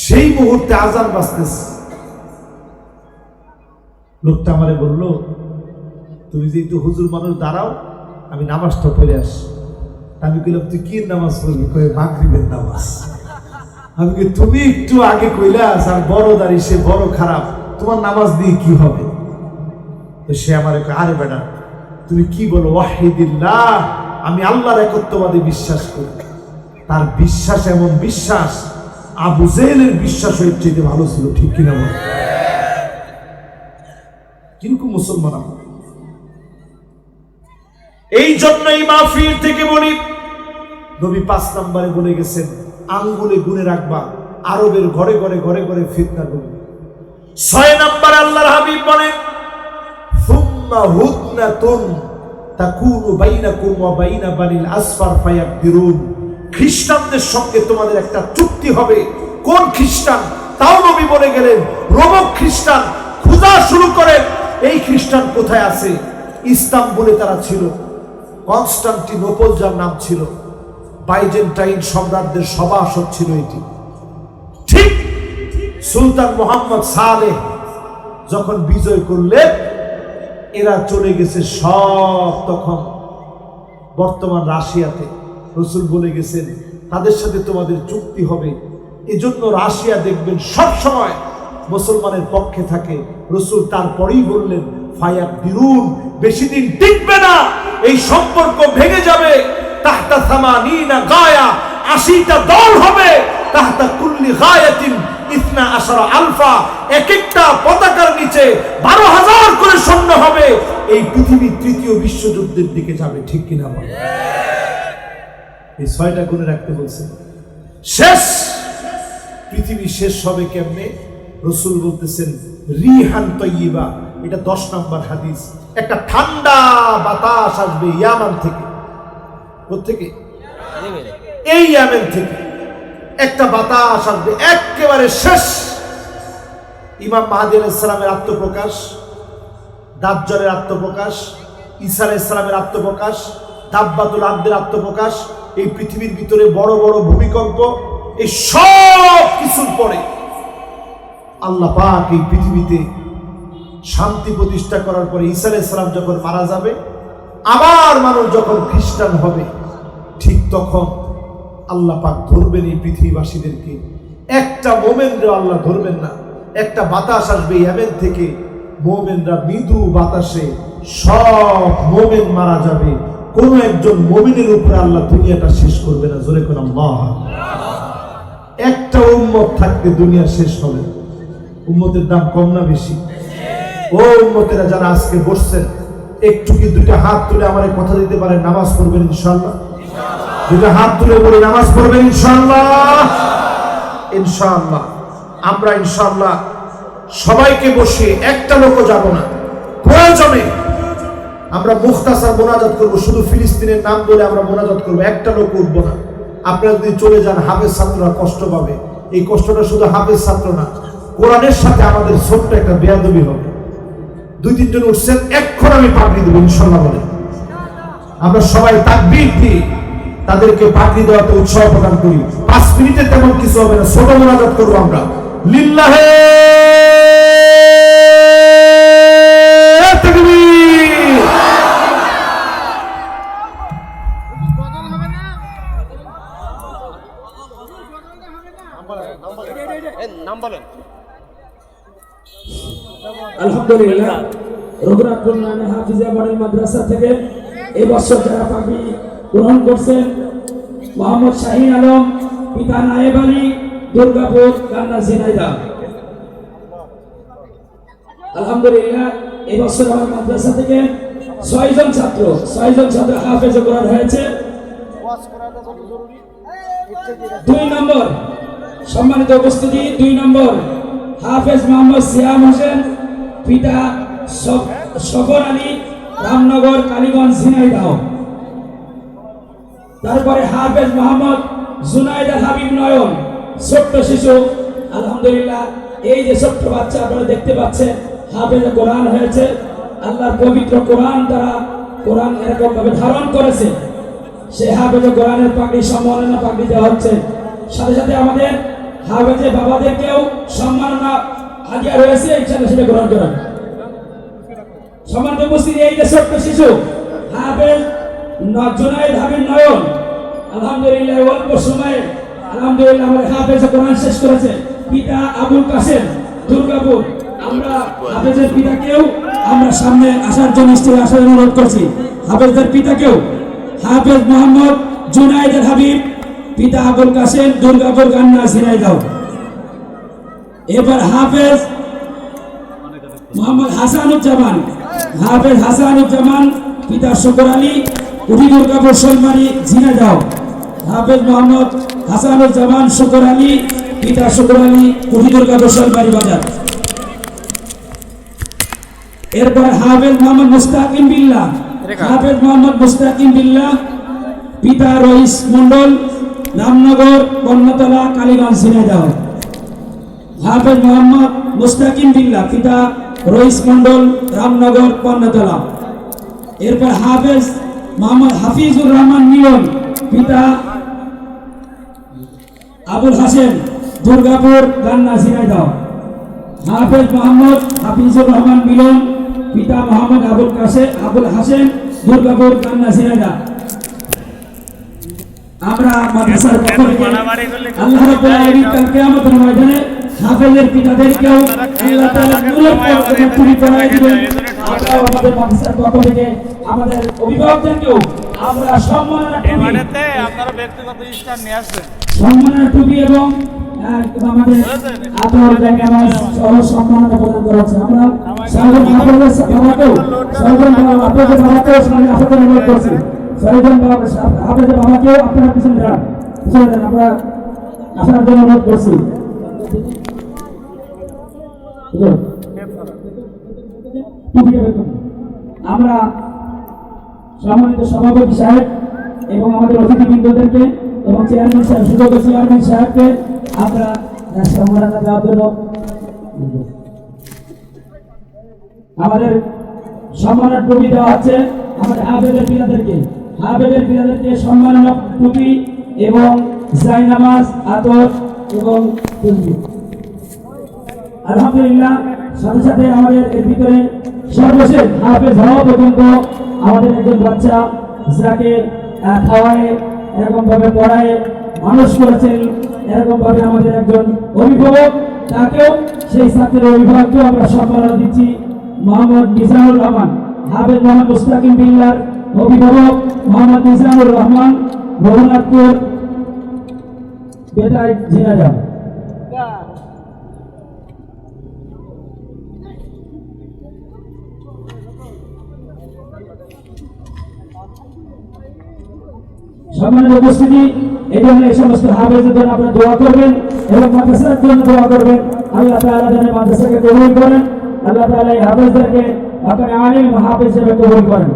Speaker 1: সেই মুহূর্তে আজান বাজতেছে, লোকটা আমারে বলল, তুমি যেহেতু হুজুর মানুষ দাঁড়াও, আমি নামাজটা পড়ে আসি। আমি কইলাম, তুই কি নামাজ পড়বি? কয়ে মাগরিবের নামাজ। আমি কি, তুমি একটু আগে কইলাস আর বড় দাঁড়ি সে বড় খারাপ, তোমার নামাজ দিয়ে কি হবে? তো সে আমার, আরে বেটা তুমি কি বলো, ওয়াহিদিল্লাহ, আমি আল্লাহর একত্ববাদে বিশ্বাস করি। তার বিশ্বাস এমন বিশ্বাস, আবু জেহেলের বিশ্বাস এর চেয়ে ভালো ছিল, ঠিক কিনা বল? কিরকম মুসলমান আমরা। এই জন্যই মাহফিল থেকে বলি, নবী 5 নম্বরে বলে গেছেন, আঙ্গুলে গুনে রাখবা, আরবের ঘরে ঘরে ঘরে ঘরে ফিতনা ঢুকবে। 6 নম্বরে আল্লাহর হাবিব বলেন, সুম্মা হুদনাতুন তাকুনু বাইনাকুম ওয়া বাইনা বানিল আসফার ফায়াকদিরুন। খ্রিস্টানদের সঙ্গে তোমাদের একটা চুক্তি হবে। কোন খ্রিস্টান? তাও নবী বলে গেলেন, রোমক খ্রিস্টান। খোঁজা শুরু করেন, এই খ্রিস্টান কোথায় আছে? ইস্তাম্বুলে তারা ছিল। কনস্টান্টিনোপল যার নাম ছিল, বাইজেন্টাইন সম্রাটদের সভাসদ ছিল এটি। ঠিক সুলতান মোহাম্মদ সালেহ যখন বিজয় করলেন, এরা চলে গেছে সব তখন বর্তমান রাশিয়াতে। রসুল বলে গেছেন, তাদের সাথে তোমাদের চুক্তি হবে। এজন্য রাশিয়া দেখবেন সব সময় মুসলমানের পক্ষে থাকে। রসুল তারপরেই বললেন, ফায়াকদিরুন, বেশি দিন টিকবে না, এই সম্পর্ক ভেঙে যাবে। তাহতা সামানিনা গায়া, 80টা দল হবে। তাহতা কুল্লি গায়াতিন 12 আলফা, এক একটা পতাকার নিচে 12,000 করে সৈন্য হবে। এই পৃথিবী 3য় বিশ্বযুদ্ধের দিকে যাবে, ঠিক কিনা বল? এই 6টা গুণে রাখতে বলছে। শেষ পৃথিবী শেষ হবে কেমনে? রসুল বলতেছেন, রিহান তয়্যিবা, এটা 10 নম্বর হাদিস। একটা ঠান্ডা বাতাস আসবে ইয়ামান থেকে। কোত্থেকে? এই ইয়ামেন থেকে একটা বাতাস আসবে, একেবারে শেষ। ইমাম মাহদী আলাইহিস সালামের আত্মপ্রকাশ, দাজ্জালের আত্মপ্রকাশ, ঈসা আলাইহিস সালামের আত্মপ্রকাশ, দাব্বাতুল আবদের আত্মপ্রকাশ, এই পৃথিবীর ভিতরে বড় বড় ভূমিকম্প, এই সব কিছুর পরে আল্লাহ পাক এই পৃথিবীতে শান্তি প্রতিষ্ঠা করার পরে ঈসা আলাইহিস সালাম যখন মারা যাবে, আবার মানুষ যখন খ্রিস্টান হবে, ঠিক তখন আল্লাহ পাক ধরবেন এই পৃথিবীবাসীদেরকে। একটা মোমেনরা আল্লাহ ধরবেন না। একটা বাতাস আসবে ইয়ামেন থেকে, মোমেনরা মৃদু বাতাসে সব মোমেন মারা যাবে। কোন একজন মোমিনের উপরে আল্লাহ দুনিয়াটা শেষ করবে না। জোরে কোন আল্লাহ। একটা উম্মত থাকতে দুনিয়া শেষ হবে। উম্মতের দাম কম না বেশি? ও উম্মতেরা যারা আজকে বসছেন, একটু কি 2টা হাত তুলে আমার কথা দিতে পারেন? নামাজ পড়বেন ইনশাআল্লাহ? 2টা হাত তুলে বলে নামাজ পড়বেন ইনশাআল্লাহ? ইনশাআল্লাহ। আমরা ইনশাআল্লাহ সবাইকে বসিয়ে, একটা লোকও যাব না, প্রয়োজনে আমরা মুখতাসার মোনাজাত করব। শুধু ফিলিস্তিনের নাম বলে আমরা মোনাজাত করব, একটা লোক উঠব না। আপনারা যদি চলে যান, হাফেজ ছাত্ররা কষ্ট পাবে। এই কষ্টটা শুধু হাফেজ ছাত্র না, কোরআনের সাথে আমাদের ছোট্ট একটা বেয়াদবি হবে। 2-3 জন উঠছেন, এক্ষণ আমি পাগড়ি দেবো ইনশাআল্লাহ বলে। আমরা সবাই তাকবীর দিয়ে তাদেরকে পাগড়ি দেওয়াতে উৎসাহ প্রদান করি। 5 মিনিটে তেমন কিছু হবে না, ছোট মোনাজাত করবো আমরা। লিল্লাহে তাকবীর। নাম বলেন।
Speaker 2: আলহামদুলিল্লাহ রঘুনাথপুর নামে হাফিজিয়া মডেল মাদ্রাসা থেকে এই বছর যারা পাগড়ি গ্রহণ করছেন মোহাম্মদ শাহিন আলম, পিতা নায়েব আলী, দুর্গাপুর, কান্না ঝিনাইদহ। আলহামদুলিল্লাহ এই বছর আমার মাদ্রাসা থেকে 6 জন ছাত্র হাফেজ কোরআন হয়েছে। 2 নম্বর সম্মানিত উপস্থিতি, 2 নম্বর হাফেজ মোহাম্মদ সিয়াম হোসেন, পিতা শফর আলী, রামনগর, কালীগঞ্জ, ঝিনাইদহ। তারপরে হাফেজ মোহাম্মদ জুনাইদ আল হাবিব নয়ন, ছোট্ট শিশু। আলহামদুলিল্লাহ এই যে ছোট্ট বাচ্চা আপনারা দেখতে পাচ্ছেন হাফেজ কোরআন হয়েছে। আল্লাহর পবিত্র কোরআন দ্বারা কোরআন এরকম ভাবে ধারণ করেছে, সে হাফেজ কোরআনের পাগড়ি সম্মাননা পাগড়ি দেওয়া হচ্ছে। সাথে সাথে আমাদের হাফেজে বাবাদেরকেও সম্মাননা হাদিয়া রয়েছে, ইনশাআল্লাহ সেটা গ্রহণ করেন। সম্মানিত উপস্থিতি, এই যে ছোট্ট শিশু হাফেজ জুনাইদ হাবিব নয়ন, আলহামদুলিল্লাহ অল্প সময়ে আলহামদুলিল্লাহ আমাদের হাফেজ কোরআন শেষ করেছে। পিতা আবুল কাসেম, দুর্গাপুর। আমরা হাফেজের পিতাকেও আমরা সামনে আসার জন্য স্টেজে আসার অনুরোধ করছি। হাফেজের পিতাকেও, হাফেজ মোহাম্মদ জুনাইদ আল হাবিব, পিতা আবুল কাসেম, দুর্গাপুর, কান্না ঝিনাইদহ। এবার হাফেজ মোহাম্মদ হাসানুজ্জামান, হাফেজ হাসানুজ্জামান, পিতা শকর আলী, উঠি, দুর্গাপুর, শোলমারি, ঝিনাইদহ। হাফেজ মোহাম্মদ হাসানুজ্জামান শকর আলী, পিতা শকর আলী, উঠি, দুর্গাপুর, শোলমারি বাজার। এরপরে হাফেজ মোহাম্মদ মুস্তাকিম বিল্লাহ, হাফেজ মোহাম্মদ মুস্তাকিম বিল্লাহ, পিতা রইস মন্ডল, রামনগর, বন্যতলা, কালীগঞ্জ, ঝিনাইদহ। হাফেজ মোহাম্মদ মুস্তাকিম বিল্লাহ, পিতা রইস মন্ডল, রামনগর, বন্যতলা। এরপর হাফেজ মোহাম্মদ হাফিজুর রহমান মিলন, পিতা আবুল হাসেম, দুর্গাপুর, কান্না ঝিনাইদহ। হাফেজ মোহাম্মদ হাফিজুর রহমান মিলন, পিতা মোহাম্মদ আবুল হাসেম, দুর্গাপুর, কান্না ঝিনাইদহ। আমরা মাদ্রাসার পক্ষ থেকে আল্লাহ রাব্বুল আলামিন কাল কিয়ামতের ময়দানে হাফেজের পিতাদেরকেও আল্লাহ তাআলা নূরের পর্দায় তুলে পড়ায় দিবেন। আমরা আমাদের মাদ্রাসার পক্ষ থেকে আমাদের অভিভাবকদেরকেও আমরা সম্মাননা টুপি, আপনারা ব্যক্তিগত স্থান নিয়ে আসবেন, সম্মাননা টুপি এবং আমাদের আদর জায়গায় সহ সম্মাননা প্রদান করা হচ্ছে। আমরা সাধারণ হাফেজের বাবাকেও, সাধারণ আপনাদের বাবাকেও আপনাদের অনুরোধ করছি, সাধারণ হাফেজের বাবাকেও আপনারা পিছনে দাঁড়ান, আমরা আসার জন্য অনুরোধ করছি। আমরা সম্মানিত সভাপতি সাহেব এবং আমাদের অতিথিবৃন্দদেরকে এবং চেয়ারম্যান সাহেব, সুযোগ্য চেয়ারম্যান সাহেবকে আমরা সম্মাননা দেওয়ার জন্য আমাদের সম্মাননা টুপি দেওয়া হচ্ছে। আমাদের হাফেজের পিতাদেরকে সম্মাননা টুপি এবং জায়নামাজ, আতর এবং তসবিহ। আলহামদুলিল্লাহ সাথে সাথে আমাদের এর ভিতরে সর্বশেষ হাফেজ হওয়া পর্যন্ত আমাদের একজন বাচ্চা যাকে খাওয়ায়, এরকম ভাবে পড়ায় মানুষ করেছেন, এরকম ভাবে আমাদের একজন অভিভাবক, তাকেও সেই ছাত্রের অভিভাবককেও আমরা সম্মাননা দিচ্ছি। মোহাম্মদ মিজানুর রহমান, হাফেজ মোহাম্মদ মুস্তাকিম বিল্লাহর অভিভাবক মোহাম্মদ মিজানুর রহমান, রঘুনাথপুর, বেতাই, ঝিনাইদহ। সম্মানিত উপস্থিতি, এই জন্য এই সমস্ত হাফেজের জন্য আপনারা দোয়া করবেন এবং মাদ্রাসার জন্য দোয়া করবেন। আল্লাহ তাআলা যেন মাদ্রাসাকে কবুল করেন, আল্লাহ তাআলা এই হাফেজদেরকে আপনার আলিম হাফেজ হিসেবে কবুল করেন।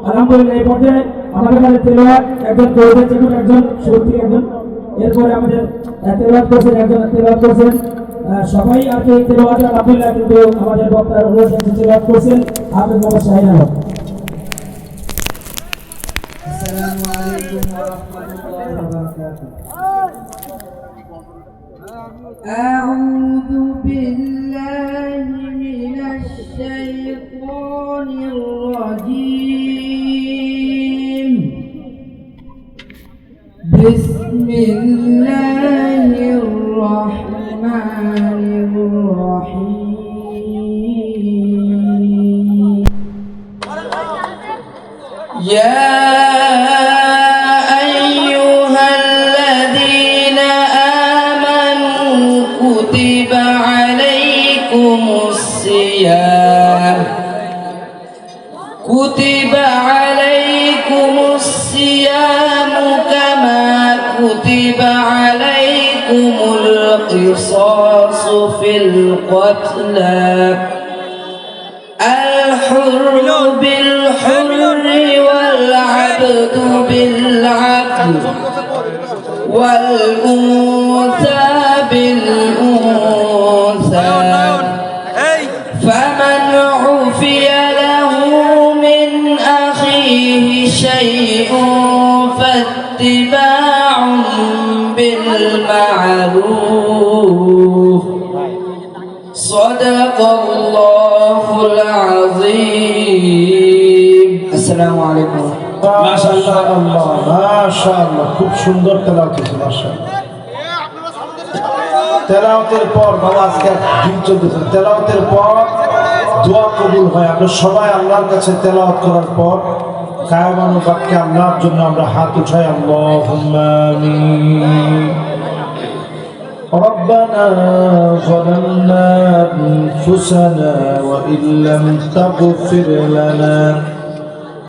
Speaker 2: আলহামদুলিল্লাহ এই পর্যায়ে আমাদের কাছে তেলাওয়াত একজন করবেন, যেমন একজন সত্যি একজন, এরপরে আমাদের তেলাওয়াত করছেন একজন, তেলাওয়াত করছেন সবাই আর কি তেলাওয়াত আলহামদুলিল্লাহ, কিন্তু আমাদের বক্তার অনুরোধ তেলাওয়াত করছেন হাফেজ মোহাম্মদ শাহিন আলম।
Speaker 3: السلام عليكم ورحمة الله وبركاته. أعوذ بالله من الشيطان الرجيم. بسم الله الرحمن الرحيم. يا أيها الذين آمنوا كتب عليكم الصيام كما كتب عليكم القصاص في القتلى الحر بالحر والعبد بالعبد والأنثى بالأنثى فمن عفي له من أخيه شيء فاتباع بالمعروف صدق الله العظيم السلام عليكم
Speaker 1: মাশাআল্লাহ মাশাআল্লাহ খুব সুন্দর তেলাওয়াত হয়েছে মাশাআল্লাহ। তেলাওয়াতের পর বাবা আজকে দিন চলতেছে, তেলাওয়াতের পর দোয়া কবুল হয়। আমরা সবাই আল্লাহর কাছে তেলাওয়াত করার পর কায়মানো বাক্যে আল্লাহর জন্য আমরা হাত উঠাই আল্লাহুম্মা আমিন। ربنا ظلمنا أنفسنا وإن لم تغفر لنا